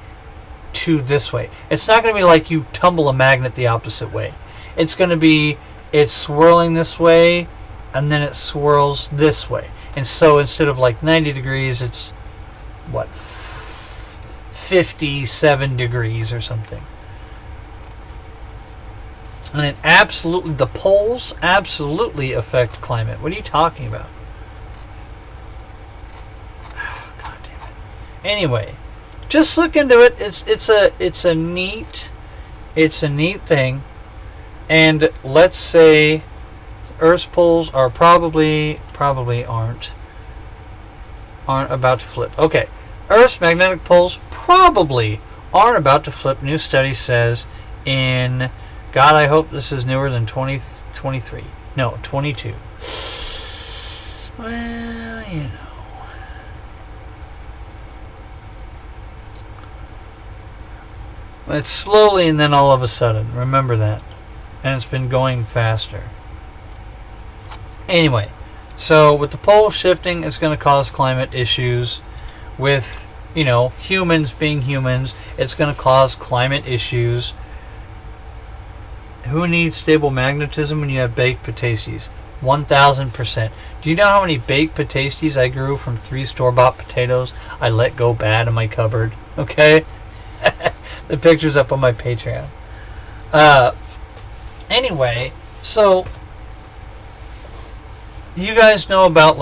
to this way. It's not going to be like you tumble a magnet the opposite way. It's going to be, it's swirling this way and then it swirls this way. And so instead of like 90 degrees, it's what, 57 degrees or something. And the poles absolutely affect climate. What are you talking about? Oh, God damn it. Anyway, Just look into it. It's a neat thing. And let's say Earth's poles are probably aren't about to flip. Okay, Earth's magnetic poles probably aren't about to flip. New study says in, God, I hope this is newer than 2023. No, 22. Well, you know. It's slowly and then all of a sudden. Remember that. And it's been going faster. Anyway, so with the pole shifting, it's going to cause climate issues. With, humans being humans, it's going to cause climate issues. Who needs stable magnetism when you have baked patates? 1,000%. Do you know how many baked patates I grew from 3 store-bought potatoes I let go bad in my cupboard? Okay? The picture's up on my Patreon. Anyway, so you guys know about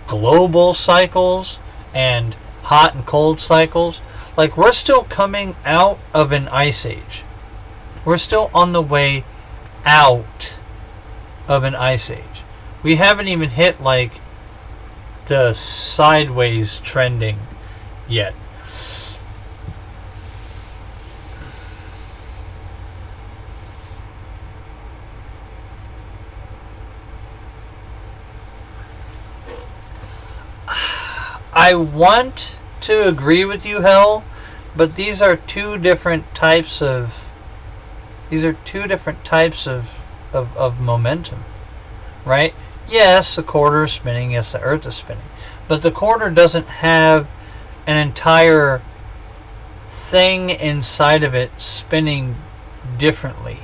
global cycles and hot and cold cycles? We're still coming out of an ice age. We're still on the way out of an ice age. We haven't even hit the sideways trending yet. I want to agree with you, Hell, but these are two different types of momentum, right? Yes, the quarter is spinning. Yes, the Earth is spinning, but the quarter doesn't have an entire thing inside of it spinning differently.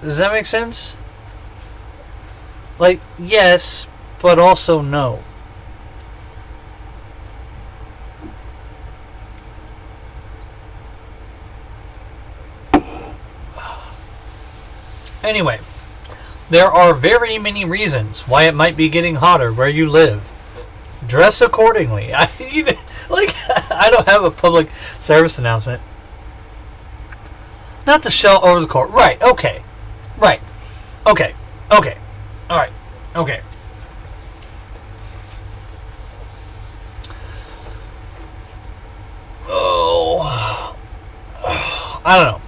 Does that make sense? Yes, but also no. Anyway, there are very many reasons why it might be getting hotter where you live. Dress accordingly. I don't have a public service announcement. Not to shell over the court. Right, okay. Right. Okay. Okay. Alright. Okay. Oh. I don't know.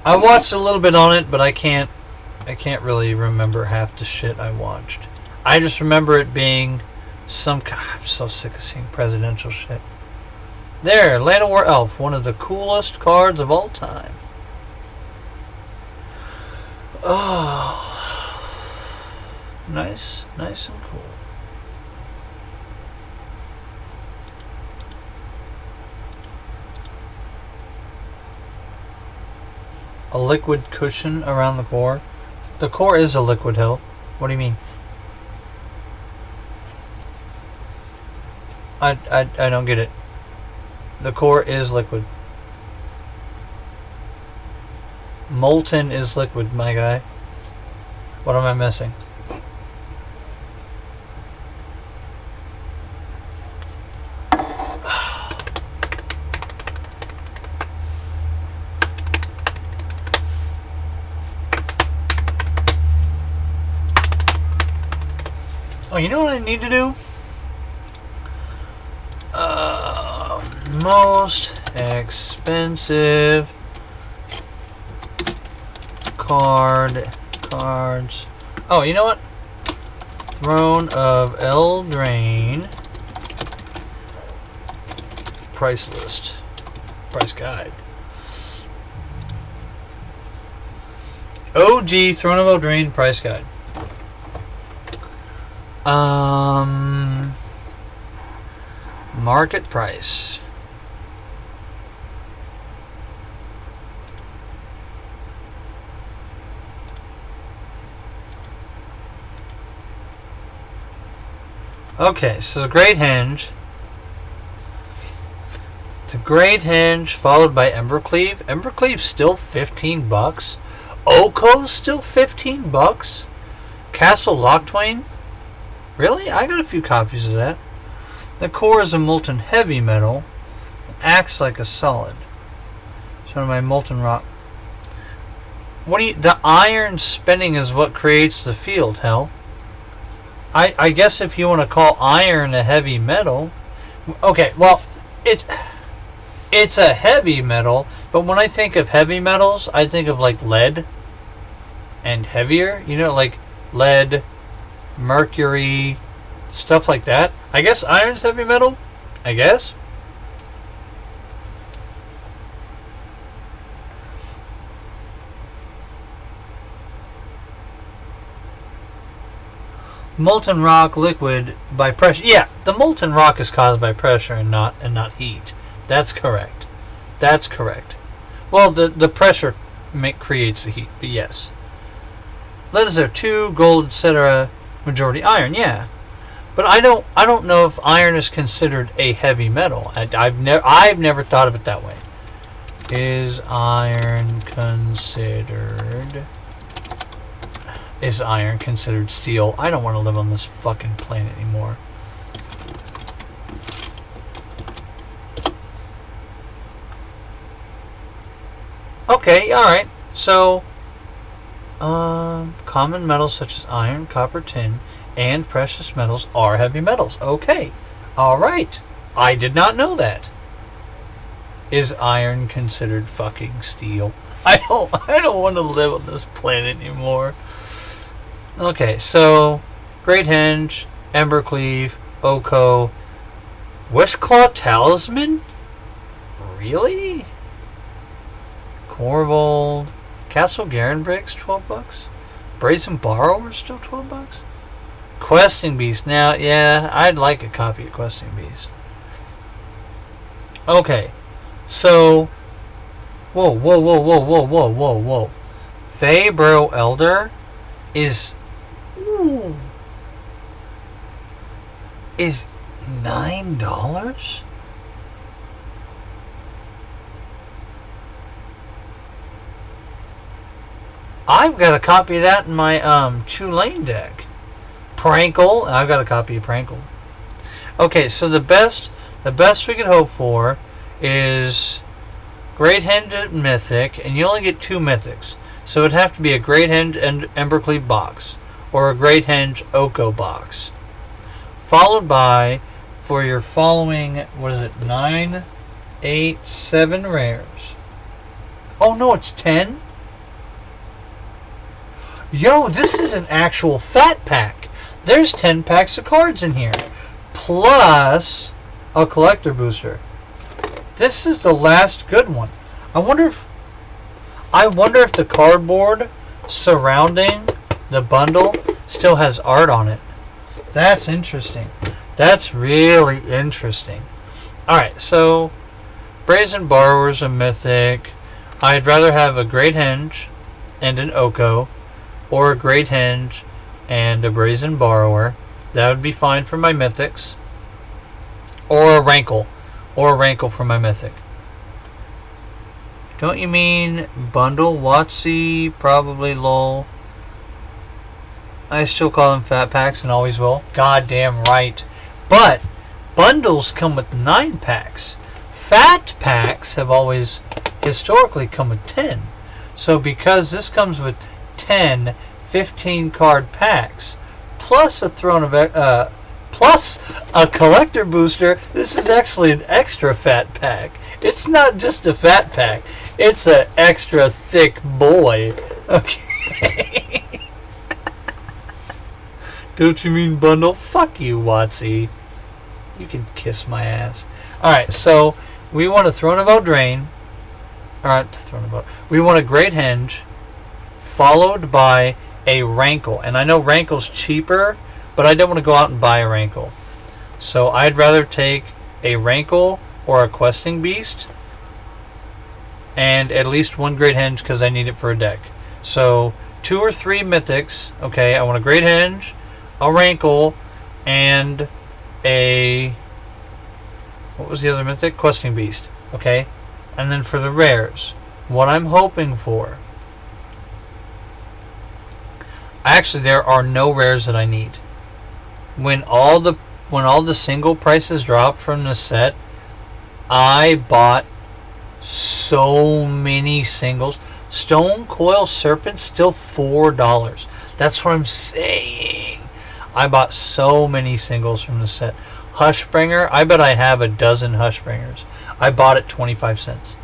I watched a little bit on it, but I can't really remember half the shit I watched. I just remember it being I'm so sick of seeing presidential shit. There, Land War Elf, one of the coolest cards of all time. Oh. Nice and cool. A liquid cushion around the core. The core is a liquid, Hill. What do you mean? I don't get it. The core is liquid. Molten is liquid, my guy. What am I missing? Oh, you know what I need to do? Most expensive cards. Oh, you know what? Throne of Eldraine. Price list. Price guide. OG Throne of Eldraine price guide. Market price. Okay, so the Great Henge. The Great Henge followed by Embercleave. Embercleave's still $15. Oko's still $15. Castle Lochtwain. Really? I got a few copies of that. The core is a molten heavy metal. Acts like a solid. So my molten rock. The iron spinning is what creates the field, hell. I guess if you want to call iron a heavy metal. Okay, well, it's a heavy metal, but when I think of heavy metals, I think of like lead and heavier. You know, like lead, mercury, stuff like that. I guess iron's heavy metal. I guess. Molten rock liquid by pressure. Yeah, the molten rock is caused by pressure and not heat. That's correct. That's correct. Well, the pressure creates the heat, but yes. Lead is there 2, gold, etc. Majority iron. Yeah, but I don't know if iron is considered a heavy metal. I've never thought of it that way. Is iron considered steel? I don't want to live on this fucking planet anymore. Okay, alright. So, common metals such as iron, copper, tin, and precious metals are heavy metals. Okay. Alright. I did not know that. Is iron considered fucking steel? I don't want to live on this planet anymore. Okay, so Great Henge, Embercleave, Oko, Westclaw Talisman? Really? Corvold, Castle Garen bricks, $12. Brazen Borrower still $12. Questing Beast. Now, yeah, I'd like a copy of Questing Beast. Okay, so whoa. Fabro Elder is $9? I've got a copy of that in my Tulane deck. Prankle, I've got a copy of Prankle. Okay, so the best we could hope for is Great Henge Mythic, and you only get 2 Mythics. So it'd have to be a Great Henge and Embercleave box, or a Great Henge Oko box. Followed by, for your following, 9, 8, 7 rares. Oh no, it's 10? Yo, this is an actual fat pack. There's 10 packs of cards in here. Plus a collector booster. This is the last good one. I wonder if the cardboard surrounding the bundle still has art on it. That's interesting. That's really interesting. Alright, so Brazen Borrower's a mythic. I'd rather have a Great Henge and an Oko, or a Great Henge and a Brazen Borrower. That would be fine for my mythics. Or a Rankle. Or a Rankle for my mythic. Don't you mean bundle? WotC? Probably lol. I still call them fat packs and always will. Goddamn right. But bundles come with 9 packs. Fat packs have always historically come with 10. So because this comes with 10 15 card packs plus a plus a collector booster, this is actually an extra fat pack. It's not just a fat pack, it's an extra thick boy. Okay. Don't you mean bundle? Fuck you, WotC. You can kiss my ass. Alright, so we want a Throne of Eldraine. Alright, Throne of Eldraine. We want a Great Henge, followed by a Rankle. And I know Rankle's cheaper, but I don't want to go out and buy a Rankle. So I'd rather take a Rankle or a Questing Beast and at least 1 Great Henge because I need it for a deck. So 2 or 3 mythics. Okay, I want a Great Henge, a Rankle, and a... what was the other mythic? Questing Beast. Okay, and then for the rares, what I'm hoping for... actually, there are no rares that I need. When all the when all the single prices dropped from the set, I bought so many singles. Stone Coil Serpent still $4. That's what I'm saying. I bought so many singles from the set. Hushbringer, I bet I have a dozen Hushbringers. I bought it 25 cents.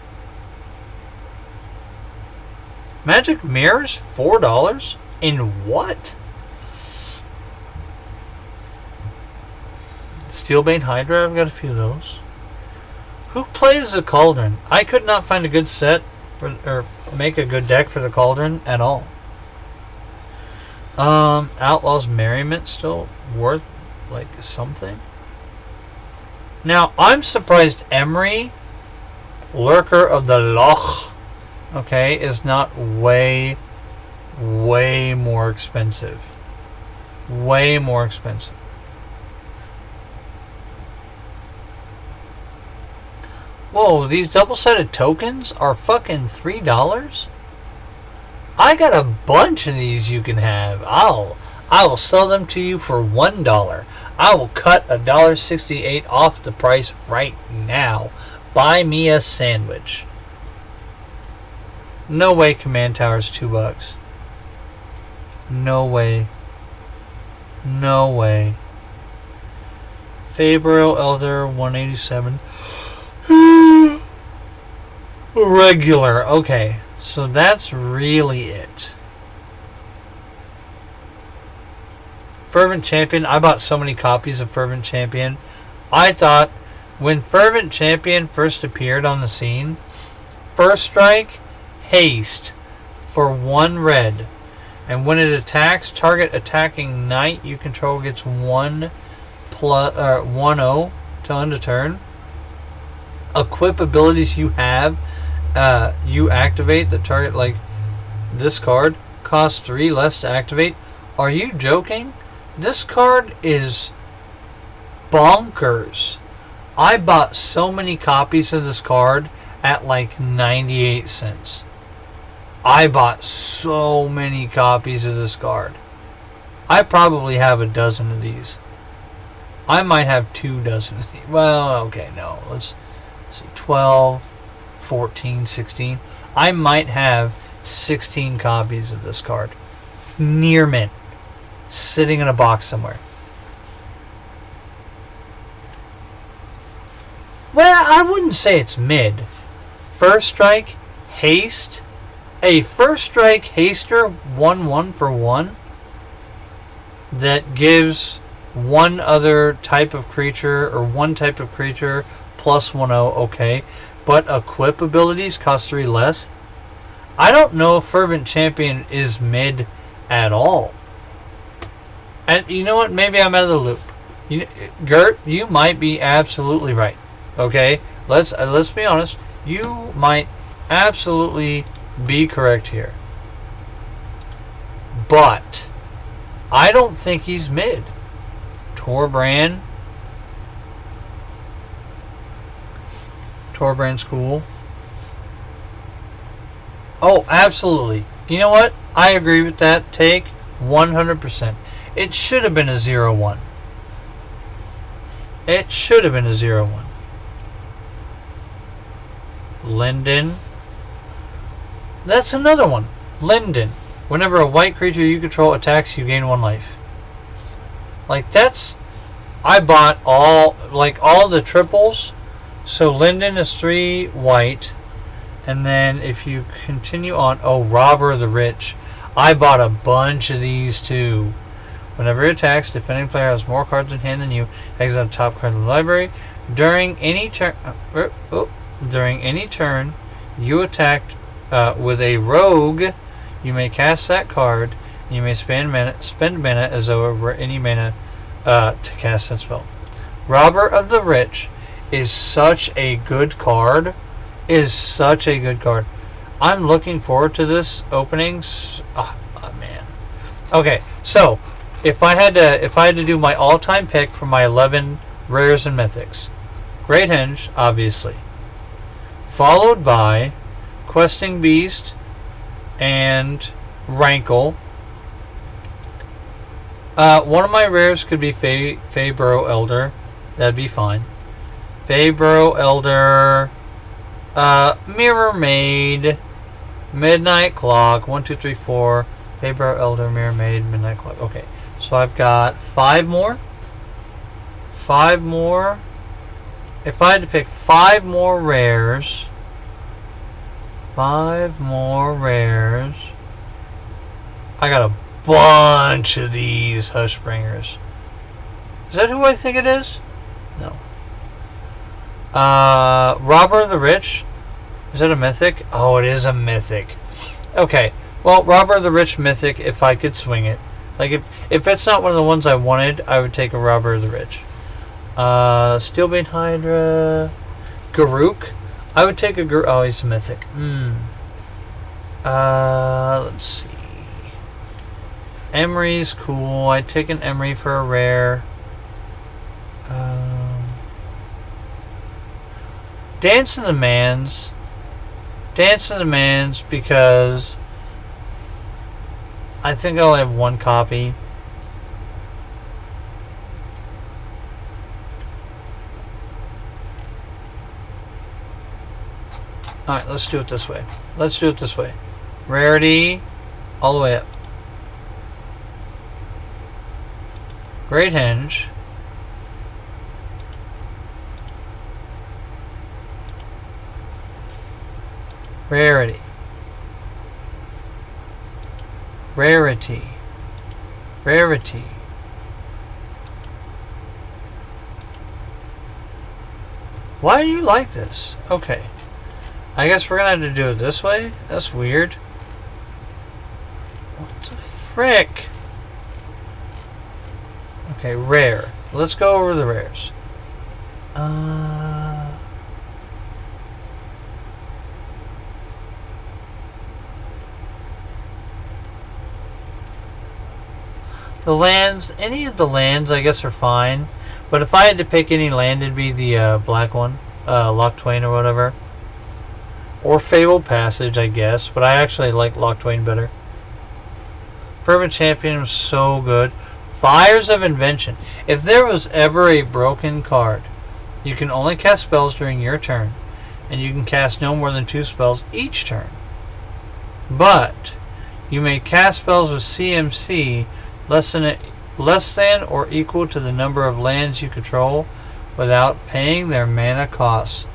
Magic Mirrors, $4? In what? Steelbane Hydra, I've got a few of those. Who plays the Cauldron? I could not find a good set or make a good deck for the Cauldron at all. Outlaw's Merriment still worth like something. Now I'm surprised Emery, Lurker of the Loch, okay, is not way more expensive. Way more expensive. Whoa, these double-sided tokens are fucking $3? I got a bunch of these you can have. I will sell them to you for $1. I will cut $1.68 off the price right now. Buy me a sandwich. No way Command Tower's $2. No way. No way. Fabrial Elder 187. Regular. Okay. So that's really it. Fervent Champion. I bought so many copies of Fervent Champion. I thought when Fervent Champion first appeared on the scene, first strike, haste for 1 red. And when it attacks, target attacking knight you control gets 1 0 to end a turn. Equip abilities you have, you activate the target, like this card costs 3 less to activate. Are you joking? This card is bonkers. I bought so many copies of this card at like 98 cents. I bought so many copies of this card. I probably have a dozen of these. I might have 2 dozen of these. Well, okay, no. Let's see. 12, 14, 16. I might have 16 copies of this card. Near mint. Sitting in a box somewhere. Well, I wouldn't say it's mid. First strike, haste. A first strike haster 1/1 for 1 that gives one other type of creature or one type of creature plus 1/0, okay. But equip abilities cost 3 less. I don't know if Fervent Champion is mid at all. And you know what? Maybe I'm out of the loop. Gert, you might be absolutely right. Okay? Let's be honest. You might absolutely be correct here. But I don't think he's mid. Torbrand's cool. Oh, absolutely. You know what? I agree with that take 100%. It should have been a 0/1. It should have been a 0/1. Linden. That's another one. Linden. Whenever a white creature you control attacks, you gain 1 life. Like that's... I bought all the triples. So Linden is 3 white. And then if you continue on... Oh, Robber of the Rich. I bought a bunch of these too. Whenever it attacks, defending player has more cards in hand than you. Exile the top card of the library. During any turn... during any turn you attacked with a rogue, you may cast that card. You may spend mana as though it were any mana to cast that spell. Robber of the Rich is such a good card. I'm looking forward to this opening. Oh man. Okay, so if I had to do my all-time pick for my 11 rares and mythics, Great Henge, obviously, followed by Questing Beast and Rankle. One of my rares could be Fabro Elder. That'd be fine. Fabro Elder. Mirror Maid. Midnight Clock. 1, 2, 3, 4. Fabro Elder, Mirror Maid, Midnight Clock. Okay. So I've got 5 more. 5 more. If I had to pick 5 more rares. 5 more rares. I got a bunch of these Hushbringers. Is that who I think it is? No. Robber of the Rich. Is that a mythic? Oh, it is a mythic. Okay. Well, Robber of the Rich mythic if I could swing it. Like if it's not one of the ones I wanted, I would take a Robber of the Rich. Steelbane Hydra. Garuk. I would take a Garuk. Oh, he's a mythic. Let's see. Emery's cool. I'd take an Emery for a rare. Dance in the Mans. Dance in the Mans because I think I'll have 1 copy. Alright, let's do it this way. Let's do it this way. Rarity all the way up. Great Henge. Rarity. Rarity. Rarity. Why are you like this? Okay. I guess we're gonna have to do it this way? That's weird. What the frick? Okay, rare. Let's go over the rares. The lands, any of the lands I guess are fine. But if I had to pick any land, it'd be the black one. Loch Twain or whatever. Or Fabled Passage, I guess. But I actually like Loch Twain better. Fervent Champion was so good. Fires of Invention. If there was ever a broken card, you can only cast spells during your turn, and you can cast no more than 2 spells each turn. But you may cast spells with CMC less than or equal to the number of lands you control without paying their mana costs.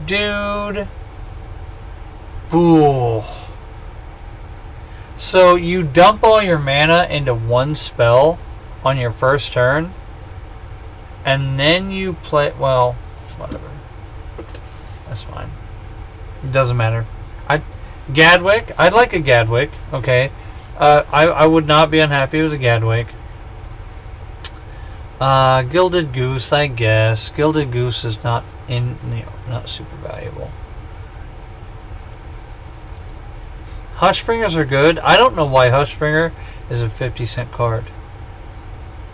Dude. Boo. So you dump all your mana into 1 spell on your first turn, and then you play. Well, whatever. That's fine. It doesn't matter. Gadwick. I'd like a Gadwick. Okay. I would not be unhappy with a Gadwick. Gilded Goose, I guess. Gilded Goose is not not super valuable. Hushbringers are good. I don't know why Hushbringer is a 50-cent card.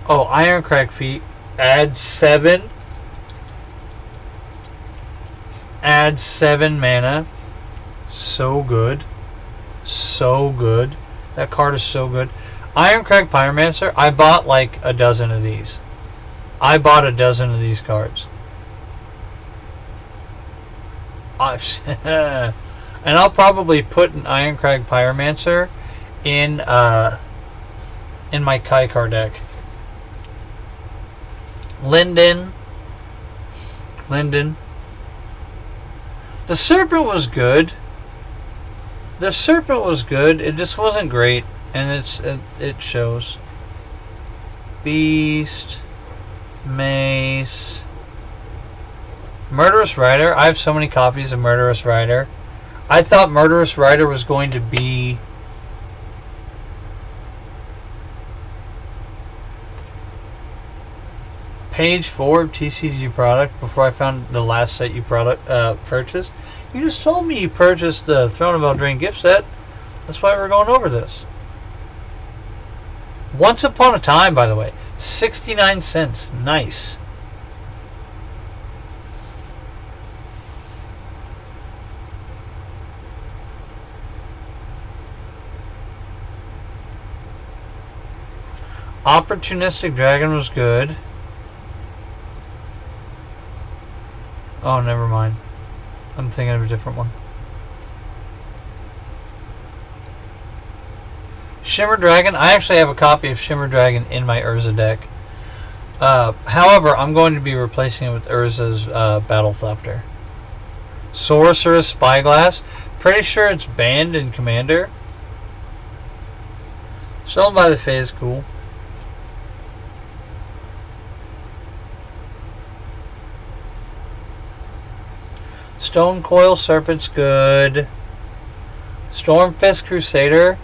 Oh, Ironcrag Feet. Add 7. Add 7 mana. So good. So good. That card is so good. Ironcrag Pyromancer. I bought like a dozen of these. I bought a dozen of these cards. And I'll probably put an Ironcrag Pyromancer in my Kaikar deck. Linden. The Serpent was good. The Serpent was good. It just wasn't great, and it shows. Beast, Mace, Murderous Rider. I have so many copies of Murderous Rider. I thought Murderous Rider was going to be page 4 of TCG product before I found the last set you purchased. You just told me you purchased the Throne of Eldraine gift set. That's why we're going over this. Once Upon a Time, by the way. 69 cents. Nice. Opportunistic Dragon was good. Oh, never mind. I'm thinking of a different one. Shimmer Dragon. I actually have a copy of Shimmer Dragon in my Urza deck. However, I'm going to be replacing it with Urza's Battle Thopter. Sorceress Spyglass. Pretty sure it's banned in Commander. Stolen by the Fae is cool. Stone Coil Serpent's good. Stormfist Crusader.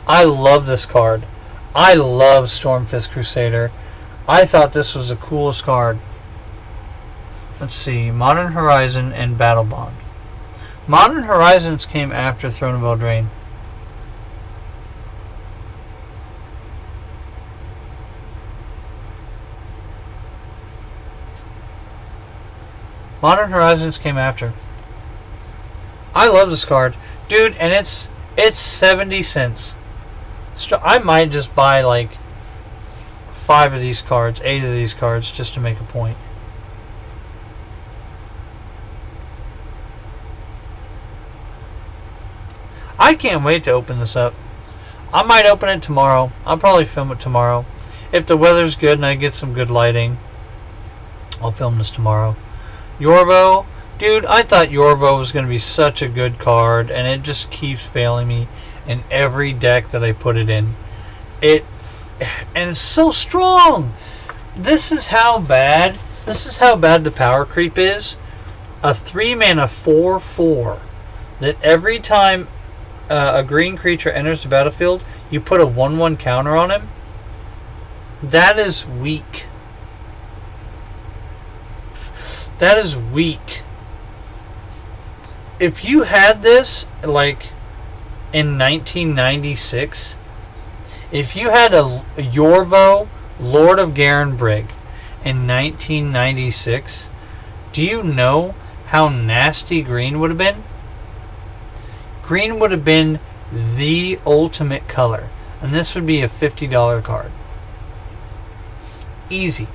I love this card. I love Stormfist Crusader. I thought this was the coolest card. Let's see. Modern Horizon and Battle Bond. Modern Horizons came after Throne of Eldraine. Modern Horizons came after. I love this card. Dude, and it's 70 cents. I might just buy like 5 of these cards, 8 of these cards, just to make a point. I can't wait to open this up. I might open it tomorrow. I'll probably film it tomorrow. If the weather's good and I get some good lighting, I'll film this tomorrow. Yorvo. Dude, I thought Yorvo was going to be such a good card, and it just keeps failing me in every deck that I put it in. And it's so strong. This is how bad the power creep is. A 3-mana 4/4 that every time a green creature enters the battlefield, you put a 1/1 counter on him. That is weak. That is weak. If you had this, like, in 1996, if you had a Yorvo Lord of Garenbrig in 1996, do you know how nasty green would have been? Green would have been the ultimate color. And this would be a $50 card. Easy.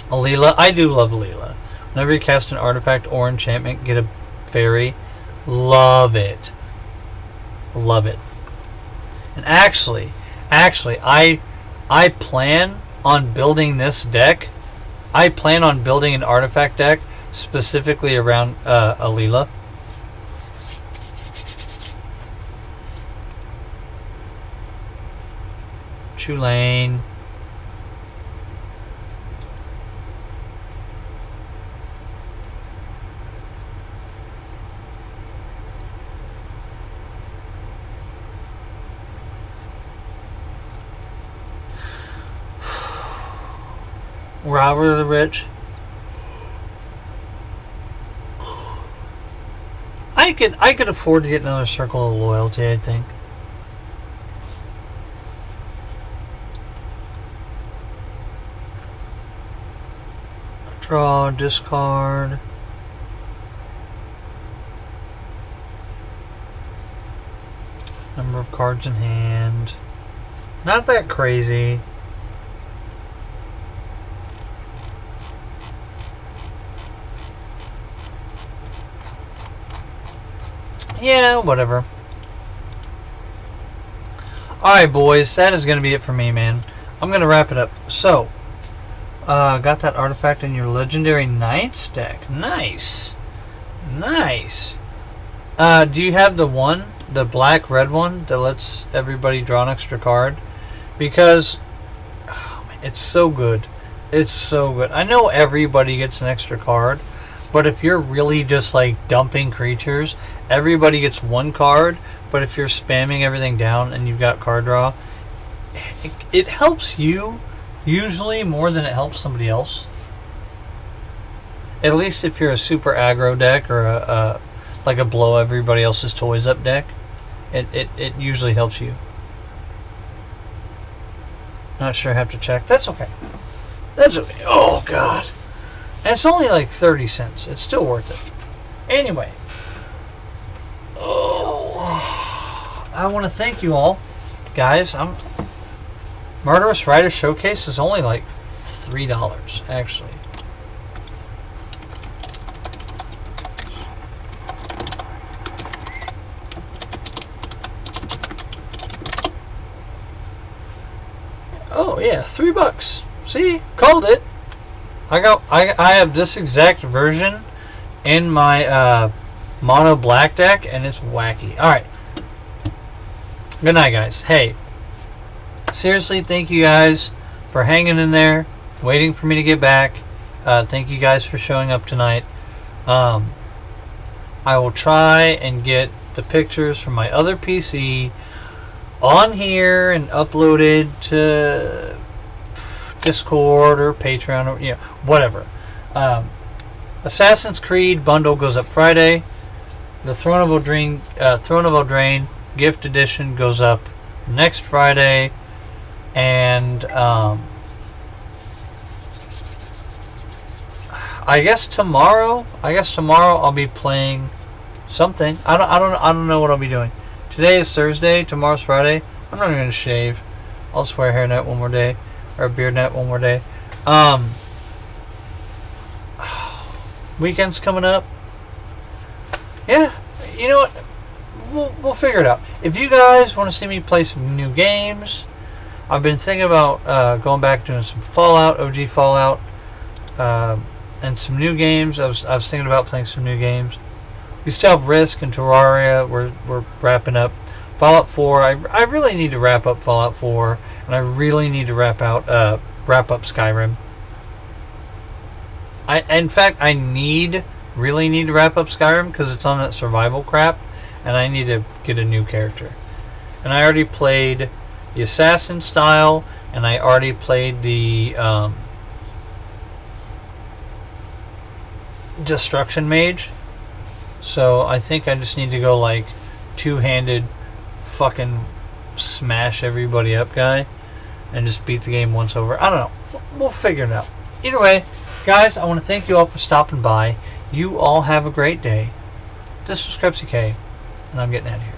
Alila. I do love Alila. Whenever you cast an artifact or enchantment, get a fairy. Love it. Love it. And actually, I plan on building this deck. I plan on building an artifact deck specifically around Alila. Tulane. Robert the Rich. I could afford to get another Circle of Loyalty, I think. Draw, discard. Number of cards in hand. Not that crazy. Yeah, whatever. Alright, boys. That is going to be it for me, man. I'm going to wrap it up. So, got that artifact in your Legendary Knights deck. Nice. Nice. Do you have the black-red one that lets everybody draw an extra card? Because, oh man, it's so good. It's so good. I know everybody gets an extra card, but if you're really just like dumping creatures, everybody gets one card. But if you're spamming everything down and you've got card draw, it helps you usually more than it helps somebody else. At least if you're a super aggro deck or a like a blow everybody else's toys up deck, it usually helps you. Not sure, I have to check. That's okay. That's okay. Oh god. And it's only like 30 cents. It's still worth it. Anyway. Oh, I want to thank you all Guys, Murderous Writer Showcase is only like $3, actually. Oh yeah, $3. See, called it. I have this exact version in my mono black deck, and it's wacky. All right. Good night, guys. Hey, seriously, thank you guys for hanging in there, waiting for me to get back. Thank you guys for showing up tonight. I will try and get the pictures from my other PC on here and uploaded to Discord or Patreon or whatever. Assassin's Creed bundle goes up Friday. The Throne of Eldraine gift edition goes up next Friday, and I guess tomorrow I'll be playing something. I don't know what I'll be doing. Today is Thursday. Tomorrow's Friday. I'm not even gonna shave. I'll just wear a hairnet one more day, or a beard net one more day. Weekend's coming up. Yeah, you know what? We'll figure it out. If you guys want to see me play some new games, I've been thinking about going back doing some Fallout, OG Fallout, and some new games. I was thinking about playing some new games. We still have Risk and Terraria. We're wrapping up Fallout 4. I really need to wrap up Fallout 4, and I really need to wrap up Skyrim. In fact, I really need to wrap up Skyrim because it's on that survival crap, and I need to get a new character. And I already played the Assassin style, and I already played the Destruction Mage. So I think I just need to go like two-handed fucking smash everybody up guy and just beat the game once over. I don't know. We'll figure it out. Either way, guys, I want to thank you all for stopping by. You all have a great day. This was Krebsy K, and I'm getting out of here.